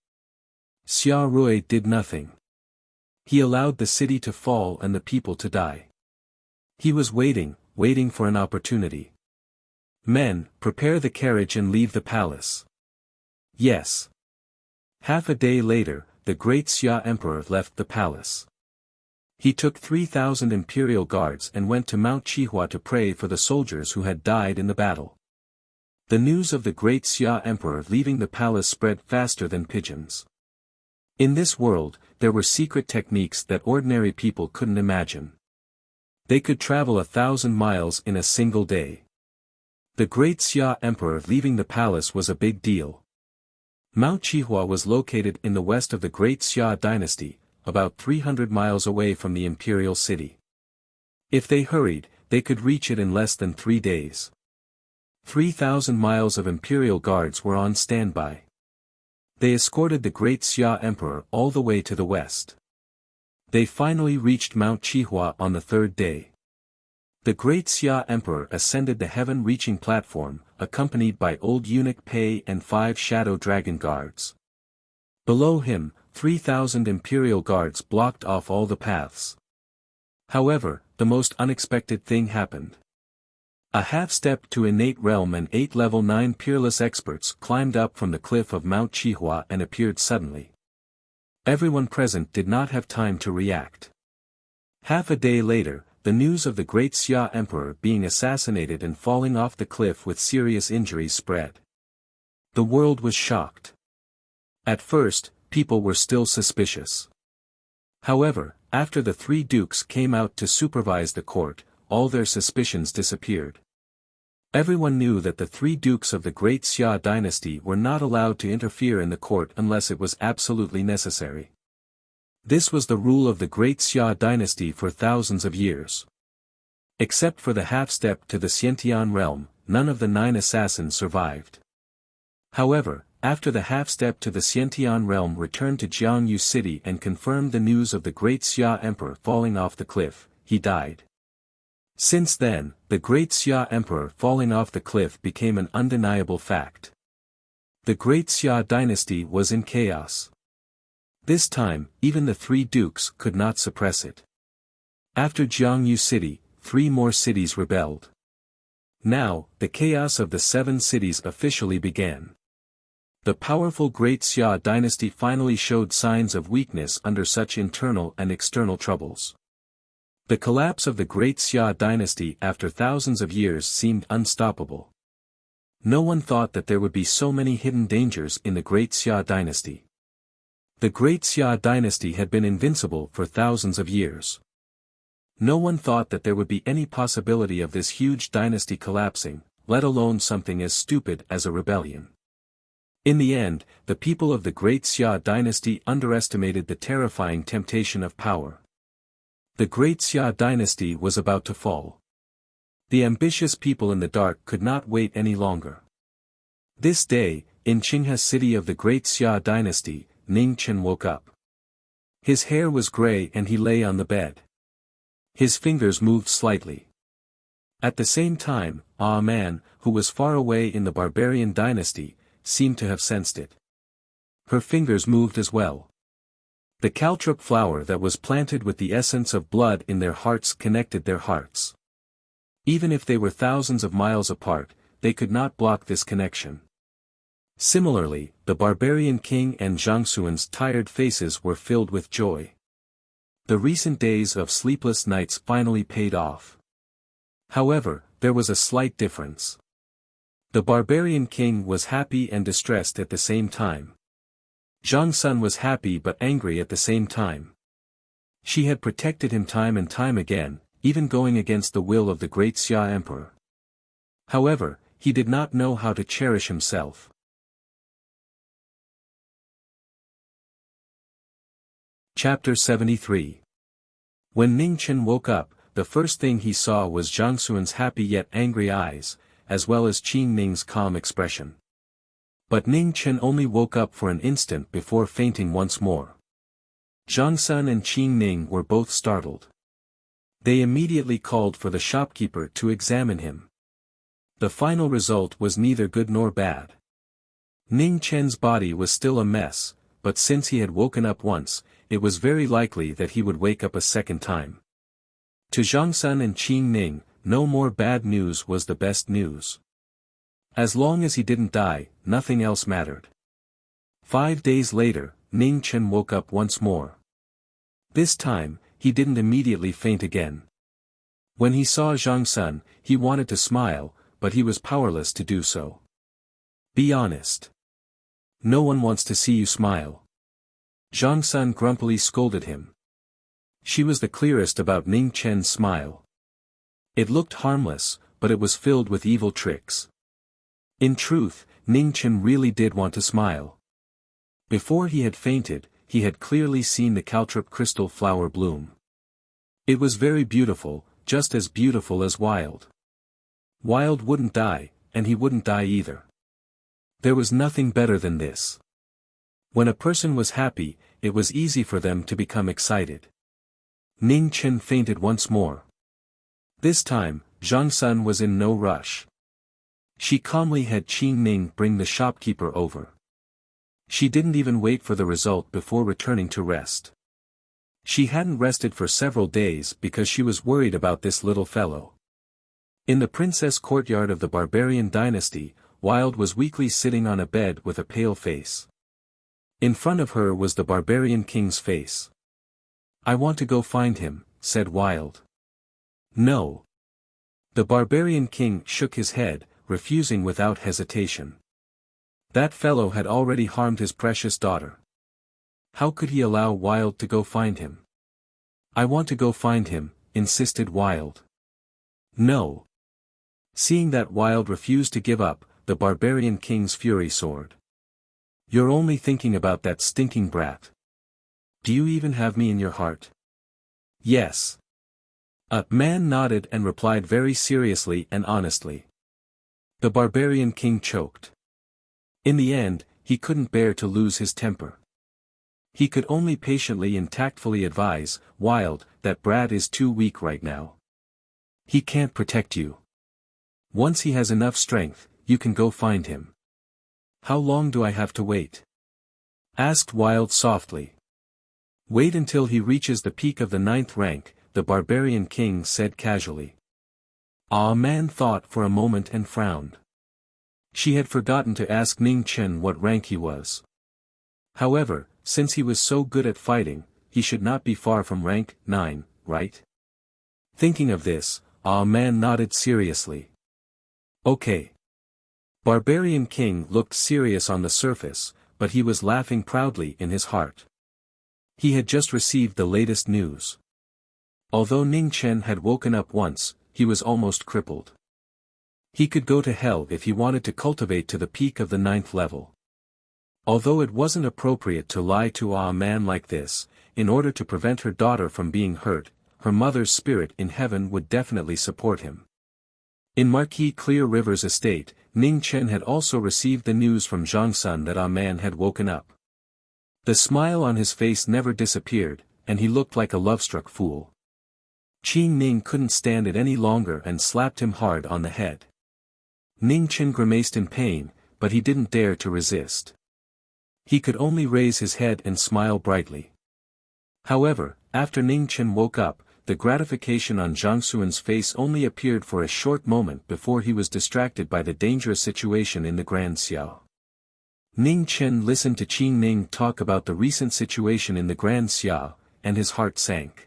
Xia Rui did nothing. He allowed the city to fall and the people to die. He was waiting for an opportunity. "Men, prepare the carriage and leave the palace." Yes. Half a day later, the great Xia emperor left the palace. He took 3,000 imperial guards and went to Mount Chihua to pray for the soldiers who had died in the battle. The news of the great Xia emperor leaving the palace spread faster than pigeons. In this world, there were secret techniques that ordinary people couldn't imagine. They could travel 1,000 miles in a single day. The great Xia emperor leaving the palace was a big deal. Mount Chihua was located in the west of the great Xia dynasty, about 300 miles away from the imperial city. If they hurried, they could reach it in less than 3 days. 3,000 miles of imperial guards were on standby. They escorted the great Xia emperor all the way to the west. They finally reached Mount Chihua on the 3rd day. The great Xia emperor ascended the heaven-reaching platform, accompanied by old eunuch Pei and 5 shadow dragon guards. Below him, 3,000 imperial guards blocked off all the paths. However, the most unexpected thing happened. A half-step to innate realm and 8 level 9 peerless experts climbed up from the cliff of Mount Chihua and appeared suddenly. Everyone present did not have time to react. Half a day later, the news of the great Xia emperor being assassinated and falling off the cliff with serious injuries spread. The world was shocked. At first, people were still suspicious. However, after the 3 dukes came out to supervise the court, all their suspicions disappeared. Everyone knew that the 3 dukes of the great Xia dynasty were not allowed to interfere in the court unless it was absolutely necessary. This was the rule of the great Xia dynasty for thousands of years. Except for the half-step to the Xiantian realm, none of the 9 assassins survived. However, after the half-step to the Xiantian realm returned to Jiangyu city and confirmed the news of the great Xia emperor falling off the cliff, he died. Since then, the great Xia emperor falling off the cliff became an undeniable fact. The great Xia dynasty was in chaos. This time, even the 3 dukes could not suppress it. After Jiangyu city, 3 more cities rebelled. Now, the chaos of the 7 cities officially began. The powerful great Xia dynasty finally showed signs of weakness under such internal and external troubles. The collapse of the great Xia dynasty after thousands of years seemed unstoppable. No one thought that there would be so many hidden dangers in the great Xia dynasty. The great Xia dynasty had been invincible for thousands of years. No one thought that there would be any possibility of this huge dynasty collapsing, let alone something as stupid as a rebellion. In the end, the people of the great Xia dynasty underestimated the terrifying temptation of power. The great Xia dynasty was about to fall. The ambitious people in the dark could not wait any longer. This day, in Qinghe city of the great Xia dynasty, Ning Chen woke up. His hair was gray and he lay on the bed. His fingers moved slightly. At the same time, Ah Man, who was far away in the barbarian dynasty, seemed to have sensed it. Her fingers moved as well. The caltrop flower that was planted with the essence of blood in their hearts connected their hearts. Even if they were thousands of miles apart, they could not block this connection. Similarly, the barbarian king and Zhang Xuan's tired faces were filled with joy. The recent days of sleepless nights finally paid off. However, there was a slight difference. The barbarian king was happy and distressed at the same time. Zhang Sun was happy but angry at the same time. She had protected him time and time again, even going against the will of the great Xia emperor. However, he did not know how to cherish himself. Chapter 73. When Ning Chen woke up, the first thing he saw was Zhang Xuan's happy yet angry eyes, as well as Qing Ning's calm expression. But Ning Chen only woke up for an instant before fainting once more. Zhang Sun and Qing Ning were both startled. They immediately called for the shopkeeper to examine him. The final result was neither good nor bad. Ning Chen's body was still a mess, but since he had woken up once, it was very likely that he would wake up a second time. To Zhang Sun and Qing Ning, no more bad news was the best news. As long as he didn't die, nothing else mattered. 5 days later, Ning Chen woke up once more. This time, he didn't immediately faint again. When he saw Zhang Sun, he wanted to smile, but he was powerless to do so. Be honest. No one wants to see you smile. Zhang Sun grumpily scolded him. She was the clearest about Ning Chen's smile. It looked harmless, but it was filled with evil tricks. In truth, Ning Chen really did want to smile. Before he had fainted, he had clearly seen the caltrop crystal flower bloom. It was very beautiful, just as beautiful as Wild. Wild wouldn't die, and he wouldn't die either. There was nothing better than this. When a person was happy, it was easy for them to become excited. Ning Chen fainted once more. This time, Zhang Sun was in no rush. She calmly had Qing Ning bring the shopkeeper over. She didn't even wait for the result before returning to rest. She hadn't rested for several days because she was worried about this little fellow. In the princess courtyard of the barbarian dynasty, Wild was weakly sitting on a bed with a pale face. In front of her was the barbarian king's face. "I want to go find him," said Wild. "No." The barbarian king shook his head, refusing without hesitation. That fellow had already harmed his precious daughter. How could he allow Wild to go find him? "I want to go find him," insisted Wild. "No." Seeing that Wild refused to give up, the barbarian king's fury soared. "You're only thinking about that stinking brat. Do you even have me in your heart?" "Yes." A man nodded and replied very seriously and honestly. The barbarian king choked. In the end, he couldn't bear to lose his temper. He could only patiently and tactfully advise, "Wild, that brat is too weak right now. He can't protect you. Once he has enough strength, you can go find him." "How long do I have to wait?" asked Wild softly. "Wait until he reaches the peak of the 9th rank," the barbarian king said casually. Ah Man thought for a moment and frowned. She had forgotten to ask Ning Chen what rank he was. However, since he was so good at fighting, he should not be far from rank 9, right? Thinking of this, Ah Man nodded seriously. "Okay." Barbarian King looked serious on the surface, but he was laughing proudly in his heart. He had just received the latest news. Although Ning Chen had woken up once, he was almost crippled. He could go to hell if he wanted to cultivate to the peak of the 9th level. Although it wasn't appropriate to lie to a man like this, in order to prevent her daughter from being hurt, her mother's spirit in heaven would definitely support him. In Marquis Clear River's estate, Ning Chen had also received the news from Zhang Sun that a man had woken up. The smile on his face never disappeared, and he looked like a love-struck fool. Qi Ning couldn't stand it any longer and slapped him hard on the head. Ning Chen grimaced in pain, but he didn't dare to resist. He could only raise his head and smile brightly. However, after Ning Chen woke up, the gratification on Zhang Xuan's face only appeared for a short moment before he was distracted by the dangerous situation in the Grand Xiao. Ning Chen listened to Qi Ning talk about the recent situation in the Grand Xiao, and his heart sank.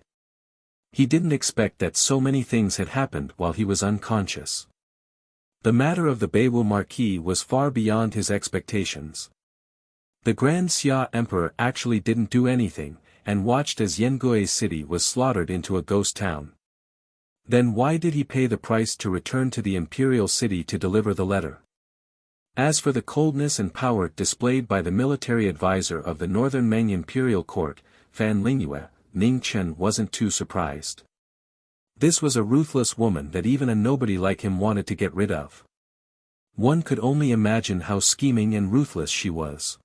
He didn't expect that so many things had happened while he was unconscious. The matter of the Beiwu Marquis was far beyond his expectations. The Grand Xia Emperor actually didn't do anything, and watched as Yengui's city was slaughtered into a ghost town. Then why did he pay the price to return to the imperial city to deliver the letter? As for the coldness and power displayed by the military advisor of the Northern Meng imperial court, Fan Lingyue, Ning Chen wasn't too surprised. This was a ruthless woman that even a nobody like him wanted to get rid of. One could only imagine how scheming and ruthless she was.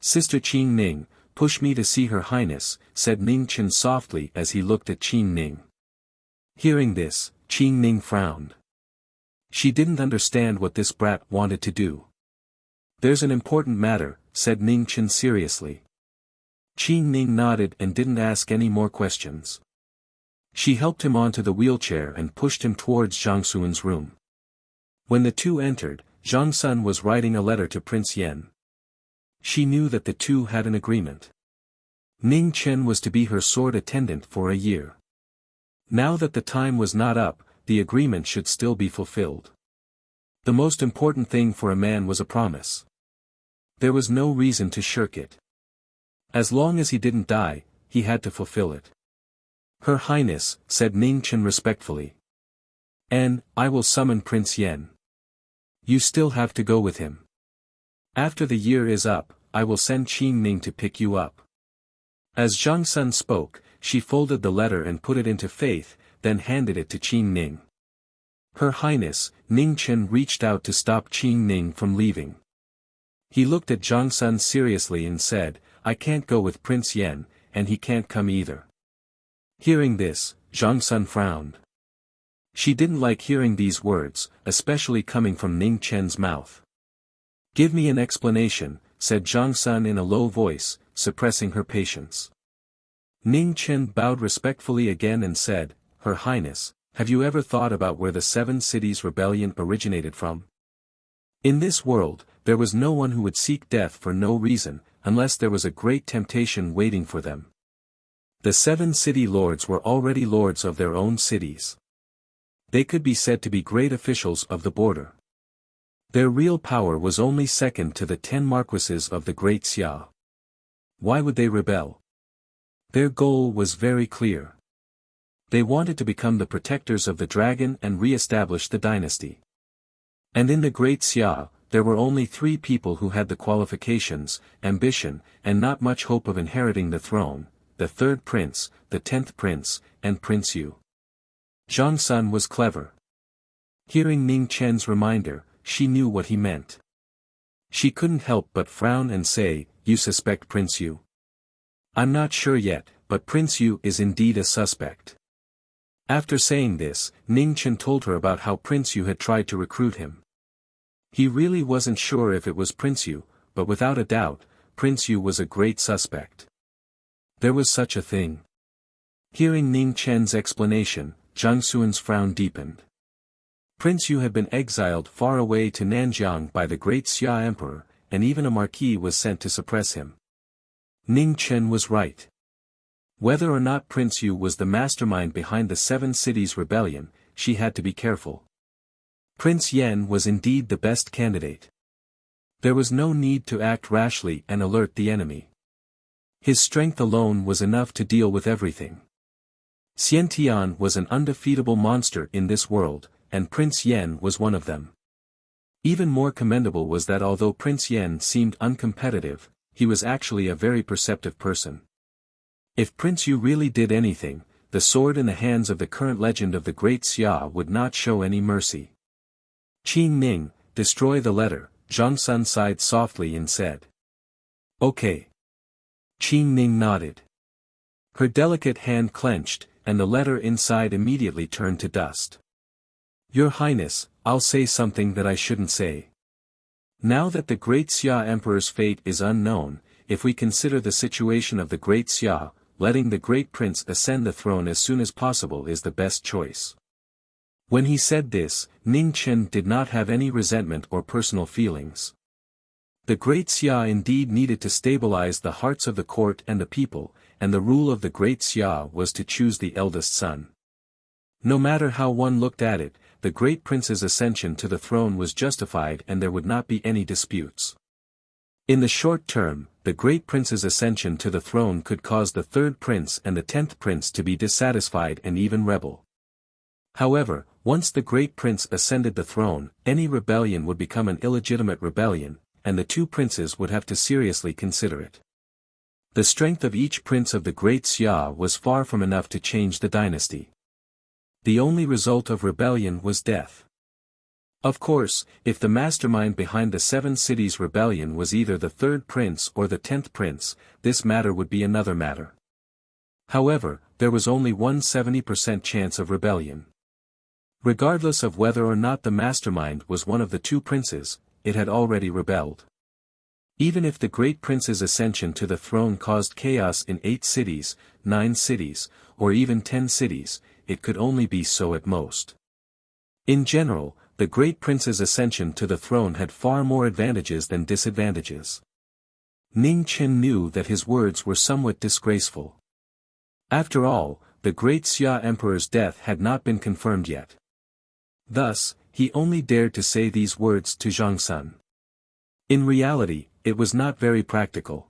"Sister Qi Ning, push me to see Her Highness," said Ning Chen softly as he looked at Qi Ning. Hearing this, Qi Ning frowned. She didn't understand what this brat wanted to do. "There's an important matter," said Ning Chen seriously. Qi Ning nodded and didn't ask any more questions. She helped him onto the wheelchair and pushed him towards Zhang Xuan's room. When the two entered, Zhang Sun was writing a letter to Prince Yan. She knew that the two had an agreement. Ning Chen was to be her sword attendant for a year. Now that the time was not up, the agreement should still be fulfilled. The most important thing for a man was a promise. There was no reason to shirk it. As long as he didn't die, he had to fulfill it. "Her Highness," said Ning Chen respectfully. "And, I will summon Prince Yan. You still have to go with him. After the year is up, I will send Qi Ning to pick you up." As Zhang Sun spoke, she folded the letter and put it into faith, then handed it to Qi Ning. "Her Highness," Ning Chen reached out to stop Qi Ning from leaving. He looked at Zhang Sun seriously and said, "I can't go with Prince Yan, and he can't come either." Hearing this, Zhang Sun frowned. She didn't like hearing these words, especially coming from Ning Chen's mouth. "Give me an explanation," said Zhang Sun in a low voice, suppressing her patience. Ning Chen bowed respectfully again and said, "Her Highness, have you ever thought about where the Seven Cities Rebellion originated from? In this world, there was no one who would seek death for no reason, unless there was a great temptation waiting for them. The 7 city lords were already lords of their own cities. They could be said to be great officials of the border. Their real power was only second to the 10 marquises of the Great Xia. Why would they rebel? Their goal was very clear. They wanted to become the protectors of the dragon and re-establish the dynasty. And in the Great Xia, there were only 3 people who had the qualifications, ambition, and not much hope of inheriting the throne: the 3rd prince, the 10th prince, and Prince Yu. Zhang Sun was clever. Hearing Ning Chen's reminder, she knew what he meant. She couldn't help but frown and say, "You suspect Prince Yu?" "I'm not sure yet, but Prince Yu is indeed a suspect." After saying this, Ning Chen told her about how Prince Yu had tried to recruit him. He really wasn't sure if it was Prince Yu, but without a doubt, Prince Yu was a great suspect. There was such a thing. Hearing Ning Chen's explanation, Zhang Xuan's frown deepened. Prince Yu had been exiled far away to Nanjiang by the great Xia Emperor, and even a marquis was sent to suppress him. Ning Chen was right. Whether or not Prince Yu was the mastermind behind the 7 Cities Rebellion, she had to be careful. Prince Yan was indeed the best candidate. There was no need to act rashly and alert the enemy. His strength alone was enough to deal with everything. Xian Tian was an undefeatable monster in this world, and Prince Yan was one of them. Even more commendable was that although Prince Yan seemed uncompetitive, he was actually a very perceptive person. If Prince Yu really did anything, the sword in the hands of the current legend of the Great Xia would not show any mercy. "Qi Ning, destroy the letter," Zhang Sun sighed softly and said. "Okay." Qi Ning nodded. Her delicate hand clenched, and the letter inside immediately turned to dust. Your Highness, I'll say something that I shouldn't say. Now that the Great Xia Emperor's fate is unknown, if we consider the situation of the Great Xia, letting the Great Prince ascend the throne as soon as possible is the best choice. When he said this, Ning Chen did not have any resentment or personal feelings. The Great Xia indeed needed to stabilize the hearts of the court and the people, and the rule of the Great Xia was to choose the eldest son. No matter how one looked at it, the Great Prince's ascension to the throne was justified and there would not be any disputes. In the short term, the Great Prince's ascension to the throne could cause the 3rd Prince and the 10th Prince to be dissatisfied and even rebel. However, once the Great Prince ascended the throne, any rebellion would become an illegitimate rebellion, and the 2 princes would have to seriously consider it. The strength of each prince of the Great Xia was far from enough to change the dynasty. The only result of rebellion was death. Of course, if the mastermind behind the 7 cities rebellion was either the 3rd Prince or the 10th Prince, this matter would be another matter. However, there was only 170% chance of rebellion. Regardless of whether or not the mastermind was one of the 2 princes, it had already rebelled. Even if the Great Prince's ascension to the throne caused chaos in 8 cities, 9 cities, or even 10 cities, it could only be so at most. In general, the Great Prince's ascension to the throne had far more advantages than disadvantages. Ning Chen knew that his words were somewhat disgraceful. After all, the Great Xia Emperor's death had not been confirmed yet. Thus, he only dared to say these words to Zhang Sun. In reality, it was not very practical.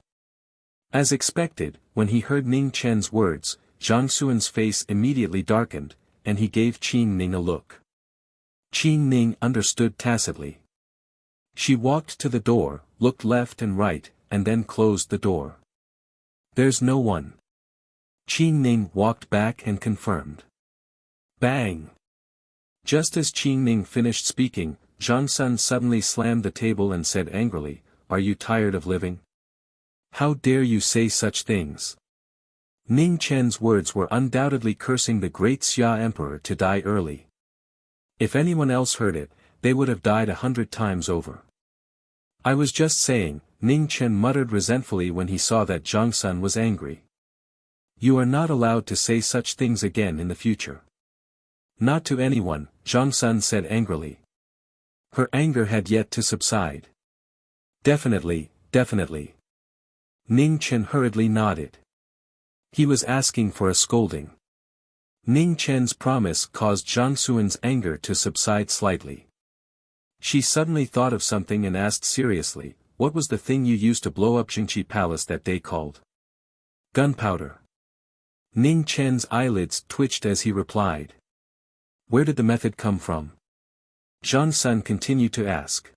As expected, when he heard Ning Chen's words, Zhang Sun's face immediately darkened, and he gave Qin Ning a look. Qin Ning understood tacitly. She walked to the door, looked left and right, and then closed the door. There's no one. Qin Ning walked back and confirmed. Bang! Just as Qin Ning finished speaking, Zhang Sun suddenly slammed the table and said angrily, "Are you tired of living? How dare you say such things?" Ning Chen's words were undoubtedly cursing the Great Xia Emperor to die early. If anyone else heard it, they would have died 100 times over. I was just saying, Ning Chen muttered resentfully when he saw that Zhang Sun was angry. You are not allowed to say such things again in the future. Not to anyone, Zhang Sun said angrily. Her anger had yet to subside. Definitely, definitely. Ning Chen hurriedly nodded. He was asking for a scolding. Ning Chen's promise caused Zhang Sun's anger to subside slightly. She suddenly thought of something and asked seriously, "What was the thing you used to blow up Jingqi Palace that day called?" "Gunpowder." Ning Chen's eyelids twitched as he replied. "Where did the method come from?" Zhang Sun continued to ask.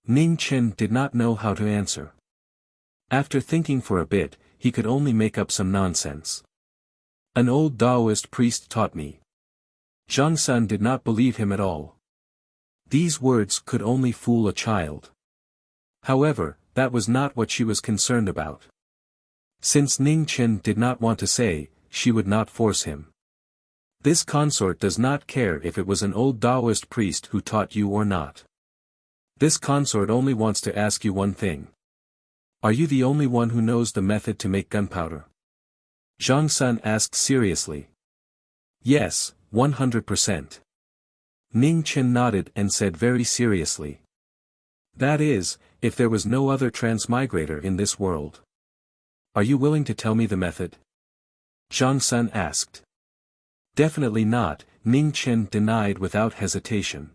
Ning Chen did not know how to answer. After thinking for a bit, he could only make up some nonsense. An old Taoist priest taught me. Zhang Sun did not believe him at all. These words could only fool a child. However, that was not what she was concerned about. Since Ning Chen did not want to say, she would not force him. This consort does not care if it was an old Taoist priest who taught you or not. This consort only wants to ask you one thing. Are you the only one who knows the method to make gunpowder? Zhang Sun asked seriously. Yes, 100%. Ning Chen nodded and said very seriously. That is, if there was no other transmigrator in this world. Are you willing to tell me the method? Zhang Sun asked. Definitely not, Ning Chen denied without hesitation.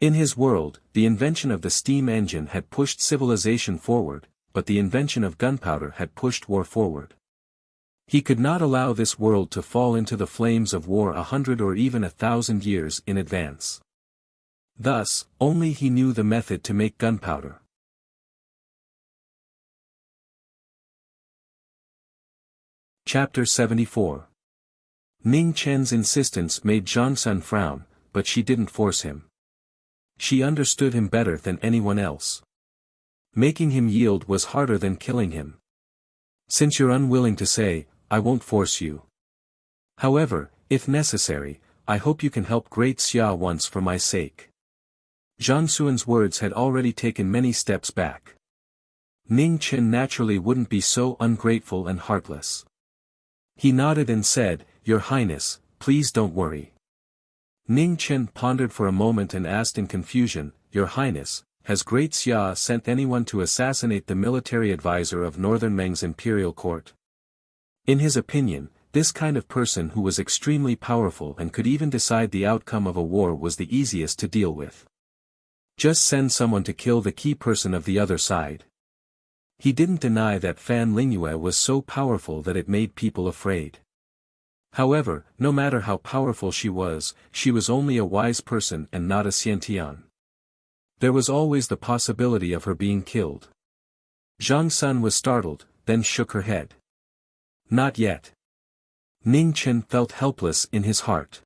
In his world, the invention of the steam engine had pushed civilization forward, but the invention of gunpowder had pushed war forward. He could not allow this world to fall into the flames of war 100 or even 1,000 years in advance. Thus, only he knew the method to make gunpowder. Chapter 74. Ning Chen's insistence made Zhang Sun frown, but she didn't force him. She understood him better than anyone else. Making him yield was harder than killing him. Since you're unwilling to say, I won't force you. However, if necessary, I hope you can help Great Xia once for my sake. Zhang Xuan's words had already taken many steps back. Ning Chen naturally wouldn't be so ungrateful and heartless. He nodded and said, "Your Highness, please don't worry." Ning Chen pondered for a moment and asked in confusion, "Your Highness, has Great Xia sent anyone to assassinate the military advisor of Northern Meng's imperial court?" In his opinion, this kind of person who was extremely powerful and could even decide the outcome of a war was the easiest to deal with. Just send someone to kill the key person of the other side. He didn't deny that Fan Lingyue was so powerful that it made people afraid. However, no matter how powerful she was only a wise person and not a Xiantian. There was always the possibility of her being killed. Zhang Sun was startled, then shook her head. Not yet. Ning Chen felt helpless in his heart.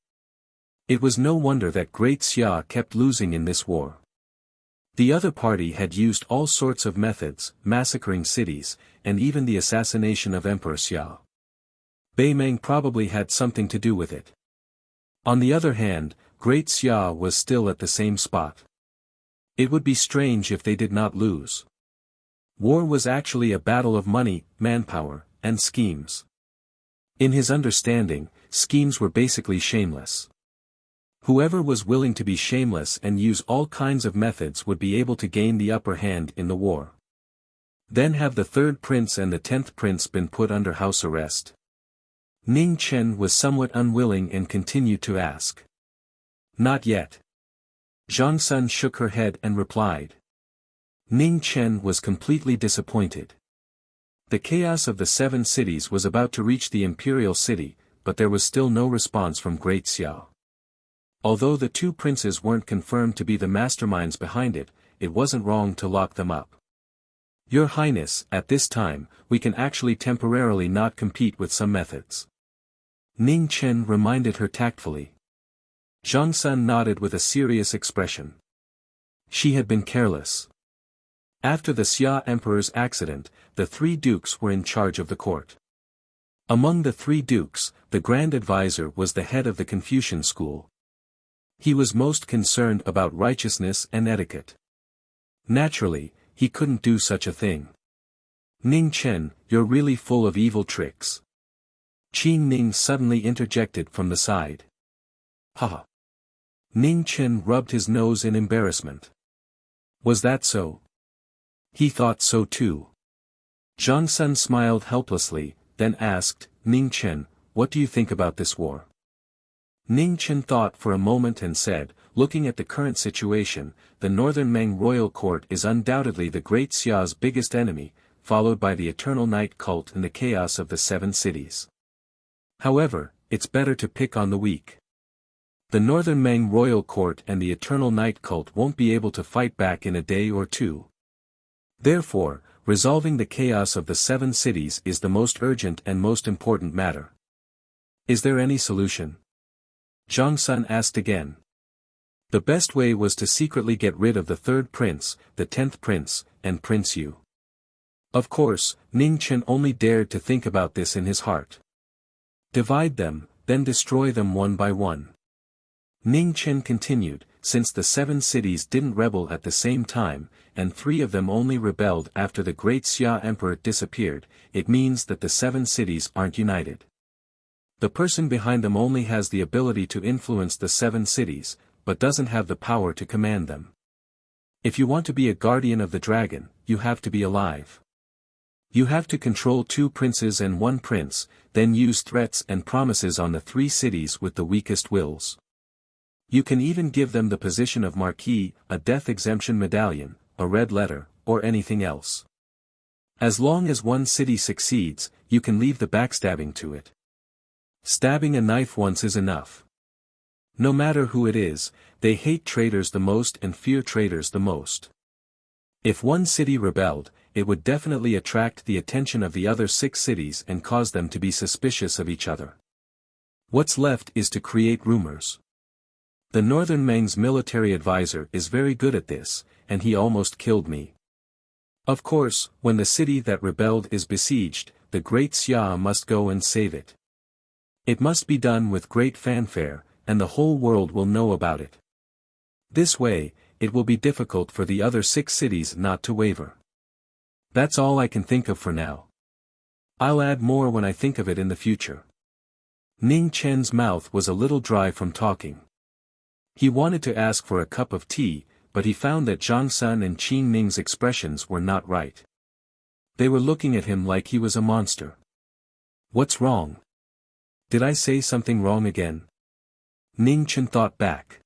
It was no wonder that Great Xia kept losing in this war. The other party had used all sorts of methods, massacring cities, and even the assassination of Emperor Xia. Beimeng probably had something to do with it. On the other hand, Great Xia was still at the same spot. It would be strange if they did not lose. War was actually a battle of money, manpower, and schemes. In his understanding, schemes were basically shameless. Whoever was willing to be shameless and use all kinds of methods would be able to gain the upper hand in the war. Then have the third prince and the 10th prince been put under house arrest? Ning Chen was somewhat unwilling and continued to ask. Not yet. Zhang Sun shook her head and replied. Ning Chen was completely disappointed. The chaos of the 7 cities was about to reach the imperial city, but there was still no response from Great Xia. Although the 2 princes weren't confirmed to be the masterminds behind it, it wasn't wrong to lock them up. Your Highness, at this time, we can actually temporarily not compete with some methods. Ning Chen reminded her tactfully. Zhang Sun nodded with a serious expression. She had been careless. After the Xia Emperor's accident, the 3 dukes were in charge of the court. Among the 3 dukes, the Grand Advisor was the head of the Confucian school. He was most concerned about righteousness and etiquette. Naturally, he couldn't do such a thing. Ning Chen, you're really full of evil tricks. Qi Ning suddenly interjected from the side. Haha. Ning Chen rubbed his nose in embarrassment. Was that so? He thought so too. Zhang Sun smiled helplessly, then asked, Ning Chen, what do you think about this war? Ning Chen thought for a moment and said, looking at the current situation, the Northern Meng royal court is undoubtedly the Great Xia's biggest enemy, followed by the Eternal Night cult and the chaos of the 7 cities. However, it's better to pick on the weak. The Northern Meng royal court and the Eternal Night cult won't be able to fight back in a day or 2. Therefore, resolving the chaos of the 7 cities is the most urgent and most important matter. Is there any solution? Zhang Sun asked again. The best way was to secretly get rid of the 3rd prince, the 10th prince, and Prince Yu. Of course, Ning Chen only dared to think about this in his heart. Divide them, then destroy them one by one. Ning Chen continued, since the 7 cities didn't rebel at the same time, and 3 of them only rebelled after the Great Xia Emperor disappeared, it means that the 7 cities aren't united. The person behind them only has the ability to influence the 7 cities, but doesn't have the power to command them. If you want to be a guardian of the dragon, you have to be alive. You have to control 2 princes and 1 prince, then use threats and promises on the 3 cities with the weakest wills. You can even give them the position of Marquis, a death exemption medallion, a red letter, or anything else. As long as 1 city succeeds, you can leave the backstabbing to it. Stabbing a knife once is enough. No matter who it is, they hate traitors the most and fear traitors the most. If 1 city rebelled, it would definitely attract the attention of the other 6 cities and cause them to be suspicious of each other. What's left is to create rumors. The Northern Meng's military advisor is very good at this, and he almost killed me. Of course, when the city that rebelled is besieged, the Great Xia must go and save it. It must be done with great fanfare, and the whole world will know about it. This way, it will be difficult for the other 6 cities not to waver. That's all I can think of for now. I'll add more when I think of it in the future. Ning Chen's mouth was a little dry from talking. He wanted to ask for a cup of tea, but he found that Zhang Sun and Qin Ning's expressions were not right. They were looking at him like he was a monster. What's wrong? Did I say something wrong again? Ning Chen thought back.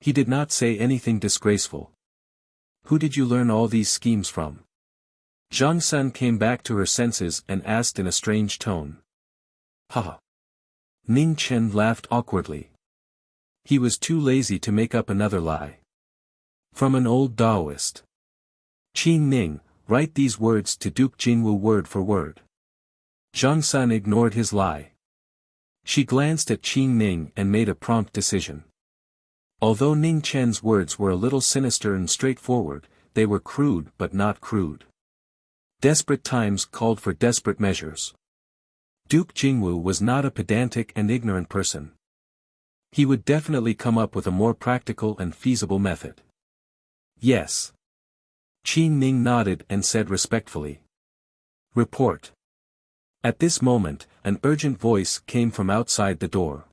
He did not say anything disgraceful. Who did you learn all these schemes from? Zhang Sun came back to her senses and asked in a strange tone. Ha! Ning Chen laughed awkwardly. He was too lazy to make up another lie. From an old Taoist. Qin Ning, write these words to Duke Jingwu word for word. Zhang Sun ignored his lie. She glanced at Qin Ning and made a prompt decision. Although Ning Chen's words were a little sinister and straightforward, they were crude but not crude. Desperate times called for desperate measures. Duke Jingwu was not a pedantic and ignorant person. He would definitely come up with a more practical and feasible method. Yes. Qin Ning nodded and said respectfully. Report. At this moment, an urgent voice came from outside the door.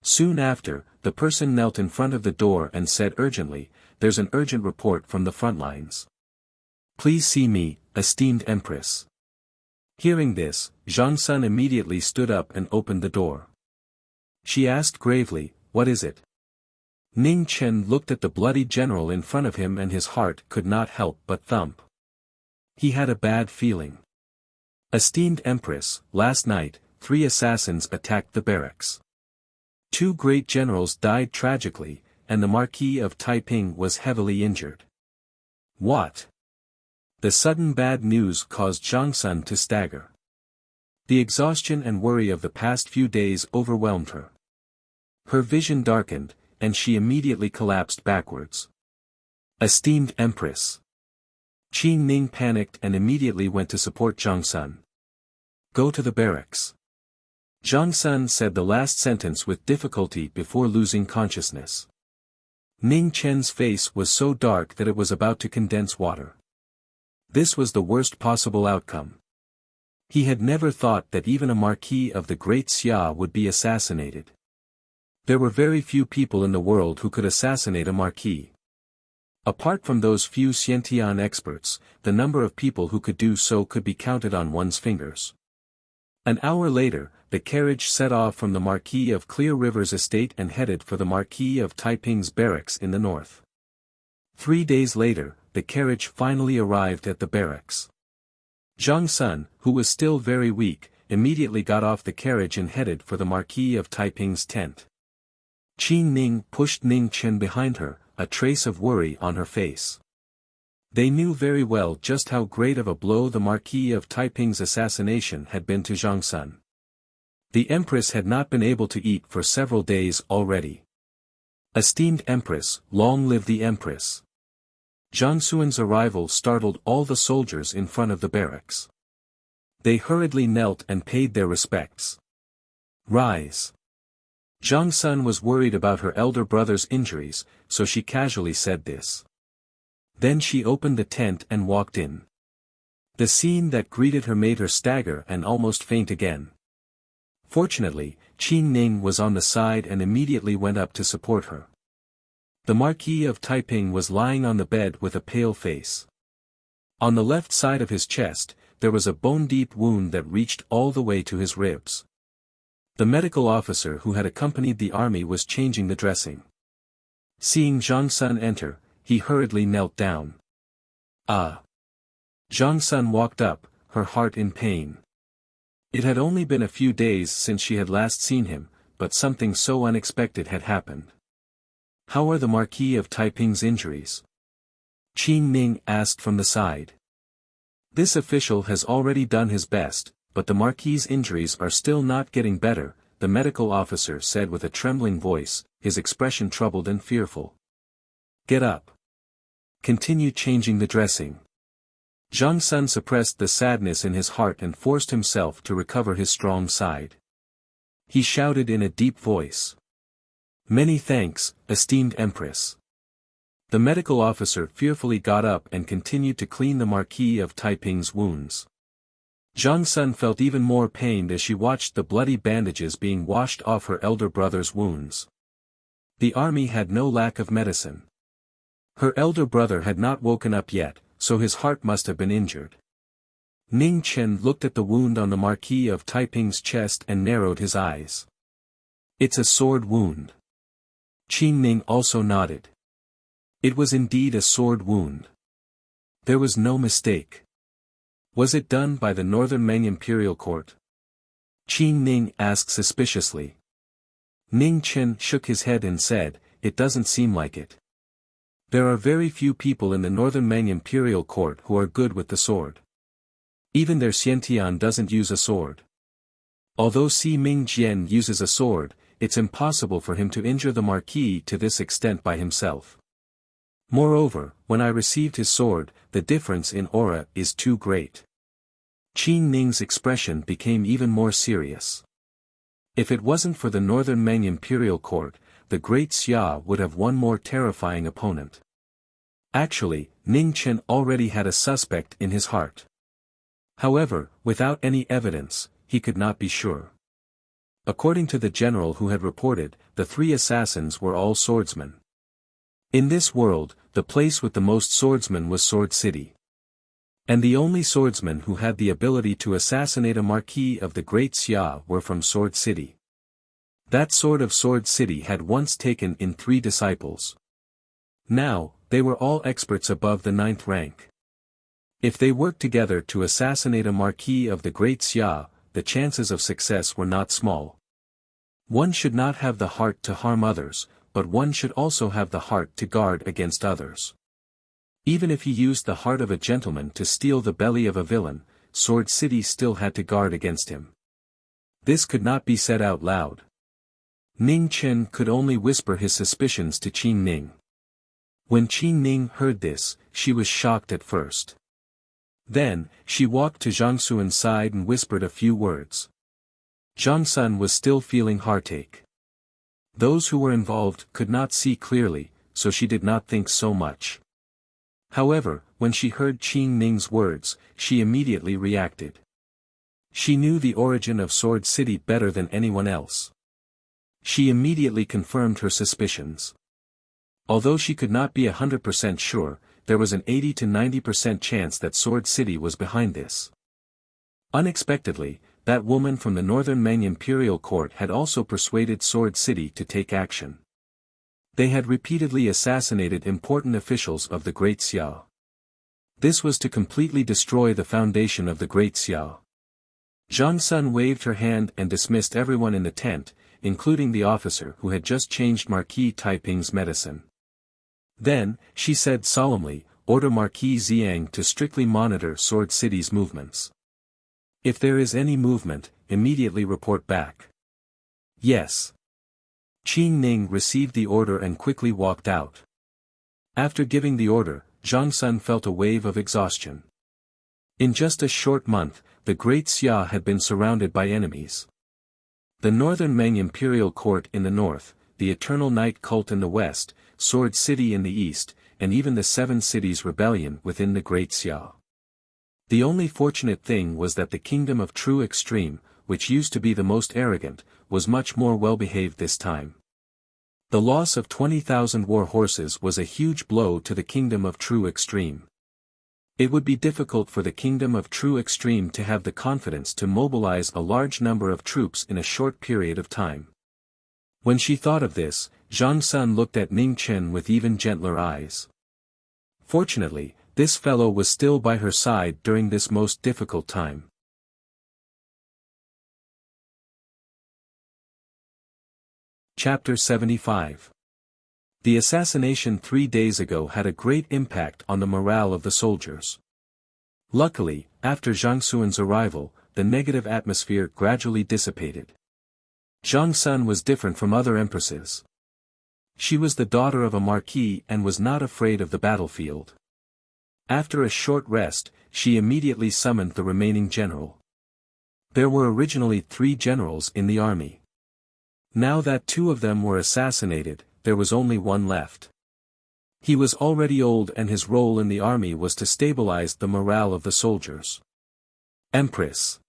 Soon after, the person knelt in front of the door and said urgently, "There's an urgent report from the front lines. Please see me, esteemed Empress." Hearing this, Zhang Sun immediately stood up and opened the door. She asked gravely, "What is it?" Ning Chen looked at the bloody general in front of him and his heart could not help but thump. He had a bad feeling. Esteemed Empress, last night, 3 assassins attacked the barracks. 2 great generals died tragically, and the Marquis of Taiping was heavily injured. What? The sudden bad news caused Zhang Sun to stagger. The exhaustion and worry of the past few days overwhelmed her. Her vision darkened, and she immediately collapsed backwards. Esteemed Empress. Qin Ning panicked and immediately went to support Zhang Sun. Go to the barracks. Zhang Sun said the last sentence with difficulty before losing consciousness. Ning Chen's face was so dark that it was about to condense water. This was the worst possible outcome. He had never thought that even a Marquis of the Great Xia would be assassinated. There were very few people in the world who could assassinate a Marquis. Apart from those few Xiantian experts, the number of people who could do so could be counted on one's fingers. An hour later, the carriage set off from the Marquis of Clear River's estate and headed for the Marquis of Taiping's barracks in the north. 3 days later, the carriage finally arrived at the barracks. Zhang Sun, who was still very weak, immediately got off the carriage and headed for the Marquis of Taiping's tent. Qin Ning pushed Ning Chen behind her, a trace of worry on her face. They knew very well just how great of a blow the Marquis of Taiping's assassination had been to Zhang Sun. The Empress had not been able to eat for several days already. Esteemed Empress, long live the Empress. Zhang Suan's arrival startled all the soldiers in front of the barracks. They hurriedly knelt and paid their respects. Rise. Zhang Sun was worried about her elder brother's injuries, so she casually said this. Then she opened the tent and walked in. The scene that greeted her made her stagger and almost faint again. Fortunately, Qin Ning was on the side and immediately went up to support her. The Marquis of Taiping was lying on the bed with a pale face. On the left side of his chest, there was a bone-deep wound that reached all the way to his ribs. The medical officer who had accompanied the army was changing the dressing. Seeing Zhang Sun enter, he hurriedly knelt down. Ah! Zhang Sun walked up, her heart in pain. It had only been a few days since she had last seen him, but something so unexpected had happened. How are the Marquis of Taiping's injuries? Qin Ning asked from the side. This official has already done his best, but the Marquis's injuries are still not getting better, the medical officer said with a trembling voice, his expression troubled and fearful. Get up. Continue changing the dressing. Zhang Sun suppressed the sadness in his heart and forced himself to recover his strong side. He shouted in a deep voice. Many thanks, esteemed Empress. The medical officer fearfully got up and continued to clean the Marquis of Taiping's wounds. Zhang Sun felt even more pained as she watched the bloody bandages being washed off her elder brother's wounds. The army had no lack of medicine. Her elder brother had not woken up yet, so his heart must have been injured. Ning Chen looked at the wound on the Marquis of Taiping's chest and narrowed his eyes. It's a sword wound. Qin Ning also nodded. It was indeed a sword wound. There was no mistake. Was it done by the Northern Ming Imperial Court? Qin Ning asked suspiciously. Ning Chen shook his head and said, it doesn't seem like it. There are very few people in the Northern Ming Imperial Court who are good with the sword. Even their Xiantian doesn't use a sword. Although Si Ming Jian uses a sword, it's impossible for him to injure the Marquis to this extent by himself. Moreover, when I received his sword, the difference in aura is too great. Qin Ning's expression became even more serious. If it wasn't for the Northern Ming Imperial Court, the Great Xia would have one more terrifying opponent. Actually, Ning Chen already had a suspect in his heart. However, without any evidence, he could not be sure. According to the general who had reported, the 3 assassins were all swordsmen. In this world, the place with the most swordsmen was Sword City. And the only swordsmen who had the ability to assassinate a Marquis of the Great Xia were from Sword City. That sword of Sword City had once taken in 3 disciples. Now, they were all experts above the 9th rank. If they worked together to assassinate a Marquis of the Great Xia, the chances of success were not small. One should not have the heart to harm others, but one should also have the heart to guard against others. Even if he used the heart of a gentleman to steal the belly of a villain, Sword City still had to guard against him. This could not be said out loud. Ning Chen could only whisper his suspicions to Qin Ning. When Qin Ning heard this, she was shocked at first. Then, she walked to Zhang Sun's side and whispered a few words. Zhang Sun was still feeling heartache. Those who were involved could not see clearly, so she did not think so much. However, when she heard Qin Ning's words, she immediately reacted. She knew the origin of Sword City better than anyone else. She immediately confirmed her suspicions. Although she could not be 100% sure, there was an 80 to 90% chance that Sword City was behind this. Unexpectedly, that woman from the Northern Ming Imperial Court had also persuaded Sword City to take action. They had repeatedly assassinated important officials of the Great Xia. This was to completely destroy the foundation of the Great Xia. Zhang Sun waved her hand and dismissed everyone in the tent, including the officer who had just changed Marquis Taiping's medicine. Then, she said solemnly, order Marquis Ziyang to strictly monitor Sword City's movements. If there is any movement, immediately report back. Yes. Qin Ning received the order and quickly walked out. After giving the order, Zhang Sun felt a wave of exhaustion. In just a short month, the Great Xia had been surrounded by enemies. The Northern Ming Imperial Court in the north, the Eternal Night Cult in the west, Sword City in the east, and even the 7 Cities Rebellion within the Great Xia. The only fortunate thing was that the Kingdom of True Extreme, which used to be the most arrogant, was much more well-behaved this time. The loss of 20,000 war horses was a huge blow to the Kingdom of True Extreme. It would be difficult for the Kingdom of True Extreme to have the confidence to mobilize a large number of troops in a short period of time. When she thought of this, Zhang Sun looked at Ning Chen with even gentler eyes. Fortunately, this fellow was still by her side during this most difficult time. Chapter 75. The assassination 3 days ago had a great impact on the morale of the soldiers. Luckily, after Zhang Sun's arrival, the negative atmosphere gradually dissipated. Zhang Sun was different from other empresses. She was the daughter of a marquis and was not afraid of the battlefield. After a short rest, she immediately summoned the remaining general. There were originally 3 generals in the army. Now that two of them were assassinated, there was only one left. He was already old and his role in the army was to stabilize the morale of the soldiers. Empress.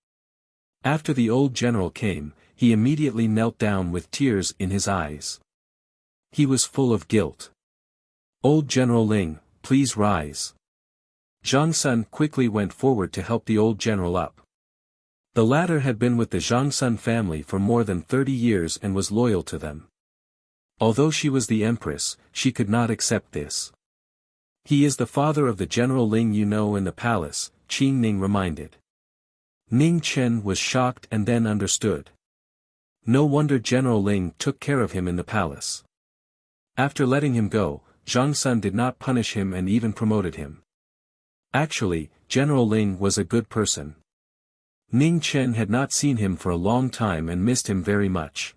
After the old general came, he immediately knelt down with tears in his eyes. He was full of guilt. Old General Ling, please rise. Zhang Sun quickly went forward to help the old general up. The latter had been with the Zhang Sun family for more than 30 years and was loyal to them. Although she was the empress, she could not accept this. He is the father of the General Ling you know in the palace, Qing Ning reminded. Ning Chen was shocked and then understood. No wonder General Ling took care of him in the palace. After letting him go, Zhang Sun did not punish him and even promoted him. Actually, General Ling was a good person. Ning Chen had not seen him for a long time and missed him very much.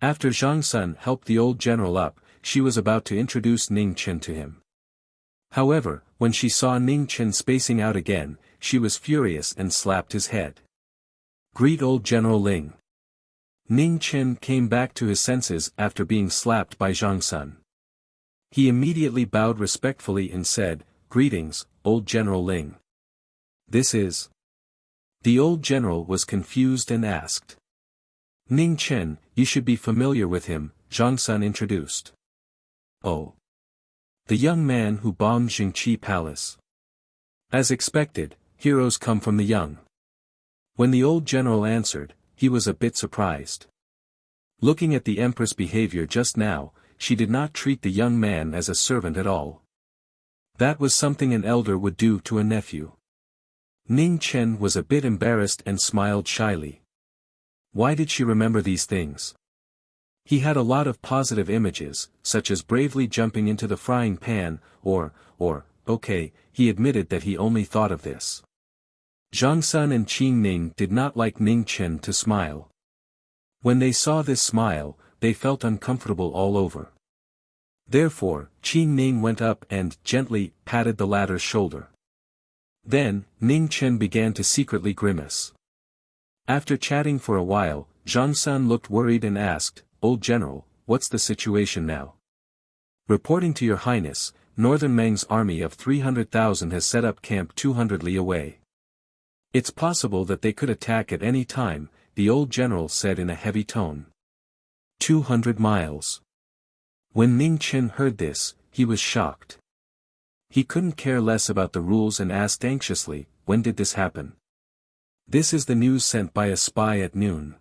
After Zhang Sun helped the old general up, she was about to introduce Ning Chen to him. However, when she saw Ning Chen spacing out again, she was furious and slapped his head. Greet old General Ling. Ning Chen came back to his senses after being slapped by Zhang Sun. He immediately bowed respectfully and said, Greetings, old General Ling. This is... The old general was confused and asked. Ning Chen, you should be familiar with him, Zhang Sun introduced. Oh. The young man who bombed Jingqi Palace. As expected, heroes come from the young. When the old general answered, he was a bit surprised. Looking at the empress' behavior just now, she did not treat the young man as a servant at all. That was something an elder would do to a nephew. Ning Chen was a bit embarrassed and smiled shyly. Why did she remember these things? He had a lot of positive images, such as bravely jumping into the frying pan, okay, he admitted that he only thought of this. Zhang Sun and Qing Ning did not like Ning Chen to smile. When they saw this smile, they felt uncomfortable all over. Therefore, Qing Ning went up and gently patted the latter's shoulder. Then, Ning Chen began to secretly grimace. After chatting for a while, Zhang Sun looked worried and asked, Old General, what's the situation now? Reporting to your highness, Northern Meng's army of 300,000 has set up camp 200 li away. It's possible that they could attack at any time, the old general said in a heavy tone. 200 miles. When Ning Chen heard this, he was shocked. He couldn't care less about the rules and asked anxiously, when did this happen? This is the news sent by a spy at noon.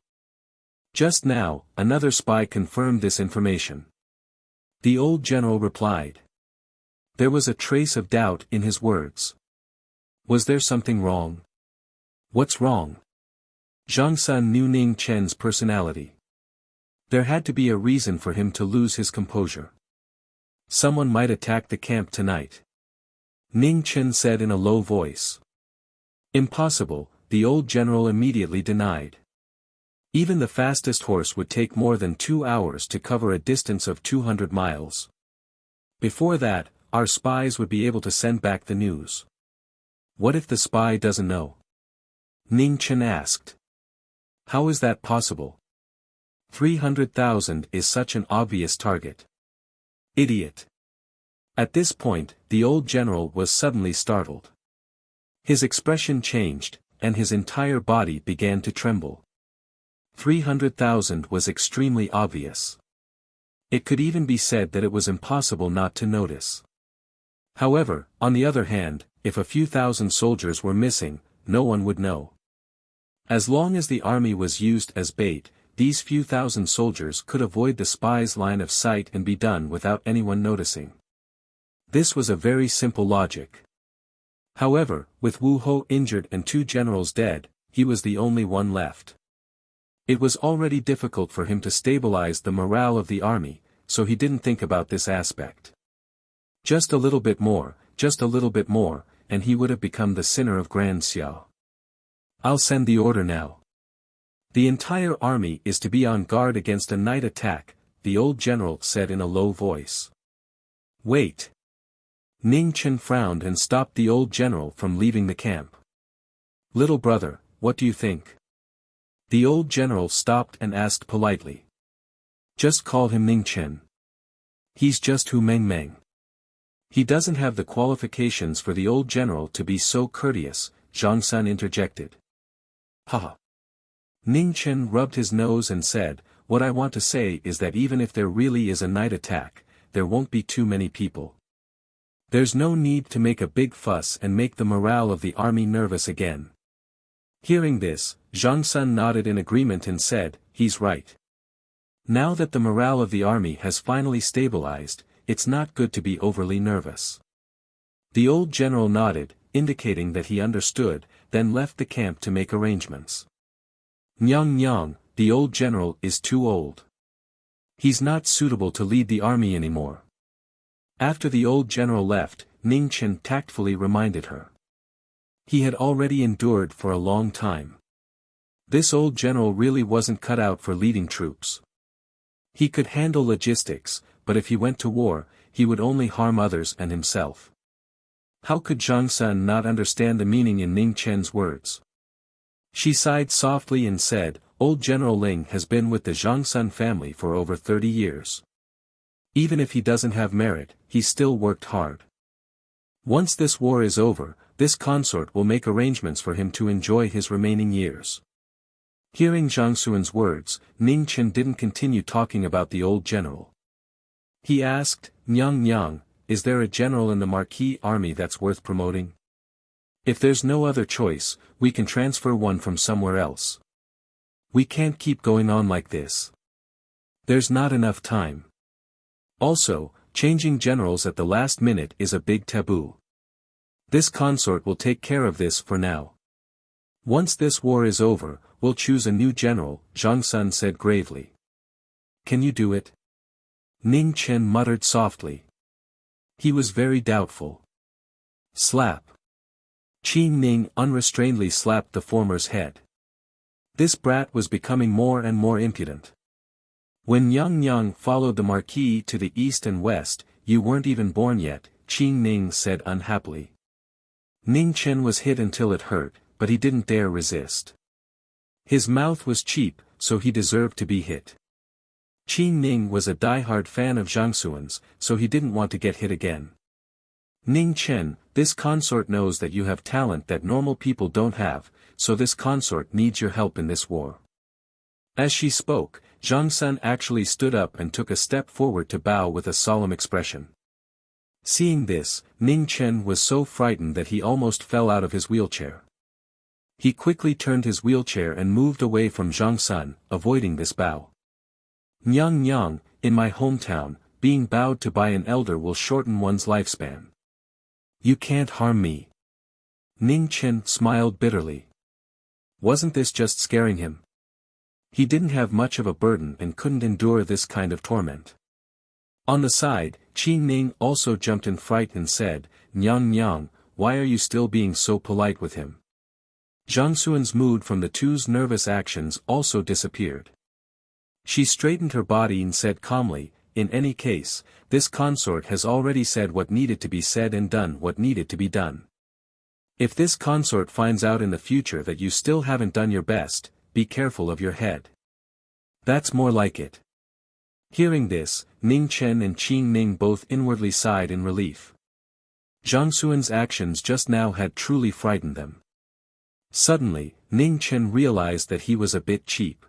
Just now, another spy confirmed this information. The old general replied. There was a trace of doubt in his words. Was there something wrong? What's wrong? Zhang Sun knew Ning Chen's personality. There had to be a reason for him to lose his composure. Someone might attack the camp tonight. Ning Chen said in a low voice. Impossible, the old general immediately denied. Even the fastest horse would take more than 2 hours to cover a distance of 200 miles. Before that, our spies would be able to send back the news. What if the spy doesn't know? Ning Chen asked. How is that possible? 300,000 is such an obvious target. Idiot. At this point, the old general was suddenly startled. His expression changed, and his entire body began to tremble. 300,000 was extremely obvious. It could even be said that it was impossible not to notice. However, on the other hand, if a few thousand soldiers were missing, no one would know. As long as the army was used as bait, these few thousand soldiers could avoid the spy's line of sight and be done without anyone noticing. This was a very simple logic. However, with Wu Ho injured and 2 generals dead, he was the only one left. It was already difficult for him to stabilize the morale of the army, so he didn't think about this aspect. Just a little bit more, and he would have become the sinner of Grand Xiao. I'll send the order now. The entire army is to be on guard against a night attack, the old general said in a low voice. Wait. Ning Chen frowned and stopped the old general from leaving the camp. Little brother, what do you think? The old general stopped and asked politely. Just call him Ning Chen. He's just Hu Meng Meng. He doesn't have the qualifications for the old general to be so courteous, Zhang Sun interjected. Haha. Ning Chen rubbed his nose and said, what I want to say is that even if there really is a night attack, there won't be too many people. There's no need to make a big fuss and make the morale of the army nervous again. Hearing this, Zhang Sun nodded in agreement and said, he's right. Now that the morale of the army has finally stabilized, it's not good to be overly nervous. The old general nodded, indicating that he understood, then left the camp to make arrangements. Nyang, the old general is too old. He's not suitable to lead the army anymore. After the old general left, Ning Chen tactfully reminded her. He had already endured for a long time. This old general really wasn't cut out for leading troops. He could handle logistics, but if he went to war, he would only harm others and himself. How could Zhang Sun not understand the meaning in Ning Chen's words? She sighed softly and said, Old General Ling has been with the Zhang Sun family for over 30 years. Even if he doesn't have merit, he still worked hard. Once this war is over, this consort will make arrangements for him to enjoy his remaining years. Hearing Zhang Sun's words, Ning Chen didn't continue talking about the old general. He asked, Nyang, is there a general in the Marquis army that's worth promoting? If there's no other choice, we can transfer one from somewhere else. We can't keep going on like this. There's not enough time. Also, changing generals at the last minute is a big taboo. This consort will take care of this for now. Once this war is over, we'll choose a new general, Zhang Sun said gravely. Can you do it? Ning Chen muttered softly. He was very doubtful. Slap. Qi Ning unrestrainedly slapped the former's head. This brat was becoming more and more impudent. When Yang followed the Marquis to the east and west, you weren't even born yet, Qi Ning said unhappily. Ning Chen was hit until it hurt, but he didn't dare resist. His mouth was cheap, so he deserved to be hit. Qi Ning was a diehard fan of Zhang Sun's, so he didn't want to get hit again. Ning Chen, this consort knows that you have talent that normal people don't have, so this consort needs your help in this war. As she spoke, Zhang Sun actually stood up and took a step forward to bow with a solemn expression. Seeing this, Ning Chen was so frightened that he almost fell out of his wheelchair. He quickly turned his wheelchair and moved away from Zhang Sun, avoiding this bow. Nyang, in my hometown, being bowed to by an elder will shorten one's lifespan. You can't harm me. Ning Chen smiled bitterly. Wasn't this just scaring him? He didn't have much of a burden and couldn't endure this kind of torment. On the side, Qi Ning also jumped in fright and said, Nyang, why are you still being so polite with him? Zhang Sun's mood from the two's nervous actions also disappeared. She straightened her body and said calmly, in any case, this consort has already said what needed to be said and done what needed to be done. If this consort finds out in the future that you still haven't done your best, be careful of your head. That's more like it. Hearing this, Ning Chen and Qi Ning both inwardly sighed in relief. Zhang Sun's actions just now had truly frightened them. Suddenly, Ning Chen realized that he was a bit cheap.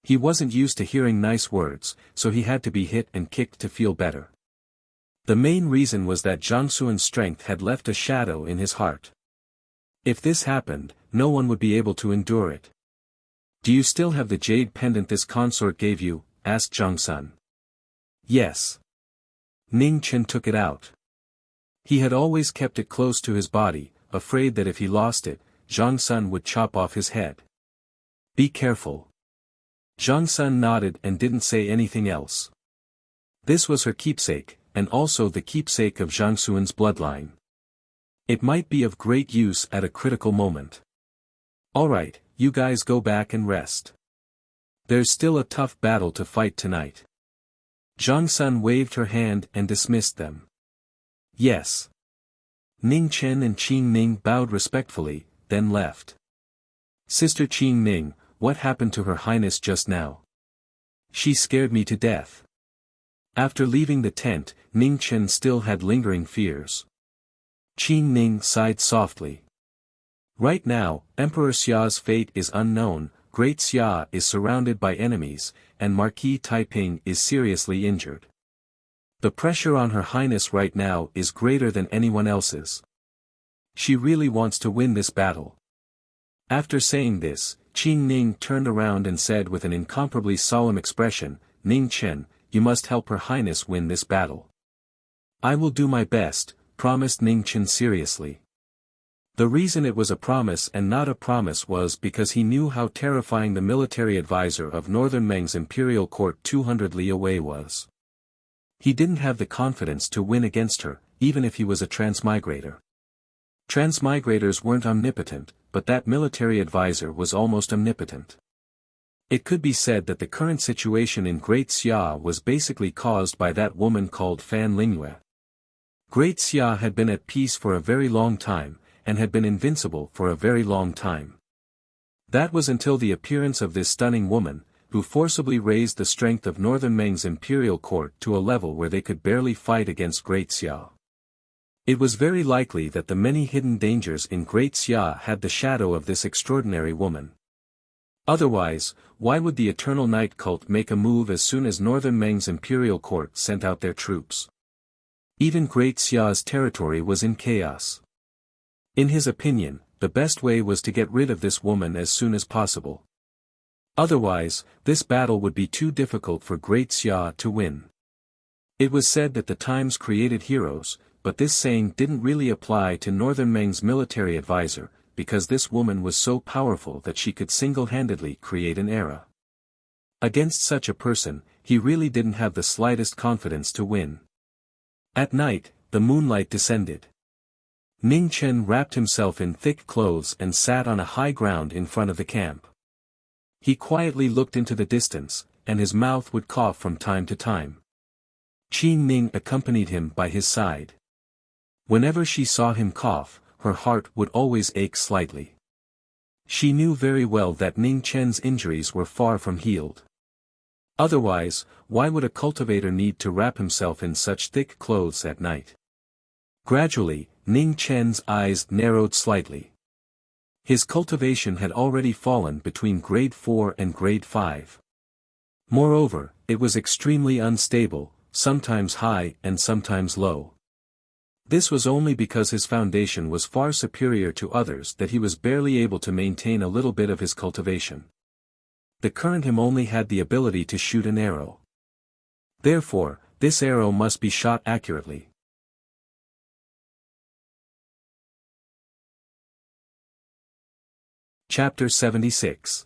He wasn't used to hearing nice words, so he had to be hit and kicked to feel better. The main reason was that Zhang Sun's strength had left a shadow in his heart. If this happened, no one would be able to endure it. Do you still have the jade pendant this consort gave you? Asked Zhang Sun. Yes. Ning Chen took it out. He had always kept it close to his body, afraid that if he lost it, Zhang Sun would chop off his head. Be careful. Zhang Sun nodded and didn't say anything else. This was her keepsake, and also the keepsake of Zhang Sun's bloodline. It might be of great use at a critical moment. Alright, you guys go back and rest. There's still a tough battle to fight tonight. Zhang Sun waved her hand and dismissed them. Yes. Ning Chen and Qi Ning bowed respectfully, then left. Sister Qi Ning, what happened to Her Highness just now? She scared me to death. After leaving the tent, Ning Chen still had lingering fears. Qin Ning sighed softly. Right now, Emperor Xia's fate is unknown, Great Xia is surrounded by enemies, and Marquis Taiping is seriously injured. The pressure on Her Highness right now is greater than anyone else's. She really wants to win this battle. After saying this, Qin Ning turned around and said with an incomparably solemn expression, Ning Chen, you must help Her Highness win this battle. I will do my best, promised Ning Chen seriously. The reason it was a promise and not a promise was because he knew how terrifying the military advisor of Northern Meng's imperial court 200 li away was. He didn't have the confidence to win against her, even if he was a transmigrator. Transmigrators weren't omnipotent, but that military advisor was almost omnipotent. It could be said that the current situation in Great Xia was basically caused by that woman called Fan Lingyue. Great Xia had been at peace for a very long time, and had been invincible for a very long time. That was until the appearance of this stunning woman, who forcibly raised the strength of Northern Meng's imperial court to a level where they could barely fight against Great Xia. It was very likely that the many hidden dangers in Great Xia had the shadow of this extraordinary woman. Otherwise, why would the Eternal Night cult make a move as soon as Northern Meng's imperial court sent out their troops? Even Great Xia's territory was in chaos. In his opinion, the best way was to get rid of this woman as soon as possible. Otherwise, this battle would be too difficult for Great Xia to win. It was said that the times created heroes, but this saying didn't really apply to Northern Meng's military advisor, because this woman was so powerful that she could single-handedly create an era. Against such a person, he really didn't have the slightest confidence to win. At night, the moonlight descended. Ning Chen wrapped himself in thick clothes and sat on a high ground in front of the camp. He quietly looked into the distance, and his mouth would cough from time to time. Qin Ning accompanied him by his side. Whenever she saw him cough, her heart would always ache slightly. She knew very well that Ning Chen's injuries were far from healed. Otherwise, why would a cultivator need to wrap himself in such thick clothes at night? Gradually, Ning Chen's eyes narrowed slightly. His cultivation had already fallen between grade 4 and grade 5. Moreover, it was extremely unstable, sometimes high and sometimes low. This was only because his foundation was far superior to others that he was barely able to maintain a little bit of his cultivation. The current him only had the ability to shoot an arrow. Therefore, this arrow must be shot accurately. Chapter 76.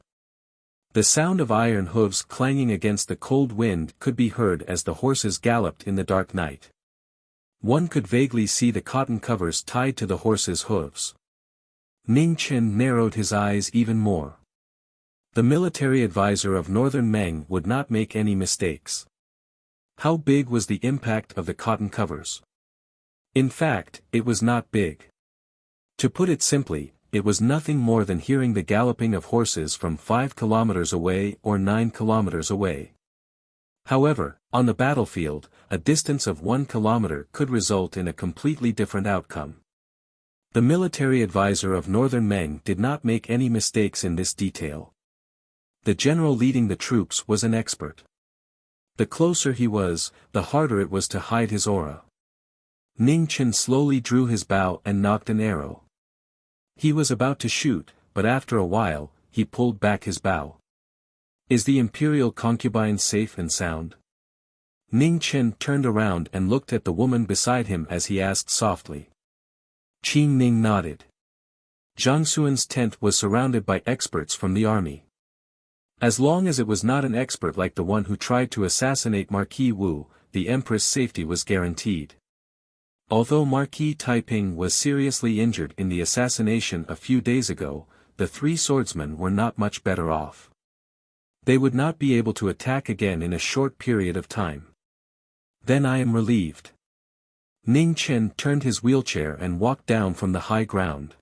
The sound of iron hooves clanging against the cold wind could be heard as the horses galloped in the dark night. One could vaguely see the cotton covers tied to the horses' hooves. Ning Chen narrowed his eyes even more. The military advisor of Northern Meng would not make any mistakes. How big was the impact of the cotton covers? In fact, it was not big. To put it simply, it was nothing more than hearing the galloping of horses from 5 kilometers away or 9 kilometers away. However, on the battlefield, a distance of 1 kilometer could result in a completely different outcome. The military advisor of Northern Meng did not make any mistakes in this detail. The general leading the troops was an expert. The closer he was, the harder it was to hide his aura. Ning Chen slowly drew his bow and nocked an arrow. He was about to shoot, but after a while, he pulled back his bow. Is the imperial concubine safe and sound? Ning Chen turned around and looked at the woman beside him as he asked softly. Qin Ning nodded. Zhang Xuan's tent was surrounded by experts from the army. As long as it was not an expert like the one who tried to assassinate Marquis Wu, the Empress' safety was guaranteed. Although Marquis Taiping was seriously injured in the assassination a few days ago, the 3 swordsmen were not much better off. They would not be able to attack again in a short period of time. Then I am relieved. Ning Chen turned his wheelchair and walked down from the high ground.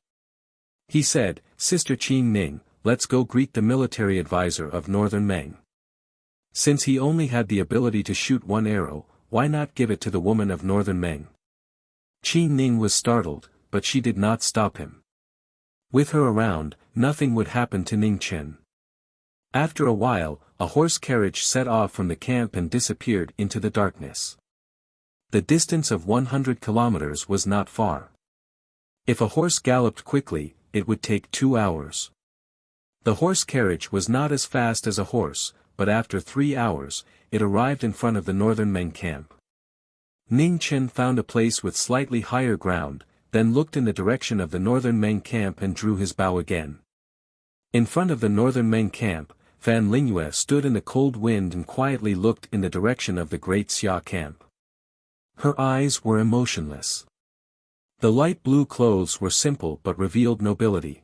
He said, Sister Qin Ning, let's go greet the military advisor of Northern Meng. Since he only had the ability to shoot one arrow, why not give it to the woman of northern Meng? Qi Ning was startled, but she did not stop him. With her around, nothing would happen to Ning Chen. After a while, a horse carriage set off from the camp and disappeared into the darkness. The distance of 100 kilometers was not far. If a horse galloped quickly, it would take 2 hours. The horse carriage was not as fast as a horse, but after 3 hours, it arrived in front of the northern Meng camp. Ning Chen found a place with slightly higher ground, then looked in the direction of the northern Meng camp and drew his bow again. In front of the northern Meng camp, Fan Lingyue stood in the cold wind and quietly looked in the direction of the great Xia camp. Her eyes were emotionless. The light blue clothes were simple but revealed nobility.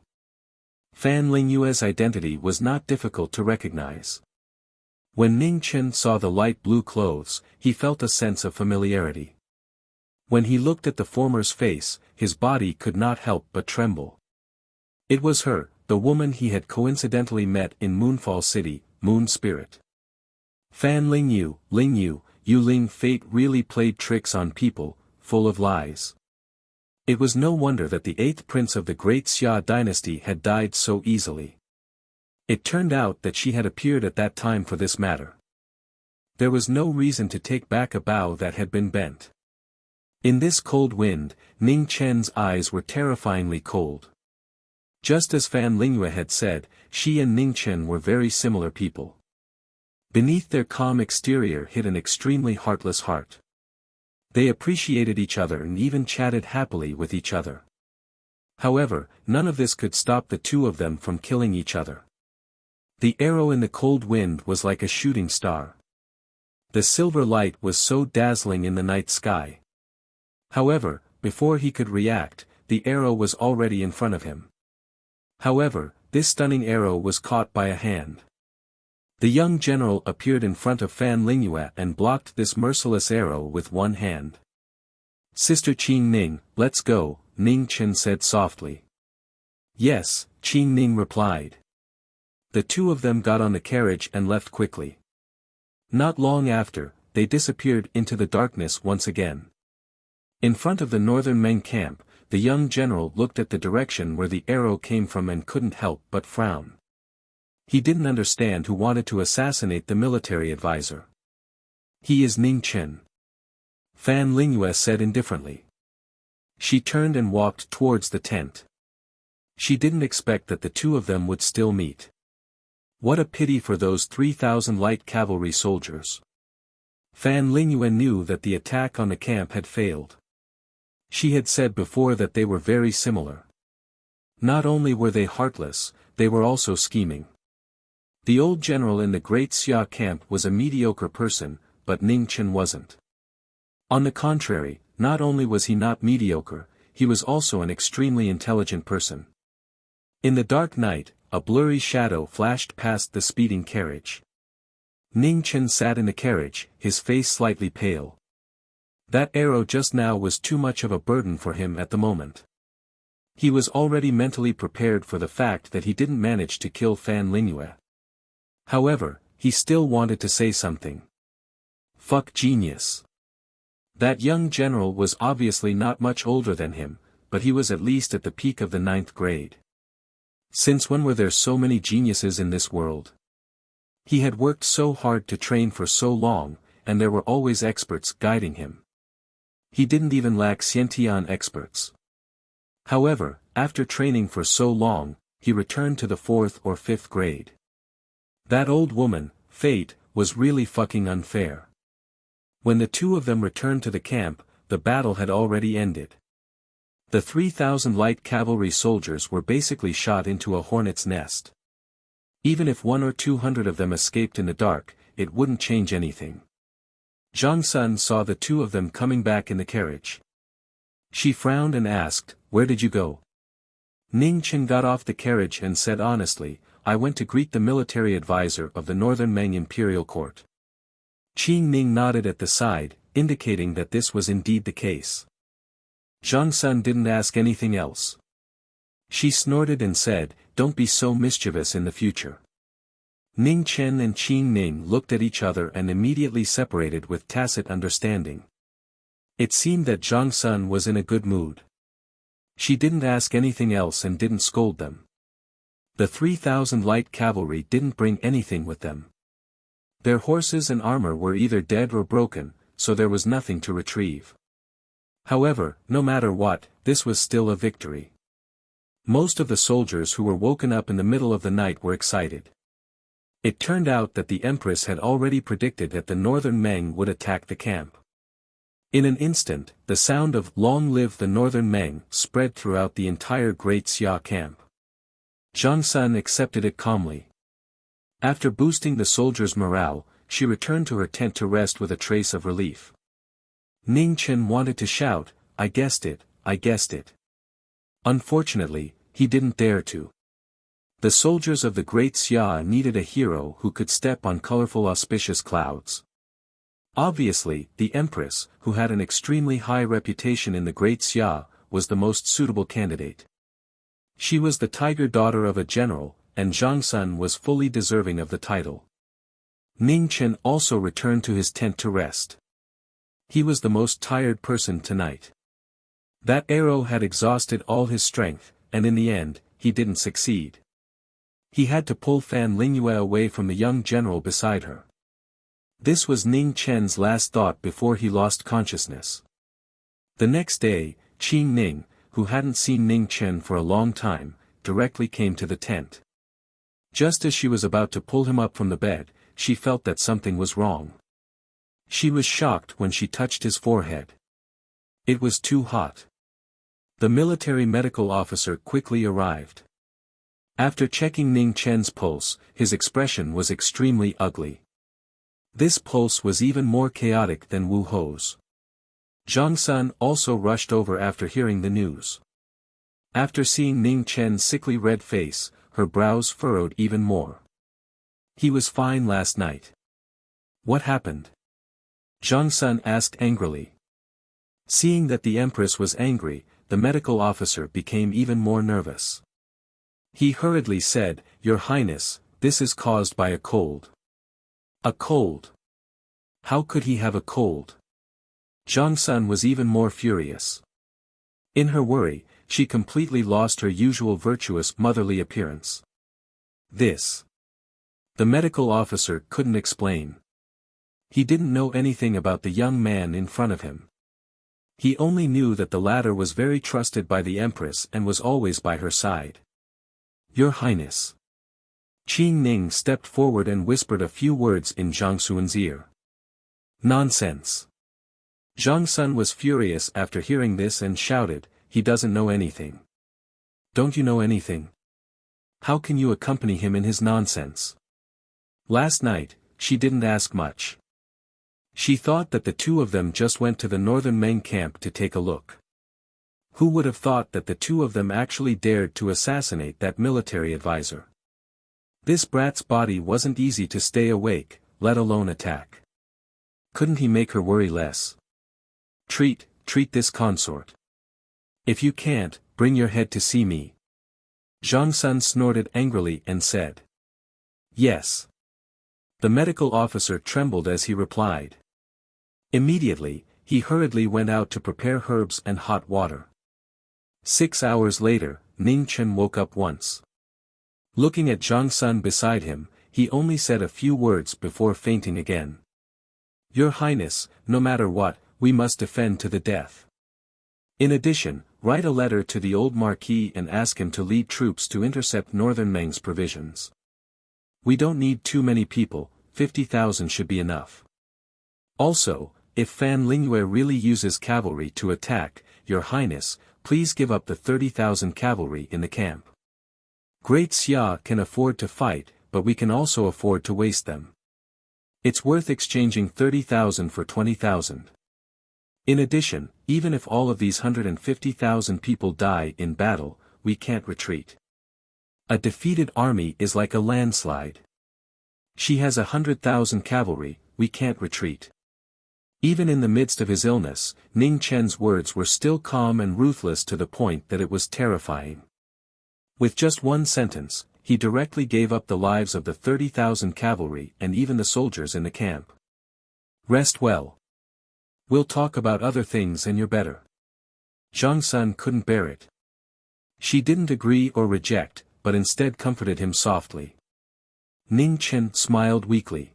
Fan Lingyue's identity was not difficult to recognize. When Ning Chen saw the light blue clothes, he felt a sense of familiarity. When he looked at the former's face, his body could not help but tremble. It was her, the woman he had coincidentally met in Moonfall City, Moon Spirit. Fan Lingyu, Yuling fate really played tricks on people, full of lies. It was no wonder that the 8th prince of the great Xia dynasty had died so easily. It turned out that she had appeared at that time for this matter. There was no reason to take back a bow that had been bent. In this cold wind, Ning Chen's eyes were terrifyingly cold. Just as Fan Lingyue had said, she and Ning Chen were very similar people. Beneath their calm exterior hid an extremely heartless heart. They appreciated each other and even chatted happily with each other. However, none of this could stop the two of them from killing each other. The arrow in the cold wind was like a shooting star. The silver light was so dazzling in the night sky. However, before he could react, the arrow was already in front of him. However, this stunning arrow was caught by a hand. The young general appeared in front of Fan Lingyue and blocked this merciless arrow with one hand. "Sister Qing Ning, let's go," Ning Chen said softly. "Yes," Qing Ning replied. The two of them got on the carriage and left quickly. Not long after, they disappeared into the darkness once again. In front of the northern Meng camp, the young general looked at the direction where the arrow came from and couldn't help but frown. He didn't understand who wanted to assassinate the military advisor. "He is Ning Chen," Fan Lingyue said indifferently. She turned and walked towards the tent. She didn't expect that the two of them would still meet. What a pity for those 3,000 light cavalry soldiers. Fan Lingyue knew that the attack on the camp had failed. She had said before that they were very similar. Not only were they heartless, they were also scheming. The old general in the great Xia camp was a mediocre person, but Ning Chen wasn't. On the contrary, not only was he not mediocre, he was also an extremely intelligent person. In the dark night, a blurry shadow flashed past the speeding carriage. Ning Chen sat in the carriage, his face slightly pale. That arrow just now was too much of a burden for him at the moment. He was already mentally prepared for the fact that he didn't manage to kill Fan Lingyue. However, he still wanted to say something. Fuck genius. That young general was obviously not much older than him, but he was at least at the peak of the 9th grade. Since when were there so many geniuses in this world? He had worked so hard to train for so long, and there were always experts guiding him. He didn't even lack Xiantian experts. However, after training for so long, he returned to the 4th or 5th grade. That old woman, Fate, was really fucking unfair. When the two of them returned to the camp, the battle had already ended. The 3,000 light cavalry soldiers were basically shot into a hornet's nest. Even if 100 or 200 of them escaped in the dark, it wouldn't change anything. Zhang Sun saw the two of them coming back in the carriage. She frowned and asked, "Where did you go?" Ning Chen got off the carriage and said honestly, "I went to greet the military advisor of the Northern Meng Imperial Court." Qing Ning nodded at the side, indicating that this was indeed the case. Zhang Sun didn't ask anything else. She snorted and said, "Don't be so mischievous in the future." Ning Chen and Qin Ning looked at each other and immediately separated with tacit understanding. It seemed that Zhang Sun was in a good mood. She didn't ask anything else and didn't scold them. The 3,000 light cavalry didn't bring anything with them. Their horses and armor were either dead or broken, so there was nothing to retrieve. However, no matter what, this was still a victory. Most of the soldiers who were woken up in the middle of the night were excited. It turned out that the Empress had already predicted that the northern Meng would attack the camp. In an instant, the sound of "Long live the northern Meng" spread throughout the entire Great Xia camp. Zhang Sun accepted it calmly. After boosting the soldiers' morale, she returned to her tent to rest with a trace of relief. Ning Chen wanted to shout, "I guessed it, I guessed it." Unfortunately, he didn't dare to. The soldiers of the Great Xia needed a hero who could step on colorful auspicious clouds. Obviously, the Empress, who had an extremely high reputation in the Great Xia, was the most suitable candidate. She was the tiger daughter of a general, and Zhang Sun was fully deserving of the title. Ning Chen also returned to his tent to rest. He was the most tired person tonight. That arrow had exhausted all his strength, and in the end, he didn't succeed. He had to pull Fan Lingyue away from the young general beside her. This was Ning Chen's last thought before he lost consciousness. The next day, Qin Ning, who hadn't seen Ning Chen for a long time, directly came to the tent. Just as she was about to pull him up from the bed, she felt that something was wrong. She was shocked when she touched his forehead. It was too hot. The military medical officer quickly arrived. After checking Ning Chen's pulse, his expression was extremely ugly. This pulse was even more chaotic than Wu Ho's. Zhang Sun also rushed over after hearing the news. After seeing Ning Chen's sickly red face, her brows furrowed even more. He was fine last night. What happened? Zhang Sun asked angrily. Seeing that the Empress was angry, the medical officer became even more nervous. He hurriedly said, "Your Highness, this is caused by a cold." A cold? How could he have a cold? Zhang Sun was even more furious. In her worry, she completely lost her usual virtuous motherly appearance. This. The medical officer couldn't explain. He didn't know anything about the young man in front of him. He only knew that the latter was very trusted by the Empress and was always by her side. Your Highness. Qin Ning stepped forward and whispered a few words in Zhang Sun's ear. Nonsense. Zhang Sun was furious after hearing this and shouted, "He doesn't know anything." Don't you know anything? How can you accompany him in his nonsense? Last night, she didn't ask much. She thought that the two of them just went to the northern Meng camp to take a look. Who would have thought that the two of them actually dared to assassinate that military advisor? This brat's body wasn't easy to stay awake, let alone attack. Couldn't he make her worry less? Treat this consort. If you can't, bring your head to see me. Zhang Sun snorted angrily and said. Yes. The medical officer trembled as he replied. Immediately, he hurriedly went out to prepare herbs and hot water. 6 hours later, Ning Chen woke up once. Looking at Zhang Sun beside him, he only said a few words before fainting again. Your Highness, no matter what, we must defend to the death. In addition, write a letter to the old Marquis and ask him to lead troops to intercept northern Meng's provisions. We don't need too many people, 50,000 should be enough. Also, if Fan Lingyue really uses cavalry to attack, Your Highness, please give up the 30,000 cavalry in the camp. Great Xia can afford to fight, but we can also afford to waste them. It's worth exchanging 30,000 for 20,000. In addition, even if all of these 150,000 people die in battle, we can't retreat. A defeated army is like a landslide. She has 100,000 cavalry, we can't retreat. Even in the midst of his illness, Ning Chen's words were still calm and ruthless to the point that it was terrifying. With just one sentence, he directly gave up the lives of the 30,000 cavalry and even the soldiers in the camp. Rest well. We'll talk about other things and you're better. Zhang Sun couldn't bear it. She didn't agree or reject, but instead comforted him softly. Ning Chen smiled weakly.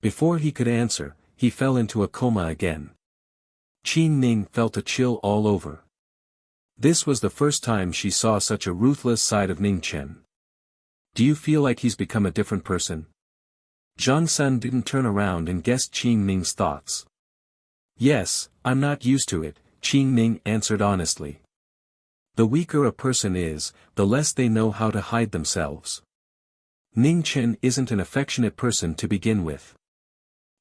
Before he could answer, he fell into a coma again. Qin Ning felt a chill all over. This was the first time she saw such a ruthless side of Ning Chen. Do you feel like he's become a different person? Zhang Sun didn't turn around and guessed Qin Ning's thoughts. Yes, I'm not used to it, Qin Ning answered honestly. The weaker a person is, the less they know how to hide themselves. Ning Chen isn't an affectionate person to begin with.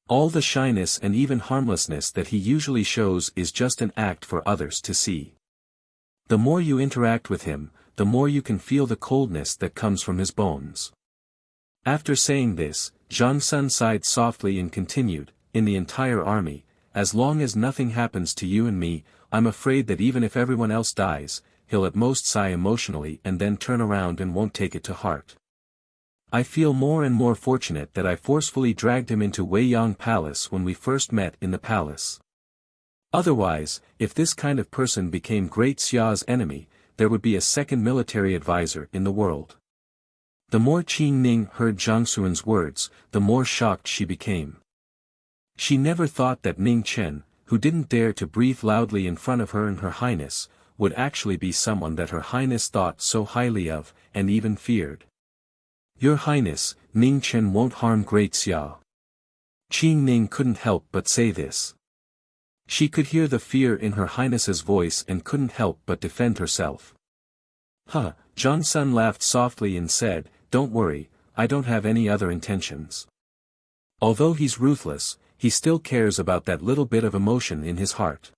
All the shyness and even harmlessness that he usually shows is just an act for others to see. The more you interact with him, the more you can feel the coldness that comes from his bones. After saying this, Zhang Sun sighed softly and continued, in the entire army, as long as nothing happens to you and me, I'm afraid that even if everyone else dies, he'll at most sigh emotionally and then turn around and won't take it to heart. I feel more and more fortunate that I forcefully dragged him into Weiyang Palace when we first met in the palace. Otherwise, if this kind of person became Great Xia's enemy, there would be a second military advisor in the world. The more Qin Ning heard Zhang Sun's words, the more shocked she became. She never thought that Ning Chen, who didn't dare to breathe loudly in front of her and Her Highness, would actually be someone that Her Highness thought so highly of, and even feared. Your Highness, Ning Chen won't harm Great Xia. Qin Ning couldn't help but say this. She could hear the fear in Her Highness's voice and couldn't help but defend herself. Huh, Zhang Sun laughed softly and said, don't worry, I don't have any other intentions. Although he's ruthless, he still cares about that little bit of emotion in his heart.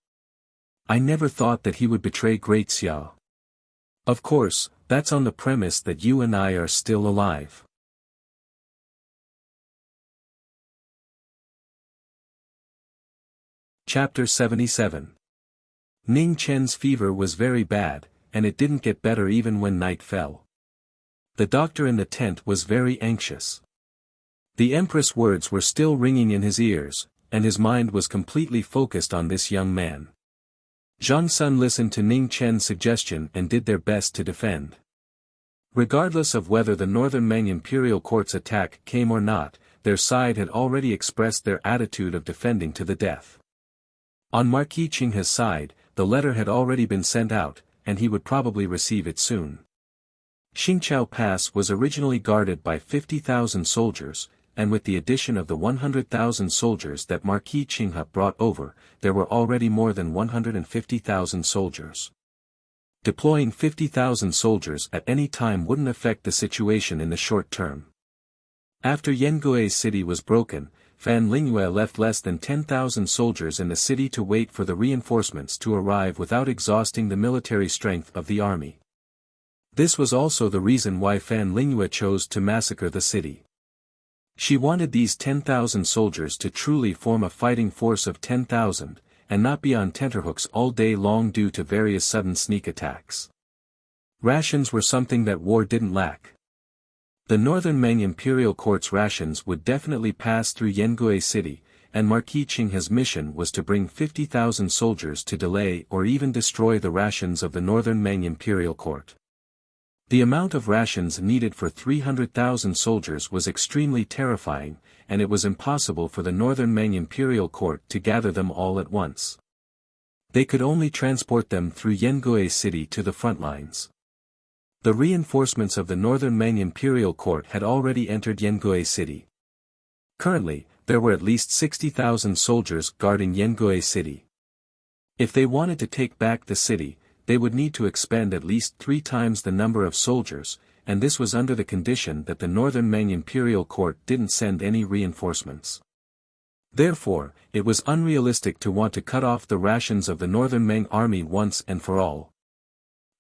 I never thought that he would betray Great Xia. Of course, that's on the premise that you and I are still alive. Chapter 77. Ning Chen's fever was very bad, and it didn't get better even when night fell. The doctor in the tent was very anxious. The Empress' words were still ringing in his ears, and his mind was completely focused on this young man. Zhang Sun listened to Ning Chen's suggestion and did their best to defend. Regardless of whether the Northern Meng Imperial Court's attack came or not, their side had already expressed their attitude of defending to the death. On Marquis Qinghe's side, the letter had already been sent out, and he would probably receive it soon. Xingqiao Pass was originally guarded by 50,000 soldiers, and with the addition of the 100,000 soldiers that Marquis Qinghe brought over, there were already more than 150,000 soldiers. Deploying 50,000 soldiers at any time wouldn't affect the situation in the short term. After Yangue city was broken, Fan Lingyue left less than 10,000 soldiers in the city to wait for the reinforcements to arrive without exhausting the military strength of the army. This was also the reason why Fan Lingyue chose to massacre the city. She wanted these 10,000 soldiers to truly form a fighting force of 10,000, and not be on tenterhooks all day long due to various sudden sneak attacks. Rations were something that war didn't lack. The Northern Meng Imperial Court's rations would definitely pass through Yangue City, and Marquis Qinghe's mission was to bring 50,000 soldiers to delay or even destroy the rations of the Northern Meng Imperial Court. The amount of rations needed for 300,000 soldiers was extremely terrifying, and it was impossible for the Northern Meng Imperial Court to gather them all at once. They could only transport them through Yangue City to the front lines. The reinforcements of the Northern Meng Imperial Court had already entered Yangue City. Currently, there were at least 60,000 soldiers guarding Yangue City. If they wanted to take back the city, they would need to expend at least 3 times the number of soldiers, and this was under the condition that the Northern Meng Imperial Court didn't send any reinforcements. Therefore, it was unrealistic to want to cut off the rations of the Northern Meng army once and for all.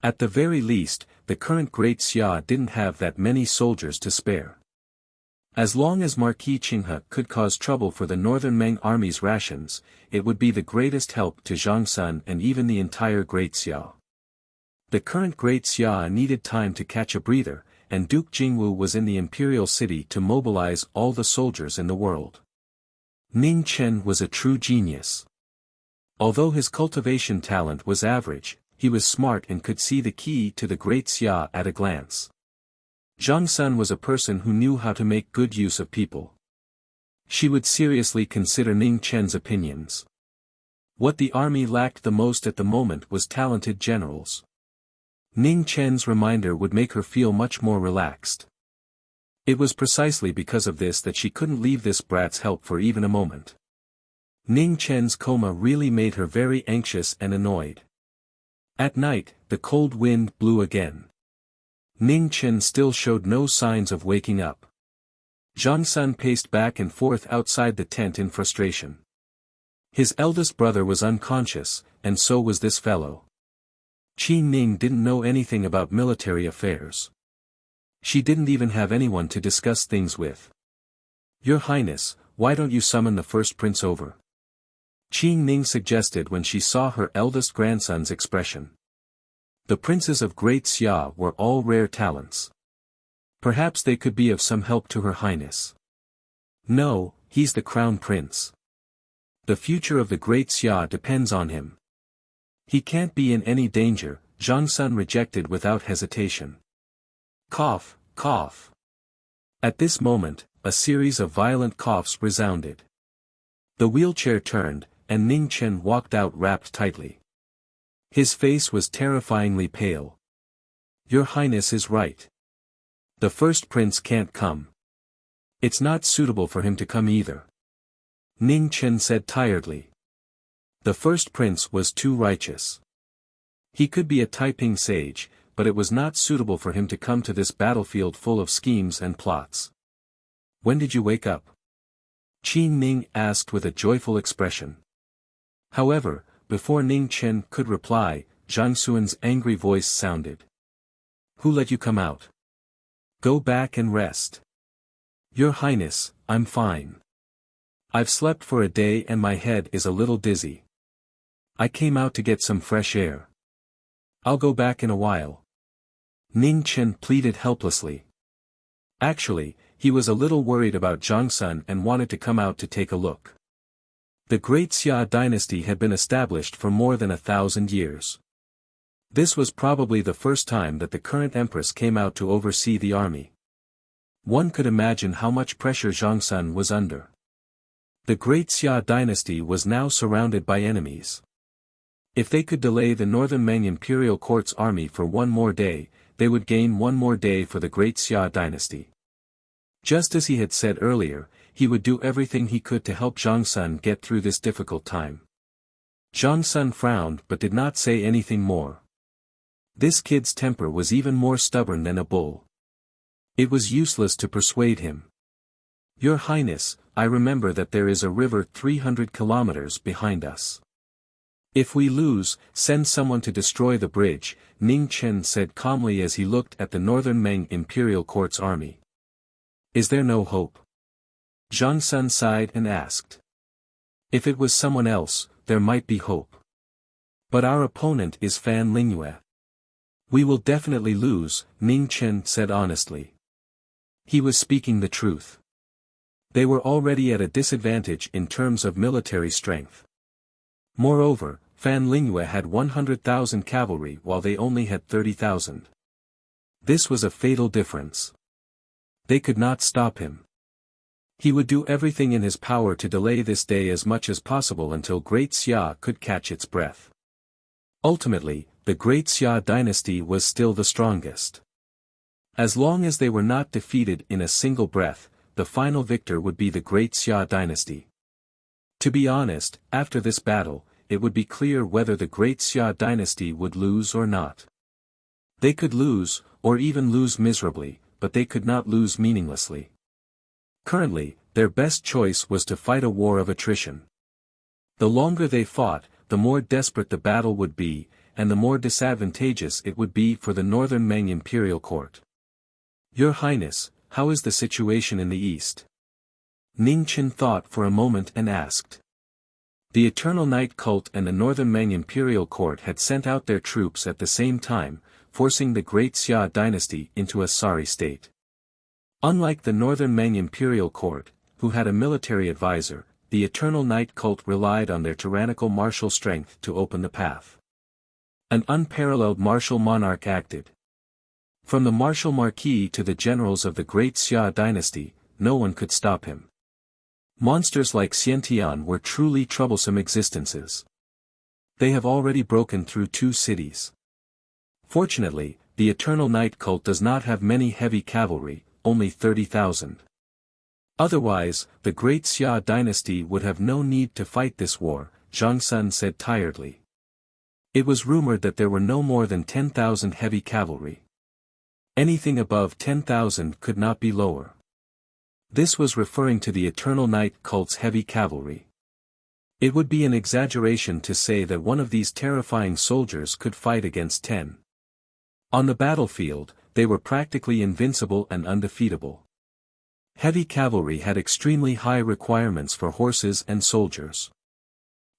At the very least, the current Great Xia didn't have that many soldiers to spare. As long as Marquis Qinghe could cause trouble for the Northern Meng army's rations, it would be the greatest help to Zhang Sun and even the entire Great Xia. The current Great Xia needed time to catch a breather, and Duke Jingwu was in the imperial city to mobilize all the soldiers in the world. Ning Chen was a true genius. Although his cultivation talent was average, he was smart and could see the key to the Great Xia at a glance. Zhang Sun was a person who knew how to make good use of people. She would seriously consider Ning Chen's opinions. What the army lacked the most at the moment was talented generals. Ning Chen's reminder would make her feel much more relaxed. It was precisely because of this that she couldn't leave this brat's help for even a moment. Ning Chen's coma really made her very anxious and annoyed. At night, the cold wind blew again. Ning Chen still showed no signs of waking up. Zhang Sun paced back and forth outside the tent in frustration. His eldest brother was unconscious, and so was this fellow. Qi Ning didn't know anything about military affairs. She didn't even have anyone to discuss things with. "Your Highness, why don't you summon the first prince over?" Qi Ning suggested when she saw her eldest grandson's expression. The princes of Great Xia were all rare talents. Perhaps they could be of some help to Her Highness. "No, he's the crown prince. The future of the Great Xia depends on him. He can't be in any danger," Zhang Sun rejected without hesitation. Cough, cough. At this moment, a series of violent coughs resounded. The wheelchair turned, and Ning Chen walked out wrapped tightly. His face was terrifyingly pale. "Your Highness is right. The first prince can't come. It's not suitable for him to come either," Ning Chen said tiredly. The first prince was too righteous. He could be a Taiping sage, but it was not suitable for him to come to this battlefield full of schemes and plots. "When did you wake up?" Qi Ning asked with a joyful expression. However, before Ning Chen could reply, Zhang Xuan's angry voice sounded. "Who let you come out? Go back and rest." "Your Highness, I'm fine. I've slept for a day and my head is a little dizzy. I came out to get some fresh air. I'll go back in a while." Ning Chen pleaded helplessly. Actually, he was a little worried about Zhang Sun and wanted to come out to take a look. The Great Xia dynasty had been established for more than 1,000 years. This was probably the first time that the current empress came out to oversee the army. One could imagine how much pressure Zhang Sun was under. The Great Xia dynasty was now surrounded by enemies. If they could delay the Northern Meng imperial court's army for one more day, they would gain one more day for the Great Xia dynasty. Just as he had said earlier, he would do everything he could to help Zhang Sun get through this difficult time. Zhang Sun frowned but did not say anything more. This kid's temper was even more stubborn than a bull. It was useless to persuade him. "Your Highness, I remember that there is a river 300 kilometers behind us. If we lose, send someone to destroy the bridge," Ning Chen said calmly as he looked at the Northern Meng imperial court's army. "Is there no hope?" Zhang Sun sighed and asked. "If it was someone else, there might be hope. But our opponent is Fan Lingyue. We will definitely lose," Ning Chen said honestly. He was speaking the truth. They were already at a disadvantage in terms of military strength. Moreover, Fan Lingyue had 100,000 cavalry while they only had 30,000. This was a fatal difference. They could not stop him. He would do everything in his power to delay this day as much as possible until Great Xia could catch its breath. Ultimately, the Great Xia dynasty was still the strongest. As long as they were not defeated in a single breath, the final victor would be the Great Xia dynasty. To be honest, after this battle, it would be clear whether the Great Xia dynasty would lose or not. They could lose, or even lose miserably, but they could not lose meaninglessly. Currently, their best choice was to fight a war of attrition. The longer they fought, the more desperate the battle would be, and the more disadvantageous it would be for the Northern Meng imperial court. "Your Highness, how is the situation in the east?" Ning Chen thought for a moment and asked. The Eternal Night Cult and the Northern Meng imperial court had sent out their troops at the same time, forcing the Great Xia dynasty into a sorry state. Unlike the northern Ming imperial court, who had a military advisor, the Eternal Night cult relied on their tyrannical martial strength to open the path. An unparalleled martial monarch acted. From the martial Marquis to the generals of the Great Xia dynasty, no one could stop him. Monsters like Xiantian were truly troublesome existences. They have already broken through 2 cities. Fortunately, the Eternal Night cult does not have many heavy cavalry, only 30,000. Otherwise, the Great Xia dynasty would have no need to fight this war, Zhang Sun said tiredly. It was rumored that there were no more than 10,000 heavy cavalry. Anything above 10,000 could not be lower. This was referring to the Eternal Night cult's heavy cavalry. It would be an exaggeration to say that one of these terrifying soldiers could fight against 10. On the battlefield, they were practically invincible and undefeatable. Heavy cavalry had extremely high requirements for horses and soldiers.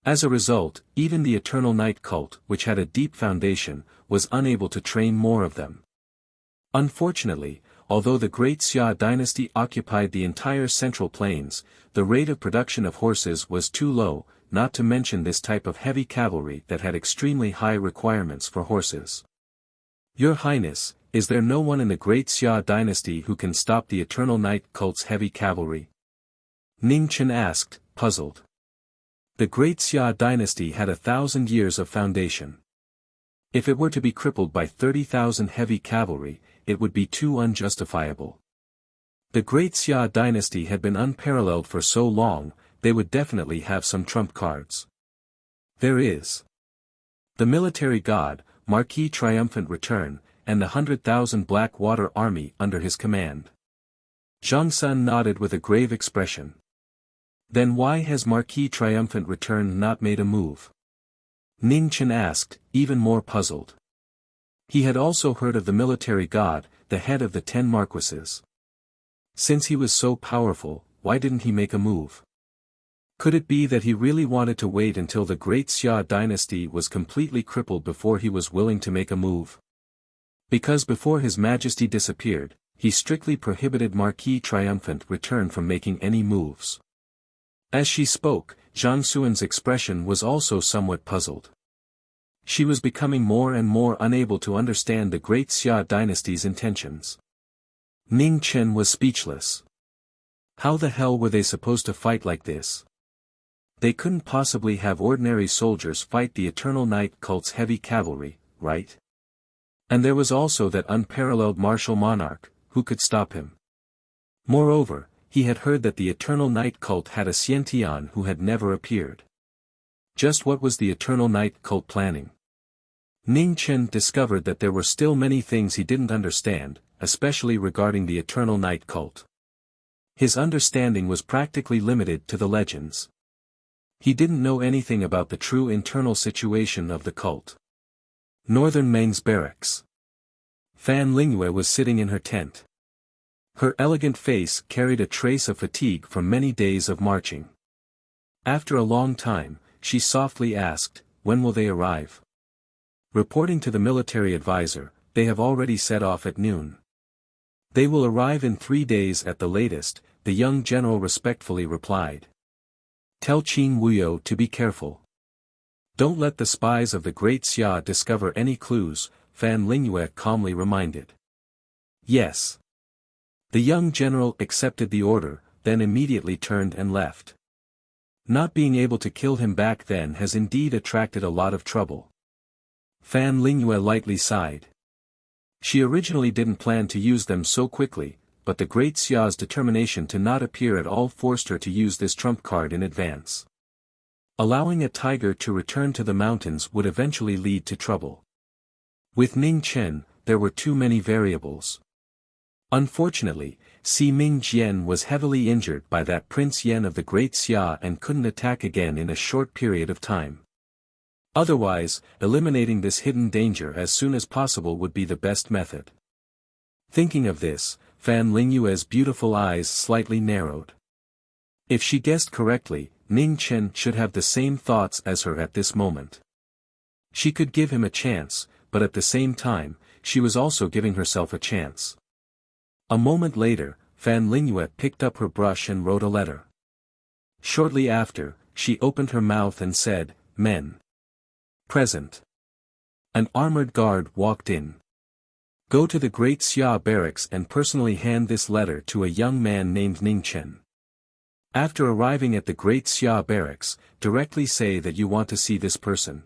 As a result, even the Eternal Night cult, which had a deep foundation, was unable to train more of them. Unfortunately, although the Great Xia dynasty occupied the entire Central Plains, the rate of production of horses was too low, not to mention this type of heavy cavalry that had extremely high requirements for horses. Your Highness, is there no one in the Great Xia dynasty who can stop the Eternal Night cult's heavy cavalry? Ning Chen asked, puzzled. The Great Xia dynasty had 1,000 years of foundation. If it were to be crippled by 30,000 heavy cavalry, it would be too unjustifiable. The Great Xia dynasty had been unparalleled for so long, they would definitely have some trump cards. There is the military god, Marquis triumphant return, and the 100,000 Black Water army under his command. Zhang Sun nodded with a grave expression. Then why has Marquis triumphant return not made a move? Ning Chen asked, even more puzzled. He had also heard of the military god, the head of the 10 marquises. Since he was so powerful, why didn't he make a move? Could it be that he really wanted to wait until the Great Xia dynasty was completely crippled before he was willing to make a move? Because before His Majesty disappeared, he strictly prohibited Marquis triumphant return from making any moves. As she spoke, Zhang Xuan's expression was also somewhat puzzled. She was becoming more and more unable to understand the Great Xia dynasty's intentions. Ning Chen was speechless. How the hell were they supposed to fight like this? They couldn't possibly have ordinary soldiers fight the Eternal Night cult's heavy cavalry, right? And there was also that unparalleled martial monarch, who could stop him? Moreover, he had heard that the Eternal Night cult had a Xiantian who had never appeared. Just what was the Eternal Night cult planning? Ning Chen discovered that there were still many things he didn't understand, especially regarding the Eternal Night cult. His understanding was practically limited to the legends. He didn't know anything about the true internal situation of the cult. Northern Meng's barracks. Fan Lingyue was sitting in her tent. Her elegant face carried a trace of fatigue from many days of marching. After a long time, she softly asked, when will they arrive? Reporting to the military advisor, they have already set off at noon. They will arrive in 3 days at the latest, the young general respectfully replied. Tell Qin Wuyo to be careful. Don't let the spies of the Great Xia discover any clues, Fan Lingyue calmly reminded. Yes. The young general accepted the order, then immediately turned and left. Not being able to kill him back then has indeed attracted a lot of trouble. Fan Lingyue lightly sighed. She originally didn't plan to use them so quickly, but the Great Xia's determination to not appear at all forced her to use this trump card in advance. Allowing a tiger to return to the mountains would eventually lead to trouble. With Ning Chen, there were too many variables. Unfortunately, Si Mingjian was heavily injured by that Prince Yan of the Great Xia and couldn't attack again in a short period of time. Otherwise, eliminating this hidden danger as soon as possible would be the best method. Thinking of this, Fan Lingyue's beautiful eyes slightly narrowed. If she guessed correctly, Ning Chen should have the same thoughts as her at this moment. She could give him a chance, but at the same time, she was also giving herself a chance. A moment later, Fan Lingyue picked up her brush and wrote a letter. Shortly after, she opened her mouth and said, "Men present." An armored guard walked in. "Go to the Great Xia barracks and personally hand this letter to a young man named Ning Chen. After arriving at the Great Xia barracks, directly say that you want to see this person.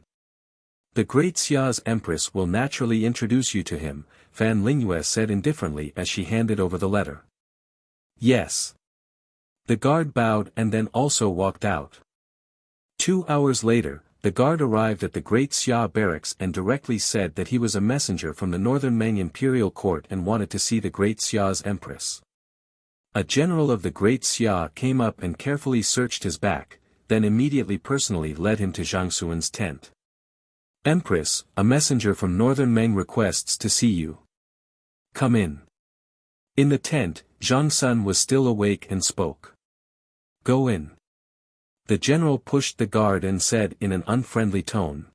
The Great Xia's empress will naturally introduce you to him," Fan Lingyue said indifferently as she handed over the letter. "Yes." The guard bowed and then also walked out. 2 hours later, the guard arrived at the Great Xia barracks and directly said that he was a messenger from the Northern Meng imperial court and wanted to see the Great Xia's empress. A general of the Great Xia came up and carefully searched his back, then immediately personally led him to Zhang Xuan's tent. "Empress, a messenger from Northern Meng requests to see you. Come in." In the tent, Zhang Sun was still awake and spoke. "Go in." The general pushed the guard and said in an unfriendly tone.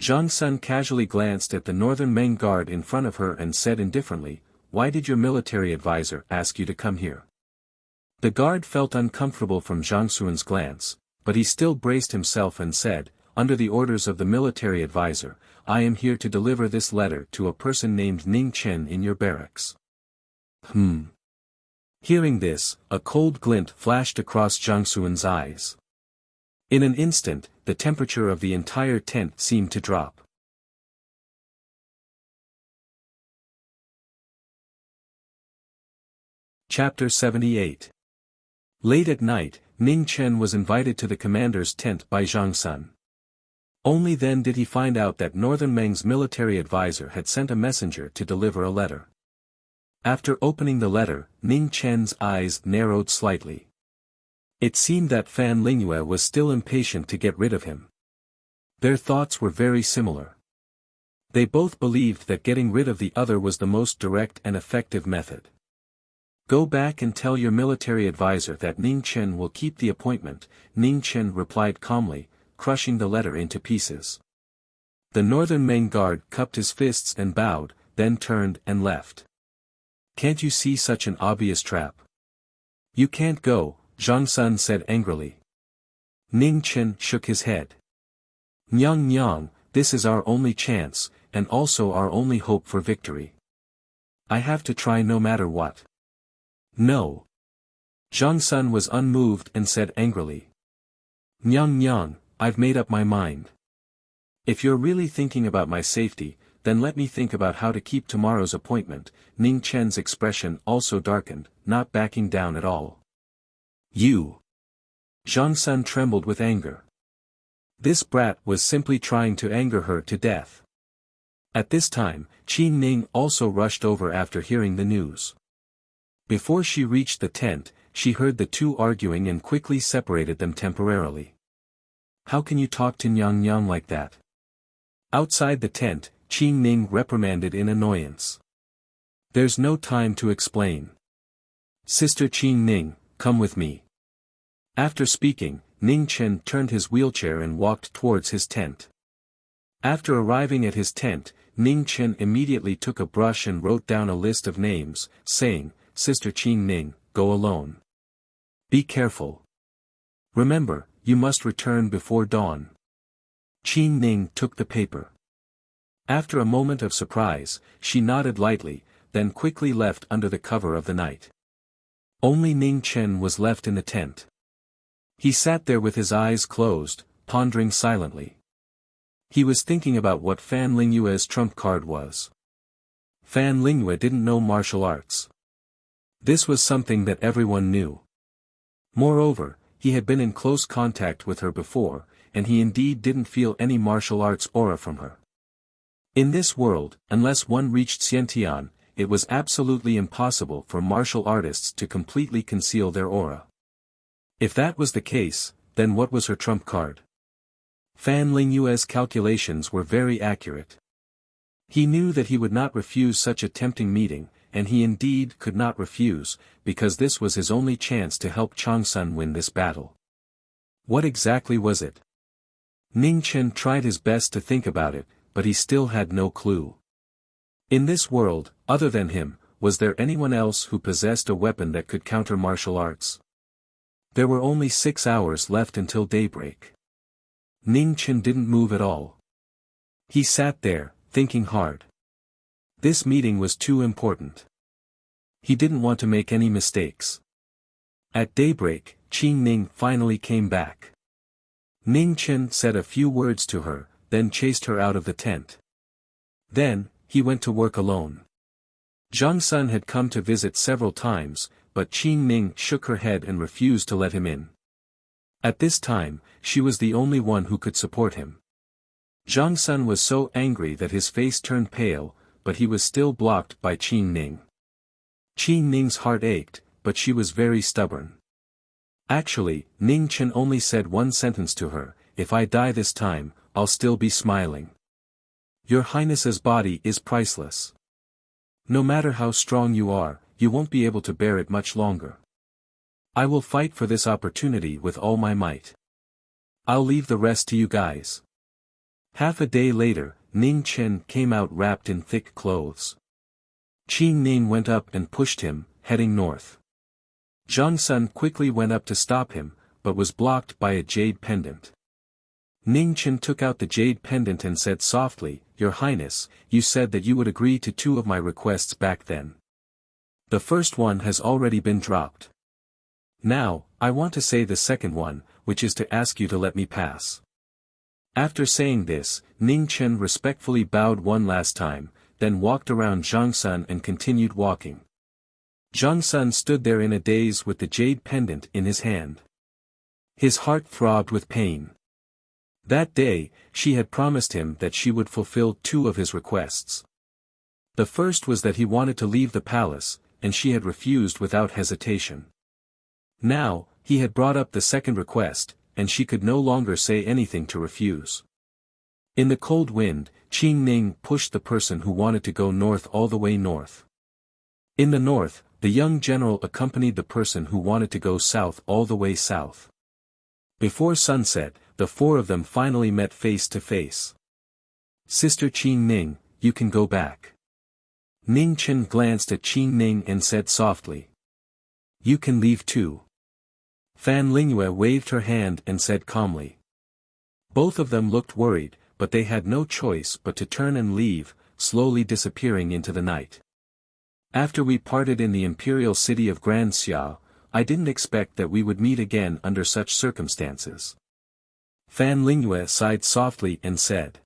Zhang Sun casually glanced at the Northern Meng guard in front of her and said indifferently, "Why did your military advisor ask you to come here?" The guard felt uncomfortable from Zhang Sun's glance, but he still braced himself and said, "Under the orders of the military advisor, I am here to deliver this letter to a person named Ning Chen in your barracks." Hearing this, a cold glint flashed across Zhang Sun's eyes. In an instant, the temperature of the entire tent seemed to drop. Chapter 78. Late at night, Ning Chen was invited to the commander's tent by Zhang Sun. Only then did he find out that Northern Meng's military advisor had sent a messenger to deliver a letter. After opening the letter, Ning Chen's eyes narrowed slightly. It seemed that Fan Lingyue was still impatient to get rid of him. Their thoughts were very similar. They both believed that getting rid of the other was the most direct and effective method. "Go back and tell your military advisor that Ning Chen will keep the appointment," Ning Chen replied calmly, crushing the letter into pieces. The Northern Meng guard cupped his fists and bowed, then turned and left. "Can't you see such an obvious trap?" "You can't go," Zhang Sun said angrily. Ning Chen shook his head. Nyang, this is our only chance, and also our only hope for victory. I have to try no matter what." "No." Zhang Sun was unmoved and said angrily. Nyang, I've made up my mind. If you're really thinking about my safety, then let me think about how to keep tomorrow's appointment." Ning Chen's expression also darkened, not backing down at all. "You." Zhang Sun trembled with anger. This brat was simply trying to anger her to death. At this time, Qi Ning also rushed over after hearing the news. Before she reached the tent, she heard the two arguing and quickly separated them temporarily. "How can you talk to Nyang like that?" Outside the tent, Qi Ning reprimanded in annoyance. "There's no time to explain. Sister Qi Ning, come with me." After speaking, Ning Chen turned his wheelchair and walked towards his tent. After arriving at his tent, Ning Chen immediately took a brush and wrote down a list of names, saying, "Sister Qi Ning, go alone. Be careful. Remember, you must return before dawn." Qi Ning took the paper. After a moment of surprise, she nodded lightly, then quickly left under the cover of the night. Only Ning Chen was left in the tent. He sat there with his eyes closed, pondering silently. He was thinking about what Fan Lingyue's trump card was. Fan Lingyue didn't know martial arts. This was something that everyone knew. Moreover, he had been in close contact with her before, and he indeed didn't feel any martial arts aura from her. In this world, unless one reached Xiantian, it was absolutely impossible for martial artists to completely conceal their aura. If that was the case, then what was her trump card? Fan Lingyue's calculations were very accurate. He knew that he would not refuse such a tempting meeting, and he indeed could not refuse, because this was his only chance to help Changsun win this battle. What exactly was it? Ning Chen tried his best to think about it, but he still had no clue. In this world, other than him, was there anyone else who possessed a weapon that could counter martial arts? There were only 6 hours left until daybreak. Ning Chen didn't move at all. He sat there, thinking hard. This meeting was too important. He didn't want to make any mistakes. At daybreak, Qin Ning finally came back. Ning Chen said a few words to her, then chased her out of the tent. Then, he went to work alone. Zhang Sun had come to visit several times, but Qin Ning shook her head and refused to let him in. At this time, she was the only one who could support him. Zhang Sun was so angry that his face turned pale, but he was still blocked by Qin Ning. Qin Ning's heart ached, but she was very stubborn. Actually, Ning Chen only said one sentence to her, "If I die this time, I'll still be smiling. Your Highness's body is priceless. No matter how strong you are, you won't be able to bear it much longer. I will fight for this opportunity with all my might. I'll leave the rest to you guys." Half a day later, Ning Chen came out wrapped in thick clothes. Qin Ning went up and pushed him, heading north. Zhang Sun quickly went up to stop him, but was blocked by a jade pendant. Ning Chen took out the jade pendant and said softly, "Your Highness, you said that you would agree to 2 of my requests back then. The first one has already been dropped. Now, I want to say the second one, which is to ask you to let me pass." After saying this, Ning Chen respectfully bowed one last time, then walked around Zhang Sun and continued walking. Zhang Sun stood there in a daze with the jade pendant in his hand. His heart throbbed with pain. That day, she had promised him that she would fulfill 2 of his requests. The first was that he wanted to leave the palace, and she had refused without hesitation. Now, he had brought up the second request, and she could no longer say anything to refuse. In the cold wind, Qin Ning pushed the person who wanted to go north all the way north. In the north, the young general accompanied the person who wanted to go south all the way south. Before sunset, the 4 of them finally met face to face. "Sister Qin Ning, you can go back." Ning Chen glanced at Qin Ning and said softly, "You can leave too." Fan Lingyue waved her hand and said calmly. Both of them looked worried, but they had no choice but to turn and leave, slowly disappearing into the night. "After we parted in the imperial city of Grand Xia, I didn't expect that we would meet again under such circumstances." Fan Lingyue sighed softly and said.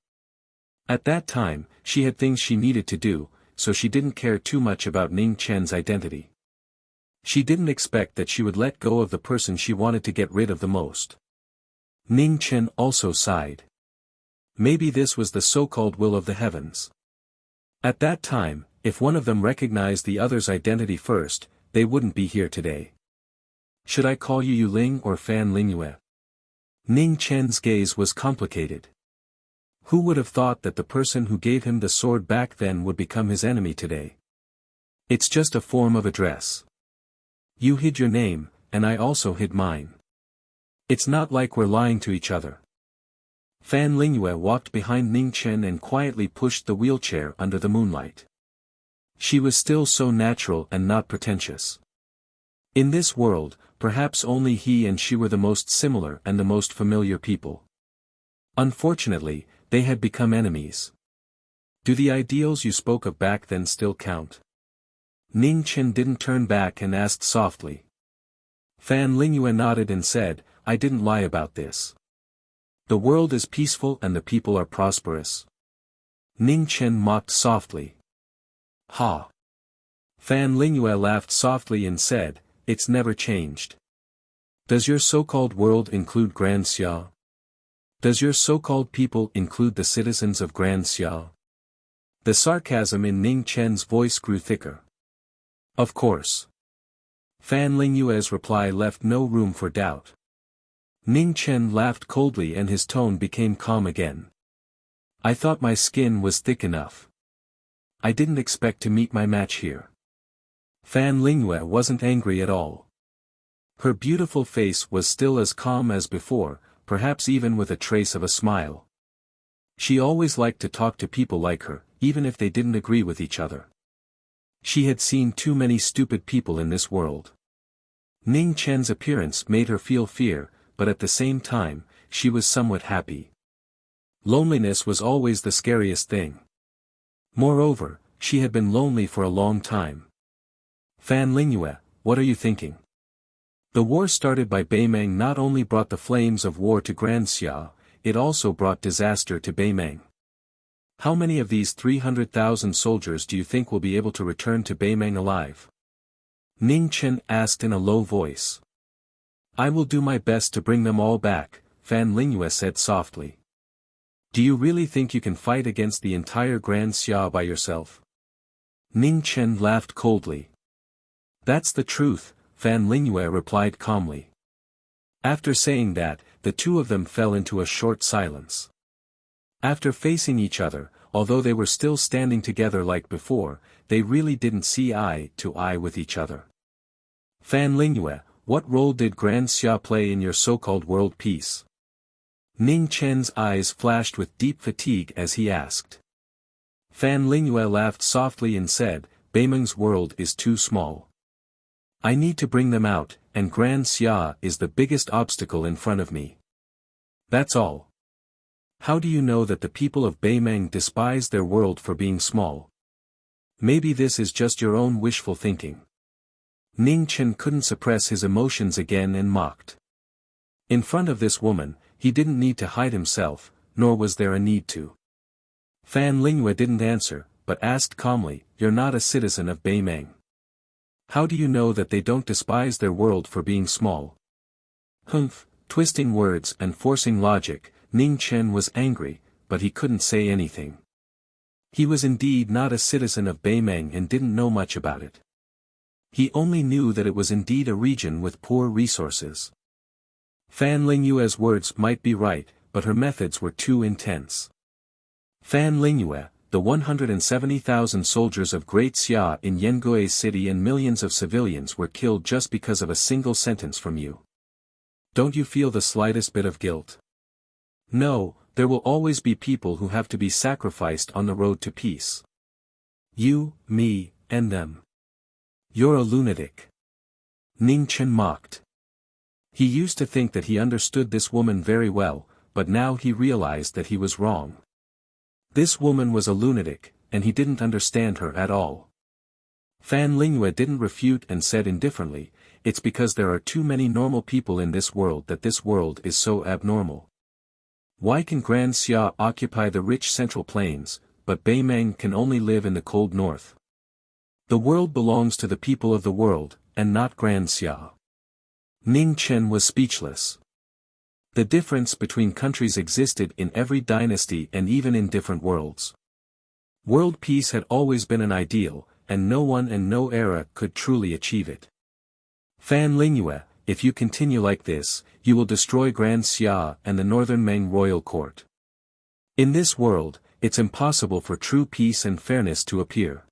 At that time, she had things she needed to do, so she didn't care too much about Ning Chen's identity. She didn't expect that she would let go of the person she wanted to get rid of the most. Ning Chen also sighed. Maybe this was the so-called will of the heavens. At that time, if one of them recognized the other's identity first, they wouldn't be here today. "Should I call you Yuling or Fan Lingyue?" Ning Chen's gaze was complicated. Who would have thought that the person who gave him the sword back then would become his enemy today? It's just a form of address. You hid your name, and I also hid mine. It's not like we're lying to each other. Fan Lingyue walked behind Ning Chen and quietly pushed the wheelchair under the moonlight. She was still so natural and not pretentious. In this world, perhaps only he and she were the most similar and the most familiar people. Unfortunately, they had become enemies. Do the ideals you spoke of back then still count? Ning Chen didn't turn back and asked softly. Fan Lingyue nodded and said, "I didn't lie about this. The world is peaceful and the people are prosperous." Ning Chen mocked softly. "Ha!" Fan Lingyue laughed softly and said, "It's never changed. Does your so-called world include Grand Xia? Does your so-called people include the citizens of Grand Xia?" The sarcasm in Ning Chen's voice grew thicker. "Of course." Fan Lingyue's reply left no room for doubt. Ning Chen laughed coldly and his tone became calm again. "I thought my skin was thick enough. I didn't expect to meet my match here." Fan Lingyue wasn't angry at all. Her beautiful face was still as calm as before, perhaps even with a trace of a smile. She always liked to talk to people like her, even if they didn't agree with each other. She had seen too many stupid people in this world. Ning Chen's appearance made her feel fear, but at the same time, she was somewhat happy. Loneliness was always the scariest thing. Moreover, she had been lonely for a long time. Fan Lingyue, what are you thinking? The war started by Beimeng not only brought the flames of war to Grand Xia, it also brought disaster to Beimeng. How many of these 300,000 soldiers do you think will be able to return to Beimeng alive? Ning Chen asked in a low voice. I will do my best to bring them all back, Fan Lingyue said softly. Do you really think you can fight against the entire Grand Xia by yourself? Ning Chen laughed coldly. That's the truth, Fan Lingyue replied calmly. After saying that, the two of them fell into a short silence. After facing each other, although they were still standing together like before, they really didn't see eye to eye with each other. Fan Lingyue, what role did Grand Xia play in your so-called world peace? Ning Chen's eyes flashed with deep fatigue as he asked. Fan Lingyue laughed softly and said, Beimeng's world is too small. I need to bring them out, and Grand Xia is the biggest obstacle in front of me. That's all. How do you know that the people of Beimeng despise their world for being small? Maybe this is just your own wishful thinking. Ning Chen couldn't suppress his emotions again and mocked. In front of this woman, he didn't need to hide himself, nor was there a need to. Fan Lingyue didn't answer, but asked calmly, You're not a citizen of Beimeng. How do you know that they don't despise their world for being small? Humph, twisting words and forcing logic, Ning Chen was angry, but he couldn't say anything. He was indeed not a citizen of Beimeng and didn't know much about it. He only knew that it was indeed a region with poor resources. Fan Lingyue's words might be right, but her methods were too intense. Fan Lingyue, the 170,000 soldiers of Great Xia in Yengue City and millions of civilians were killed just because of a single sentence from you. Don't you feel the slightest bit of guilt? No, there will always be people who have to be sacrificed on the road to peace. You, me, and them. You're a lunatic. Ning Chen mocked. He used to think that he understood this woman very well, but now he realized that he was wrong. This woman was a lunatic, and he didn't understand her at all. Fan Lingyue didn't refute and said indifferently, It's because there are too many normal people in this world that this world is so abnormal. Why can Grand Xia occupy the rich central plains, but Beimeng can only live in the cold north? The world belongs to the people of the world, and not Grand Xia. Ning Chen was speechless. The difference between countries existed in every dynasty and even in different worlds. World peace had always been an ideal, and no one and no era could truly achieve it. Fan Lingyue, if you continue like this, you will destroy Grand Xia and the Northern Meng royal court. In this world, it's impossible for true peace and fairness to appear.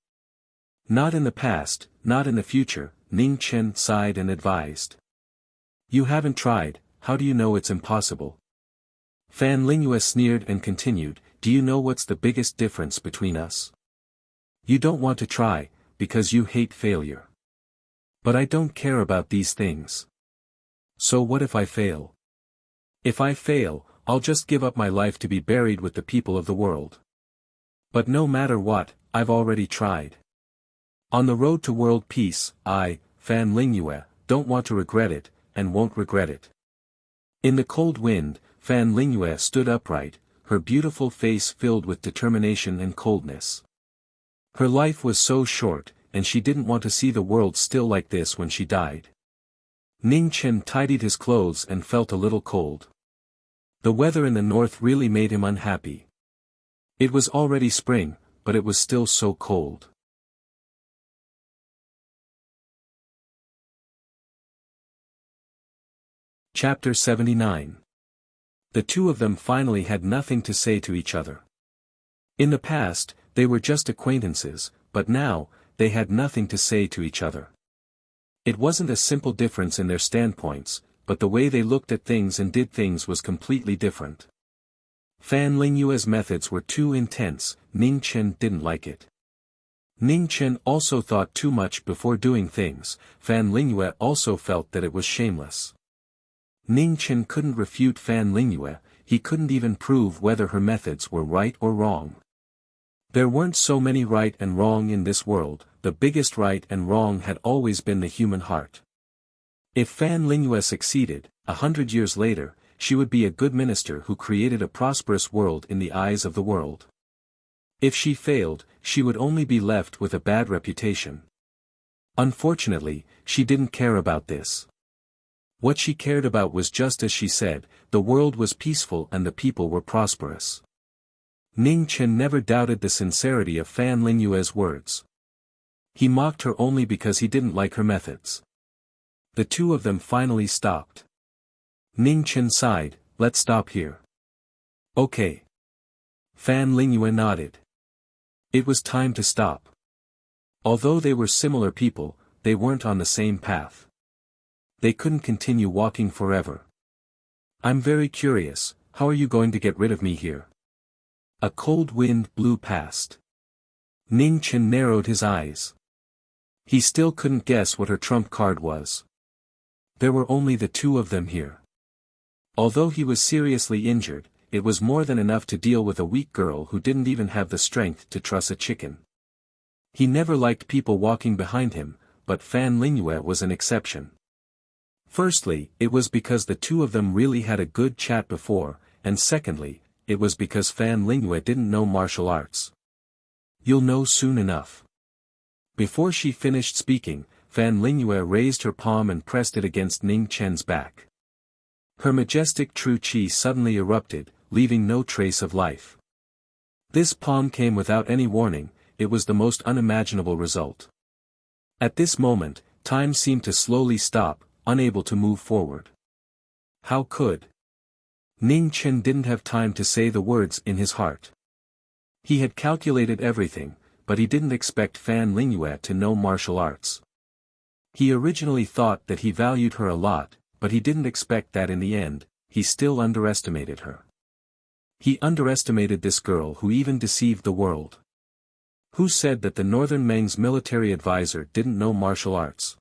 Not in the past, not in the future, Ning Chen sighed and advised. You haven't tried, how do you know it's impossible? Fan Lingyue sneered and continued, Do you know what's the biggest difference between us? You don't want to try, because you hate failure. But I don't care about these things. So what if I fail? If I fail, I'll just give up my life to be buried with the people of the world. But no matter what, I've already tried. On the road to world peace, I, Fan Lingyue, don't want to regret it, and won't regret it. In the cold wind, Fan Lingyue stood upright, her beautiful face filled with determination and coldness. Her life was so short, and she didn't want to see the world still like this when she died. Ning Chen tidied his clothes and felt a little cold. The weather in the north really made him unhappy. It was already spring, but it was still so cold. Chapter 79. The two of them finally had nothing to say to each other. In the past, they were just acquaintances, but now, they had nothing to say to each other. It wasn't a simple difference in their standpoints, but the way they looked at things and did things was completely different. Fan Lingyue's methods were too intense, Ning Chen didn't like it. Ning Chen also thought too much before doing things, Fan Lingyue also felt that it was shameless. Ning Chen couldn't refute Fan Lingyue, he couldn't even prove whether her methods were right or wrong. There weren't so many right and wrong in this world, the biggest right and wrong had always been the human heart. If Fan Lingyue succeeded, 100 years later, she would be a good minister who created a prosperous world in the eyes of the world. If she failed, she would only be left with a bad reputation. Unfortunately, she didn't care about this. What she cared about was just as she said, the world was peaceful and the people were prosperous. Ning Chen never doubted the sincerity of Fan Lingyue's words. He mocked her only because he didn't like her methods. The two of them finally stopped. Ning Chen sighed, let's stop here. Okay. Fan Lingyue nodded. It was time to stop. Although they were similar people, they weren't on the same path. They couldn't continue walking forever. I'm very curious, how are you going to get rid of me here? A cold wind blew past. Ning Chen narrowed his eyes. He still couldn't guess what her trump card was. There were only the two of them here. Although he was seriously injured, it was more than enough to deal with a weak girl who didn't even have the strength to truss a chicken. He never liked people walking behind him, but Fan Lingyue was an exception. Firstly, it was because the two of them really had a good chat before, and secondly, it was because Fan Lingyue didn't know martial arts. You'll know soon enough. Before she finished speaking, Fan Lingyue raised her palm and pressed it against Ning Chen's back. Her majestic true qi suddenly erupted, leaving no trace of life. This palm came without any warning, it was the most unimaginable result. At this moment, time seemed to slowly stop, unable to move forward. How could? Ning Chen didn't have time to say the words in his heart. He had calculated everything, but he didn't expect Fan Lingyue to know martial arts. He originally thought that he valued her a lot, but he didn't expect that in the end, he still underestimated her. He underestimated this girl who even deceived the world. Who said that the Northern Meng's military advisor didn't know martial arts?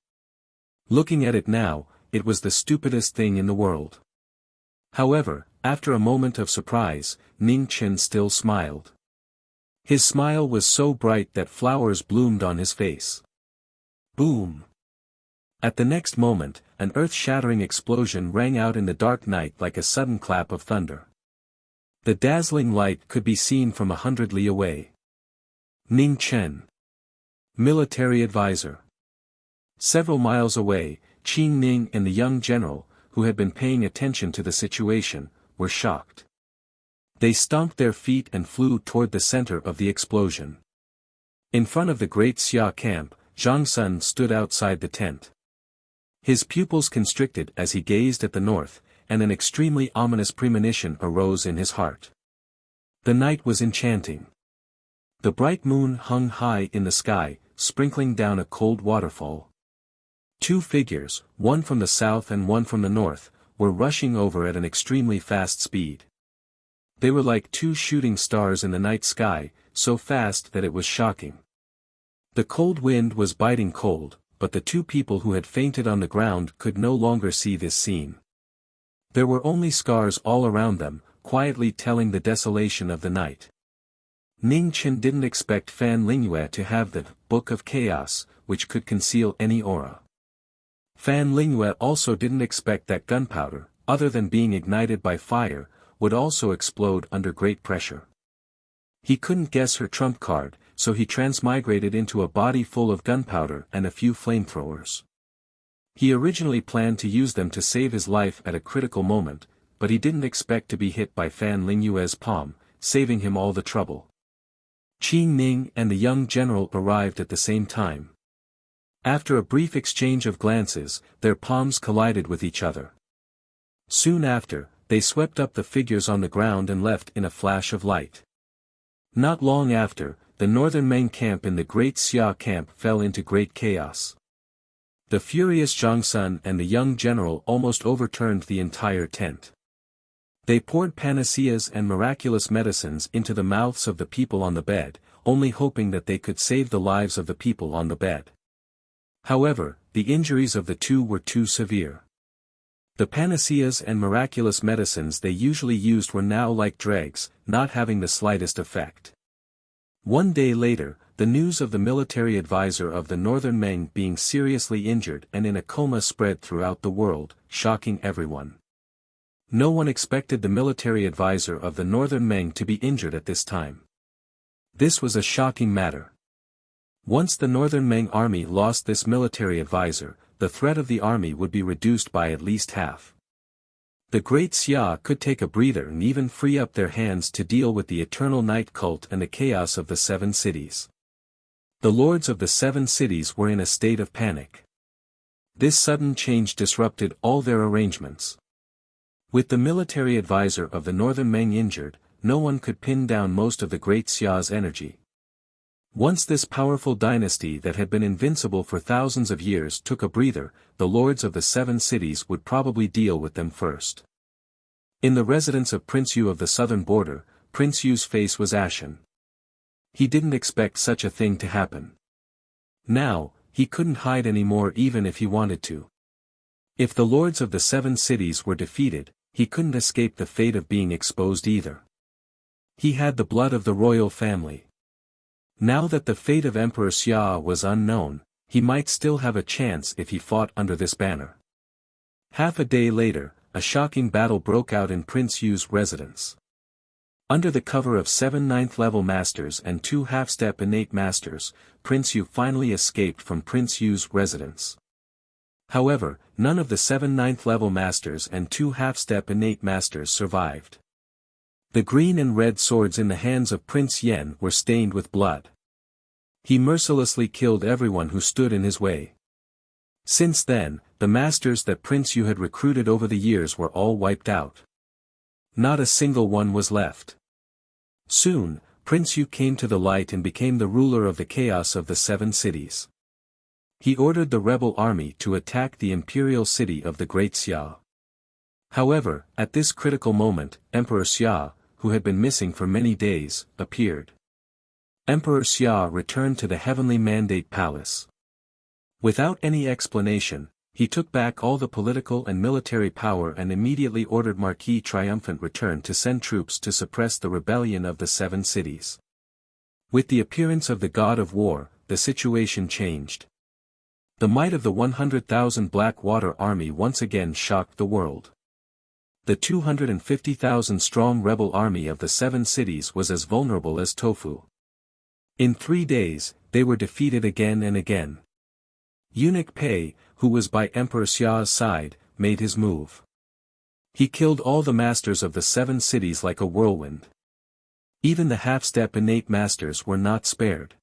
Looking at it now, it was the stupidest thing in the world. However, after a moment of surprise, Ning Chen still smiled. His smile was so bright that flowers bloomed on his face. Boom! At the next moment, an earth-shattering explosion rang out in the dark night like a sudden clap of thunder. The dazzling light could be seen from 100 li away. Ning Chen. Military advisor. Several miles away, Qing Ning and the young general, who had been paying attention to the situation, were shocked. They stomped their feet and flew toward the center of the explosion. In front of the great Xia camp, Zhang Sun stood outside the tent. His pupils constricted as he gazed at the north, and an extremely ominous premonition arose in his heart. The night was enchanting. The bright moon hung high in the sky, sprinkling down a cold waterfall. Two figures, one from the south and one from the north, were rushing over at an extremely fast speed. They were like two shooting stars in the night sky, so fast that it was shocking. The cold wind was biting cold, but the two people who had fainted on the ground could no longer see this scene. There were only scars all around them, quietly telling the desolation of the night. Ning Chen didn't expect Fan Lingyue to have the Book of Chaos, which could conceal any aura. Fan Lingyue also didn't expect that gunpowder, other than being ignited by fire, would also explode under great pressure. He couldn't guess her trump card, so he transmigrated into a body full of gunpowder and a few flamethrowers. He originally planned to use them to save his life at a critical moment, but he didn't expect to be hit by Fan Lingyue's palm, saving him all the trouble. Qing Ning and the young general arrived at the same time. After a brief exchange of glances, their palms collided with each other. Soon after, they swept up the figures on the ground and left in a flash of light. Not long after, the northern main camp in the Great Xia camp fell into great chaos. The furious Zhang Sun and the young general almost overturned the entire tent. They poured panaceas and miraculous medicines into the mouths of the people on the bed, only hoping that they could save the lives of the people on the bed. However, the injuries of the two were too severe. The panaceas and miraculous medicines they usually used were now like dregs, not having the slightest effect. One day later, the news of the military advisor of the Northern Meng being seriously injured and in a coma spread throughout the world, shocking everyone. No one expected the military advisor of the Northern Meng to be injured at this time. This was a shocking matter. Once the Northern Meng army lost this military advisor, the threat of the army would be reduced by at least half. The Great Xia could take a breather and even free up their hands to deal with the eternal night cult and the chaos of the 7 cities. The lords of the 7 cities were in a state of panic. This sudden change disrupted all their arrangements. With the military advisor of the Northern Meng injured, no one could pin down most of the Great Xia's energy. Once this powerful dynasty that had been invincible for thousands of years took a breather, the lords of the 7 cities would probably deal with them first. In the residence of Prince Yu of the southern border, Prince Yu's face was ashen. He didn't expect such a thing to happen. Now, he couldn't hide anymore even if he wanted to. If the lords of the 7 cities were defeated, he couldn't escape the fate of being exposed either. He had the blood of the royal family. Now that the fate of Emperor Xia was unknown, he might still have a chance if he fought under this banner. Half a day later, a shocking battle broke out in Prince Yu's residence. Under the cover of 7 ninth-level masters and 2 half-step innate masters, Prince Yu finally escaped from Prince Yu's residence. However, none of the 7 ninth-level masters and 2 half-step innate masters survived. The green and red swords in the hands of Prince Yen were stained with blood. He mercilessly killed everyone who stood in his way. Since then, the masters that Prince Yu had recruited over the years were all wiped out. Not a single one was left. Soon, Prince Yu came to the light and became the ruler of the chaos of the 7 cities. He ordered the rebel army to attack the imperial city of the Great Xia. However, at this critical moment, Emperor Xia, who had been missing for many days, appeared. Emperor Xia returned to the Heavenly Mandate Palace. Without any explanation, he took back all the political and military power and immediately ordered Marquis triumphant return to send troops to suppress the rebellion of the 7 cities. With the appearance of the god of war, the situation changed. The might of the 100,000 Blackwater army once again shocked the world. The 250,000-strong rebel army of the 7 cities was as vulnerable as tofu. In 3 days, they were defeated again and again. Eunuch Pei, who was by Emperor Xia's side, made his move. He killed all the masters of the 7 cities like a whirlwind. Even the half-step innate masters were not spared.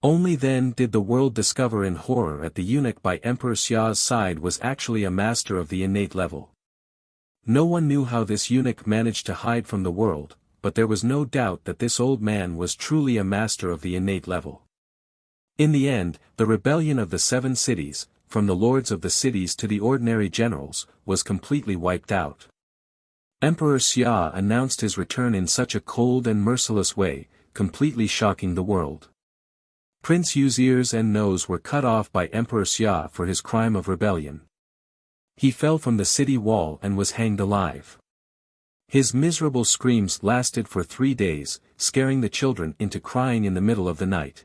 Only then did the world discover in horror that the eunuch by Emperor Xia's side was actually a master of the innate level. No one knew how this eunuch managed to hide from the world, but there was no doubt that this old man was truly a master of the innate level. In the end, the rebellion of the 7 cities, from the lords of the cities to the ordinary generals, was completely wiped out. Emperor Xia announced his return in such a cold and merciless way, completely shocking the world. Prince Yu's ears and nose were cut off by Emperor Xia for his crime of rebellion. He fell from the city wall and was hanged alive. His miserable screams lasted for 3 days, scaring the children into crying in the middle of the night.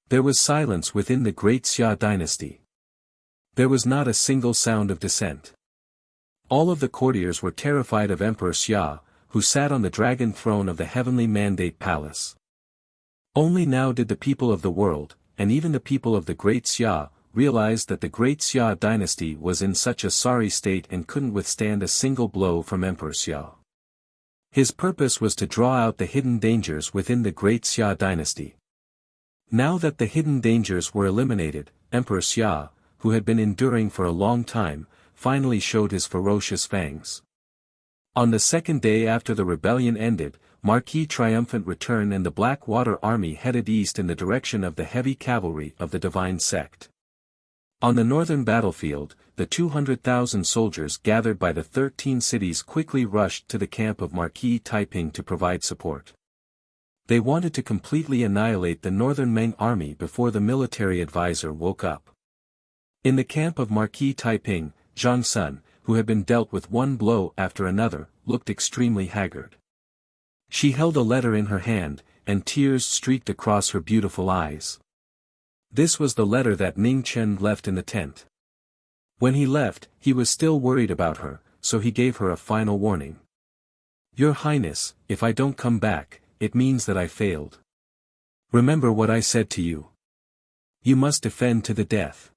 There was silence within the Great Xia dynasty. There was not a single sound of dissent. All of the courtiers were terrified of Emperor Xia, who sat on the dragon throne of the Heavenly Mandate Palace. Only now did the people of the world, and even the people of the Great Xia, realize that the Great Xia dynasty was in such a sorry state and couldn't withstand a single blow from Emperor Xia. His purpose was to draw out the hidden dangers within the Great Xia dynasty. Now that the hidden dangers were eliminated, Emperor Xia, who had been enduring for a long time, finally showed his ferocious fangs. On the 2nd day after the rebellion ended, Marquis triumphant returned and the Blackwater army headed east in the direction of the heavy cavalry of the divine sect. On the northern battlefield, the 200,000 soldiers gathered by the 13 cities quickly rushed to the camp of Marquis Taiping to provide support. They wanted to completely annihilate the northern Meng army before the military advisor woke up. In the camp of Marquis Taiping, Zhang Sun, who had been dealt with one blow after another, looked extremely haggard. She held a letter in her hand, and tears streaked across her beautiful eyes. This was the letter that Ning Chen left in the tent. When he left, he was still worried about her, so he gave her a final warning. "Your Highness, if I don't come back, it means that I failed. Remember what I said to you. You must defend to the death.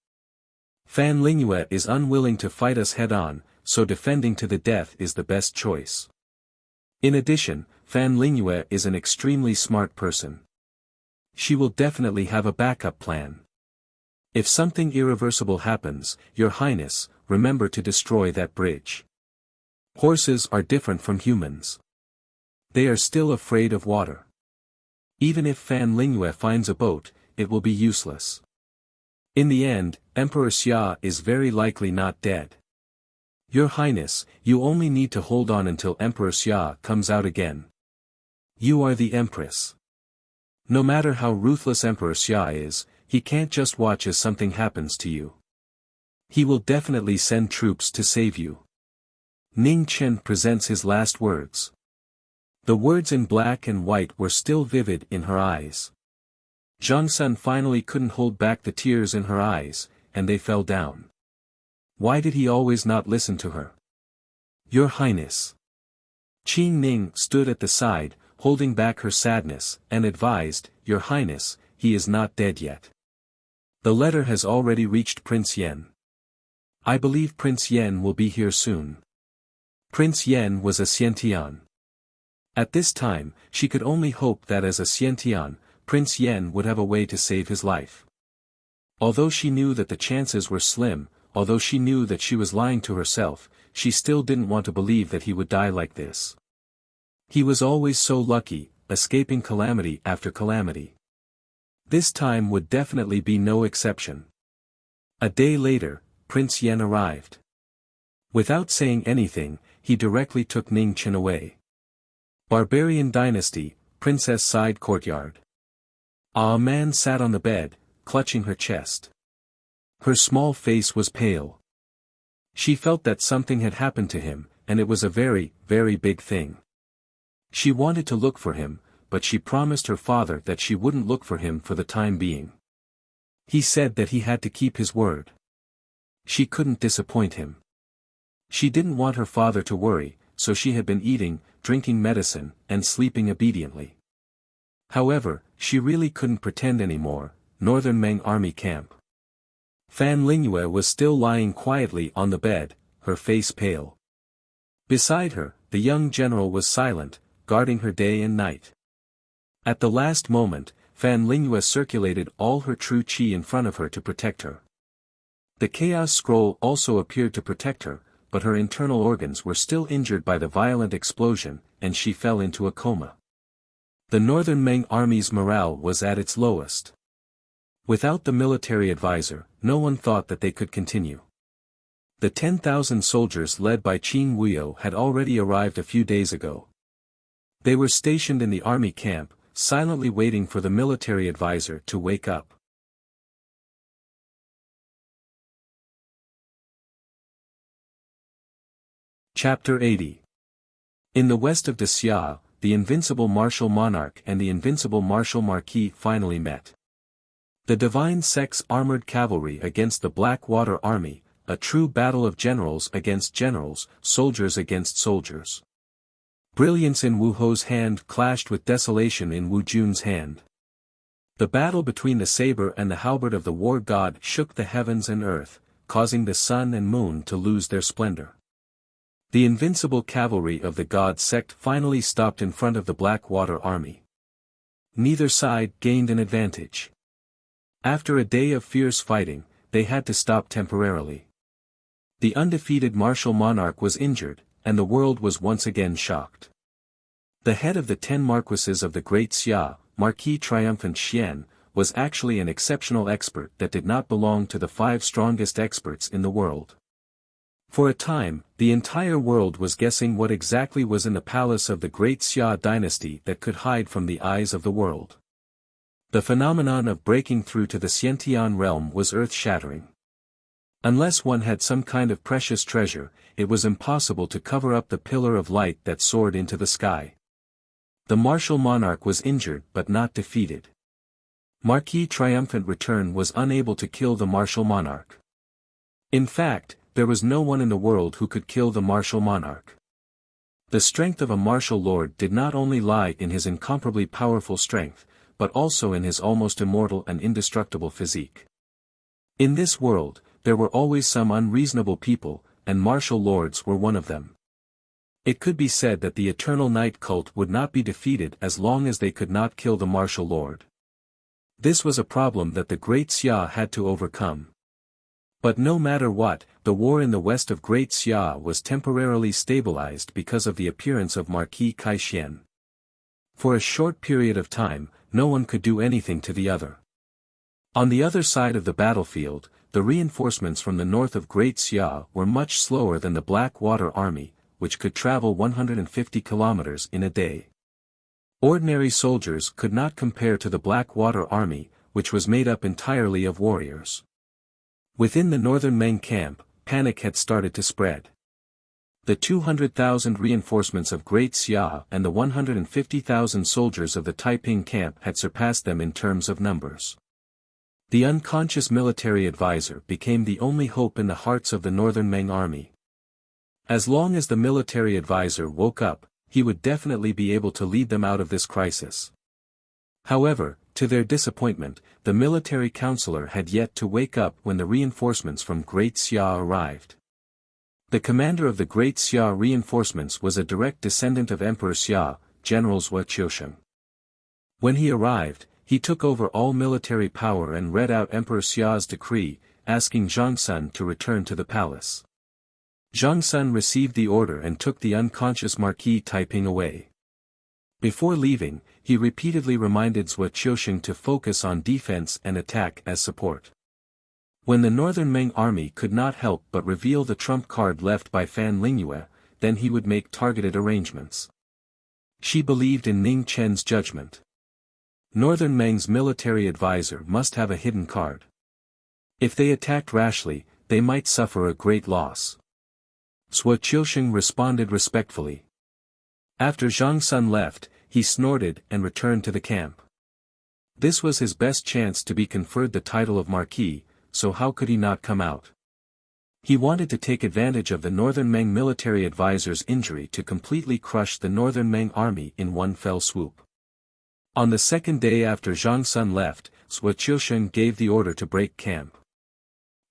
Fan Lingyue is unwilling to fight us head-on, so defending to the death is the best choice. In addition, Fan Lingyue is an extremely smart person. She will definitely have a backup plan. If something irreversible happens, Your Highness, remember to destroy that bridge. Horses are different from humans. They are still afraid of water. Even if Fan Lingyue finds a boat, it will be useless. In the end, Emperor Xia is very likely not dead. Your Highness, you only need to hold on until Emperor Xia comes out again. You are the Empress. No matter how ruthless Emperor Xia is, he can't just watch as something happens to you. He will definitely send troops to save you." Ning Chen presents his last words. The words in black and white were still vivid in her eyes. Zhang Sun finally couldn't hold back the tears in her eyes, and they fell down. Why did he always not listen to her? "Your Highness." Qing Ning stood at the side, holding back her sadness, and advised, "Your Highness, he is not dead yet. The letter has already reached Prince Yen. I believe Prince Yen will be here soon." Prince Yen was a Xiantian. At this time, she could only hope that as a Xiantian, Prince Yen would have a way to save his life. Although she knew that the chances were slim, although she knew that she was lying to herself, she still didn't want to believe that he would die like this. He was always so lucky, escaping calamity after calamity. This time would definitely be no exception. A day later, Prince Yen arrived. Without saying anything, he directly took Ning Chen away. Barbarian Dynasty, Princess Side Courtyard. A man sat on the bed, clutching her chest. Her small face was pale. She felt that something had happened to him, and it was a very, very big thing. She wanted to look for him, but she promised her father that she wouldn't look for him for the time being. He said that he had to keep his word. She couldn't disappoint him. She didn't want her father to worry, so she had been eating, drinking medicine, and sleeping obediently. However, she really couldn't pretend anymore. Northern Meng Army Camp. Fan Lingyue was still lying quietly on the bed, her face pale. Beside her, the young general was silent, guarding her day and night. At the last moment, Fan Lingyue circulated all her true qi in front of her to protect her. The Chaos Scroll also appeared to protect her, but her internal organs were still injured by the violent explosion, and she fell into a coma. The Northern Meng Army's morale was at its lowest. Without the military advisor, no one thought that they could continue. The 10,000 soldiers led by Qin Wuyo had already arrived a few days ago. They were stationed in the army camp, silently waiting for the military advisor to wake up. Chapter 80. In the west of Wuxia, the invincible martial monarch and the invincible martial marquis finally met. The divine sex armored cavalry against the Blackwater army, a true battle of generals against generals, soldiers against soldiers. Brilliance in Wu Ho's hand clashed with desolation in Wu Jun's hand. The battle between the saber and the halberd of the war god shook the heavens and earth, causing the sun and moon to lose their splendor. The invincible cavalry of the god sect finally stopped in front of the Blackwater army. Neither side gained an advantage. After a day of fierce fighting, they had to stop temporarily. The undefeated martial monarch was injured, and the world was once again shocked. The head of the 10 marquises of the Great Xia, Marquis Triumphant Xian, was actually an exceptional expert that did not belong to the 5 strongest experts in the world. For a time, the entire world was guessing what exactly was in the palace of the great Xia dynasty that could hide from the eyes of the world. The phenomenon of breaking through to the Xiantian realm was earth-shattering. Unless one had some kind of precious treasure, it was impossible to cover up the pillar of light that soared into the sky. The martial monarch was injured but not defeated. Marquis' triumphant return was unable to kill the martial monarch. In fact, there was no one in the world who could kill the martial monarch. The strength of a martial lord did not only lie in his incomparably powerful strength, but also in his almost immortal and indestructible physique. In this world, there were always some unreasonable people, and martial lords were one of them. It could be said that the eternal night cult would not be defeated as long as they could not kill the martial lord. This was a problem that the Great Xia had to overcome. But no matter what, the war in the west of Great Xia was temporarily stabilized because of the appearance of Marquis Kaixin. For a short period of time, no one could do anything to the other. On the other side of the battlefield, the reinforcements from the north of Great Xia were much slower than the Blackwater Army, which could travel 150 kilometers in a day. Ordinary soldiers could not compare to the Blackwater Army, which was made up entirely of warriors. Within the northern Meng camp, panic had started to spread. The 200,000 reinforcements of Great Xia and the 150,000 soldiers of the Taiping camp had surpassed them in terms of numbers. The unconscious military advisor became the only hope in the hearts of the northern Meng army. As long as the military advisor woke up, he would definitely be able to lead them out of this crisis. However, to their disappointment, the military counselor had yet to wake up when the reinforcements from Great Xia arrived. The commander of the Great Xia reinforcements was a direct descendant of Emperor Xia, General Wuxia. When he arrived, he took over all military power and read out Emperor Xia's decree, asking Zhang Sun to return to the palace. Zhang Sun received the order and took the unconscious Marquis Taiping away. Before leaving, he repeatedly reminded Zhuo Qiusheng to focus on defense and attack as support. When the northern Meng army could not help but reveal the trump card left by Fan Lingyue, then he would make targeted arrangements. She believed in Ning Chen's judgment. Northern Meng's military advisor must have a hidden card. If they attacked rashly, they might suffer a great loss. Zhuo Qiusheng responded respectfully. After Zhang Sun left, he snorted and returned to the camp. This was his best chance to be conferred the title of Marquis, so how could he not come out? He wanted to take advantage of the northern Meng military advisor's injury to completely crush the northern Meng army in one fell swoop. On the second day after Zhang Sun left, Zhuo Qiusheng gave the order to break camp.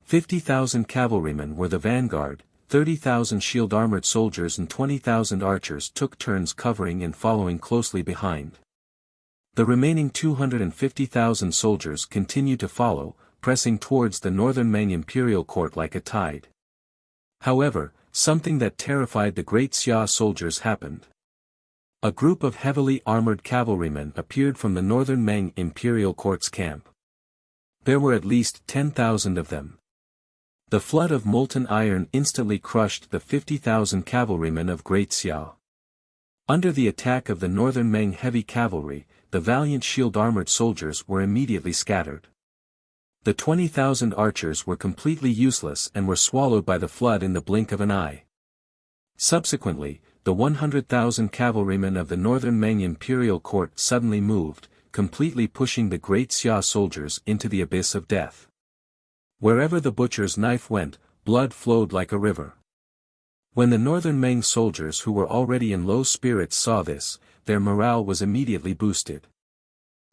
50,000 cavalrymen were the vanguard, 30,000 shield-armored soldiers and 20,000 archers took turns covering and following closely behind. The remaining 250,000 soldiers continued to follow, pressing towards the northern Meng imperial court like a tide. However, something that terrified the Great Xia soldiers happened. A group of heavily armored cavalrymen appeared from the northern Meng imperial court's camp. There were at least 10,000 of them. The flood of molten iron instantly crushed the 50,000 cavalrymen of Great Xia. Under the attack of the northern Meng heavy cavalry, the valiant shield-armored soldiers were immediately scattered. The 20,000 archers were completely useless and were swallowed by the flood in the blink of an eye. Subsequently, the 100,000 cavalrymen of the northern Meng imperial court suddenly moved, completely pushing the Great Xia soldiers into the abyss of death. Wherever the butcher's knife went, blood flowed like a river. When the northern Meng soldiers who were already in low spirits saw this, their morale was immediately boosted.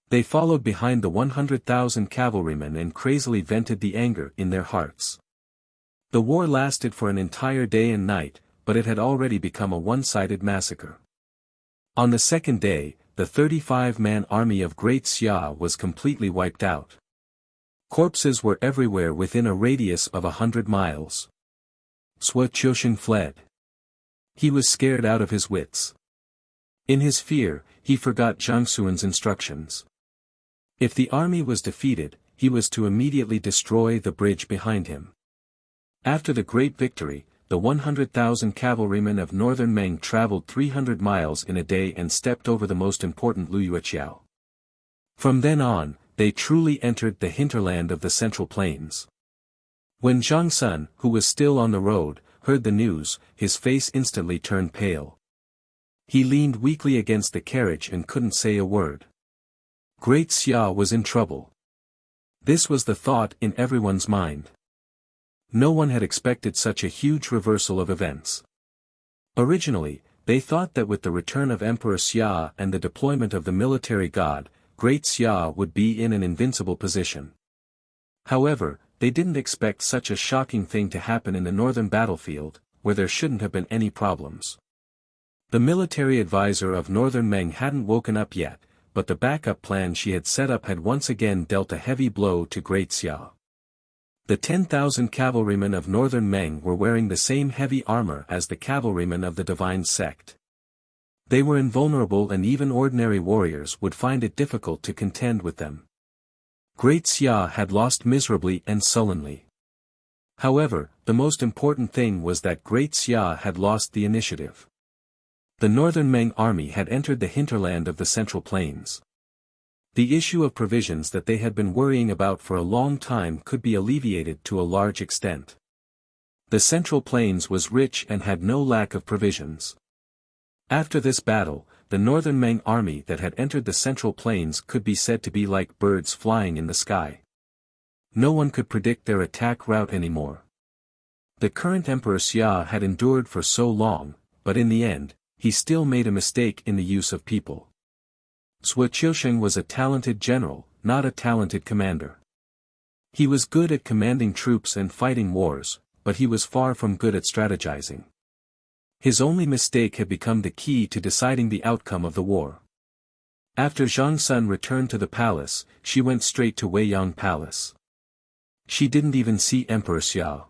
They followed behind the 100,000 cavalrymen and crazily vented the anger in their hearts. The war lasted for an entire day and night, but it had already become a one-sided massacre. On the second day, the 35-man army of Great Xia was completely wiped out. Corpses were everywhere within a radius of 100 miles. Zhuo Qiusheng fled. He was scared out of his wits. In his fear, he forgot Zhang Xuan's instructions. If the army was defeated, he was to immediately destroy the bridge behind him. After the great victory, the 100,000 cavalrymen of northern Meng traveled 300 miles in a day and stepped over the most important Wuxia. From then on, they truly entered the hinterland of the Central Plains. When Zhang Sun, who was still on the road, heard the news, his face instantly turned pale. He leaned weakly against the carriage and couldn't say a word. Great Xia was in trouble. This was the thought in everyone's mind. No one had expected such a huge reversal of events. Originally, they thought that with the return of Emperor Xia and the deployment of the military god, Great Xia would be in an invincible position. However, they didn't expect such a shocking thing to happen in the northern battlefield, where there shouldn't have been any problems. The military advisor of northern Meng hadn't woken up yet, but the backup plan she had set up had once again dealt a heavy blow to Great Xia. The 10,000 cavalrymen of northern Meng were wearing the same heavy armor as the cavalrymen of the divine sect. They were invulnerable and even ordinary warriors would find it difficult to contend with them. Great Xia had lost miserably and sullenly. However, the most important thing was that Great Xia had lost the initiative. The northern Meng army had entered the hinterland of the Central Plains. The issue of provisions that they had been worrying about for a long time could be alleviated to a large extent. The Central Plains was rich and had no lack of provisions. After this battle, the northern Meng army that had entered the Central Plains could be said to be like birds flying in the sky. No one could predict their attack route anymore. The current Emperor Xia had endured for so long, but in the end, he still made a mistake in the use of people. Sui Qiusheng was a talented general, not a talented commander. He was good at commanding troops and fighting wars, but he was far from good at strategizing. His only mistake had become the key to deciding the outcome of the war. After Zhang Sun returned to the palace, she went straight to Weiyang Palace. She didn't even see Emperor Xia.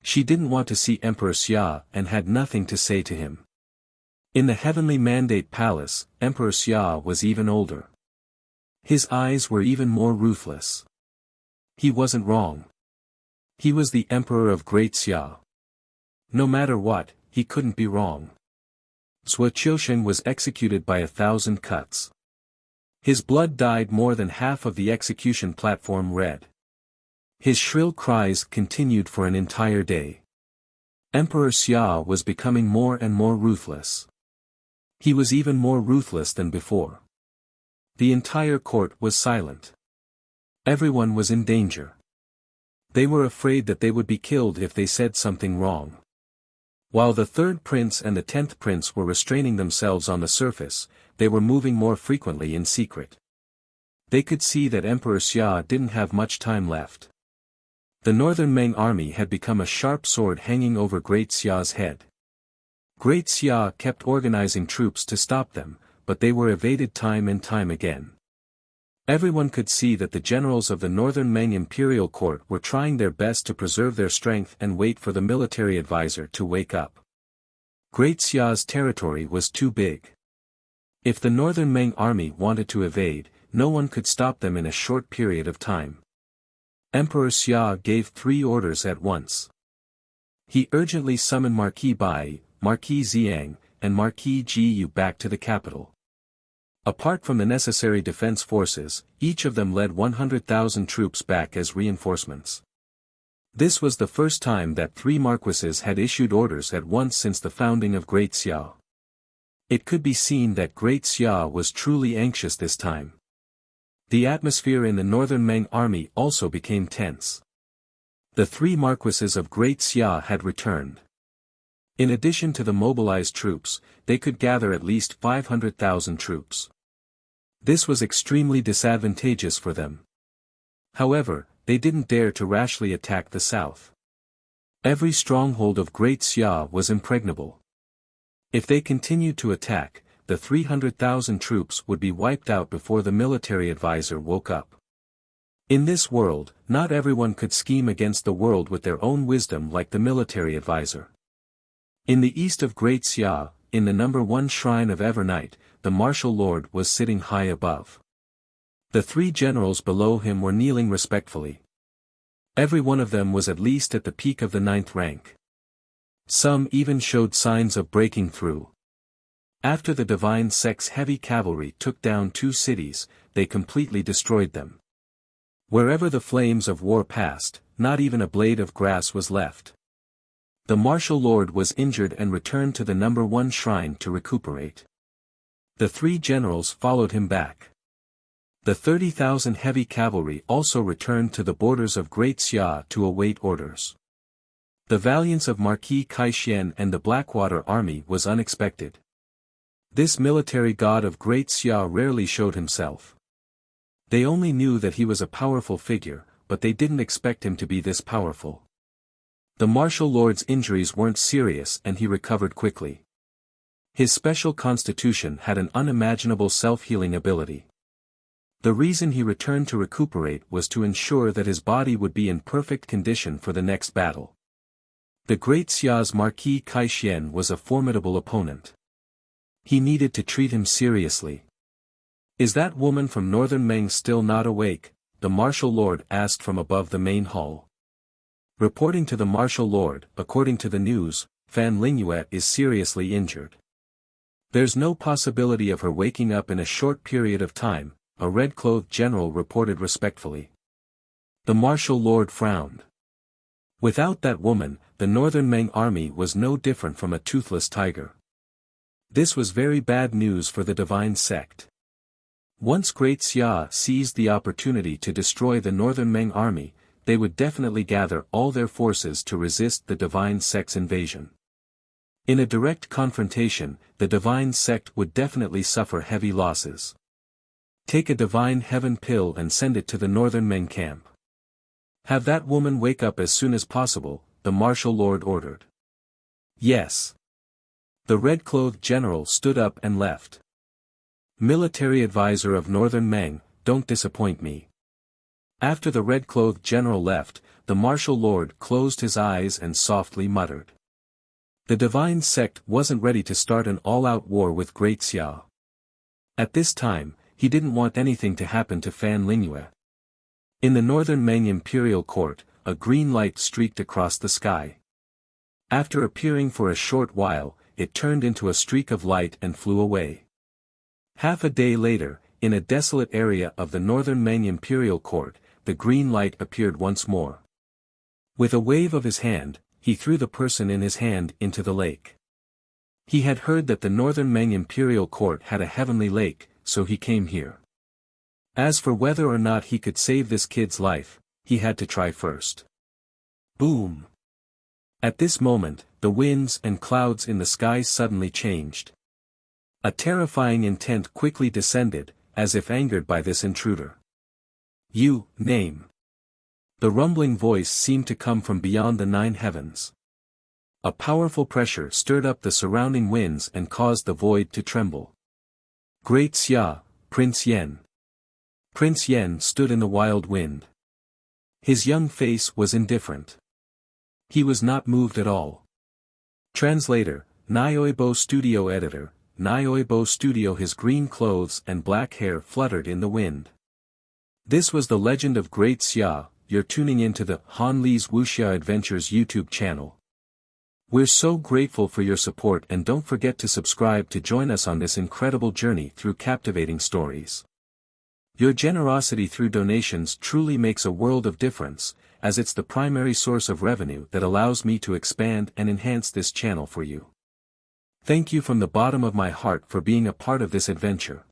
She didn't want to see Emperor Xia and had nothing to say to him. In the Heavenly Mandate Palace, Emperor Xia was even older. His eyes were even more ruthless. He wasn't wrong. He was the Emperor of Great Xia. No matter what, he couldn't be wrong. Sui Qiusheng was executed by 1,000 cuts. His blood dyed more than half of the execution platform red. His shrill cries continued for an entire day. Emperor Xia was becoming more and more ruthless. He was even more ruthless than before. The entire court was silent. Everyone was in danger. They were afraid that they would be killed if they said something wrong. While the 3rd prince and the 10th prince were restraining themselves on the surface, they were moving more frequently in secret. They could see that Emperor Xia didn't have much time left. The northern Meng army had become a sharp sword hanging over Great Xia's head. Great Xia kept organizing troops to stop them, but they were evaded time and time again. Everyone could see that the generals of the northern Meng imperial court were trying their best to preserve their strength and wait for the military advisor to wake up. Great Xia's territory was too big. If the northern Meng army wanted to evade, no one could stop them in a short period of time. Emperor Xia gave 3 orders at once. He urgently summoned Marquis Bai, Marquis Xiang, and Marquis Jiyu back to the capital. Apart from the necessary defense forces, each of them led 100,000 troops back as reinforcements. This was the first time that 3 marquises had issued orders at once since the founding of Great Xia. It could be seen that Great Xia was truly anxious this time. The atmosphere in the northern Meng army also became tense. The 3 marquises of Great Xia had returned. In addition to the mobilized troops, they could gather at least 500,000 troops. This was extremely disadvantageous for them. However, they didn't dare to rashly attack the south. Every stronghold of Great Xia was impregnable. If they continued to attack, the 300,000 troops would be wiped out before the military advisor woke up. In this world, not everyone could scheme against the world with their own wisdom like the military advisor. In the east of Great Xia, in the number 1 shrine of Evernight, the martial lord was sitting high above. The 3 generals below him were kneeling respectfully. Every one of them was at least at the peak of the 9th rank. Some even showed signs of breaking through. After the divine sect's heavy cavalry took down 2 cities, they completely destroyed them. Wherever the flames of war passed, not even a blade of grass was left. The martial lord was injured and returned to the No. 1 shrine to recuperate. The 3 generals followed him back. The 30,000 heavy cavalry also returned to the borders of Great Xia to await orders. The valiance of Marquis Kaixuan and the Blackwater army was unexpected. This military god of Great Xia rarely showed himself. They only knew that he was a powerful figure, but they didn't expect him to be this powerful. The martial lord's injuries weren't serious and he recovered quickly. His special constitution had an unimaginable self-healing ability. The reason he returned to recuperate was to ensure that his body would be in perfect condition for the next battle. The Great Xia's Marquis Kaixuan was a formidable opponent. He needed to treat him seriously. "Is that woman from Northern Meng still not awake?" the martial lord asked from above the main hall. Reporting to the martial lord, according to the news, Fan Lingyue is seriously injured. "There's no possibility of her waking up in a short period of time," a red-clothed general reported respectfully. The martial lord frowned. Without that woman, the Northern Meng army was no different from a toothless tiger. This was very bad news for the divine sect. Once Great Xia seized the opportunity to destroy the Northern Meng army, they would definitely gather all their forces to resist the divine sect's invasion. In a direct confrontation, the divine sect would definitely suffer heavy losses. "Take a divine heaven pill and send it to the Northern Meng camp. Have that woman wake up as soon as possible," the martial lord ordered. "Yes." The red-clothed general stood up and left. "Military advisor of Northern Meng, don't disappoint me." After the red-clothed general left, the martial lord closed his eyes and softly muttered. The divine sect wasn't ready to start an all-out war with Great Xia. At this time, he didn't want anything to happen to Fan Lingyue. In the Northern Meng imperial court, a green light streaked across the sky. After appearing for a short while, it turned into a streak of light and flew away. Half a day later, in a desolate area of the Northern Meng imperial court, the green light appeared once more. With a wave of his hand, he threw the person in his hand into the lake. He had heard that the Northern Meng imperial court had a heavenly lake, so he came here. As for whether or not he could save this kid's life, he had to try first. Boom! At this moment, the winds and clouds in the sky suddenly changed. A terrifying intent quickly descended, as if angered by this intruder. "You, name." The rumbling voice seemed to come from beyond the 9 heavens. A powerful pressure stirred up the surrounding winds and caused the void to tremble. "Great Xia, Prince Yen." Prince Yen stood in the wild wind. His young face was indifferent. He was not moved at all. Translator, Nyoibo Studio Editor, Nyoibo Studio. His green clothes and black hair fluttered in the wind. This was the legend of Great Xia. You're tuning into the Han Li's Wuxia Adventures YouTube channel. We're so grateful for your support, and don't forget to subscribe to join us on this incredible journey through captivating stories. Your generosity through donations truly makes a world of difference, as it's the primary source of revenue that allows me to expand and enhance this channel for you. Thank you from the bottom of my heart for being a part of this adventure.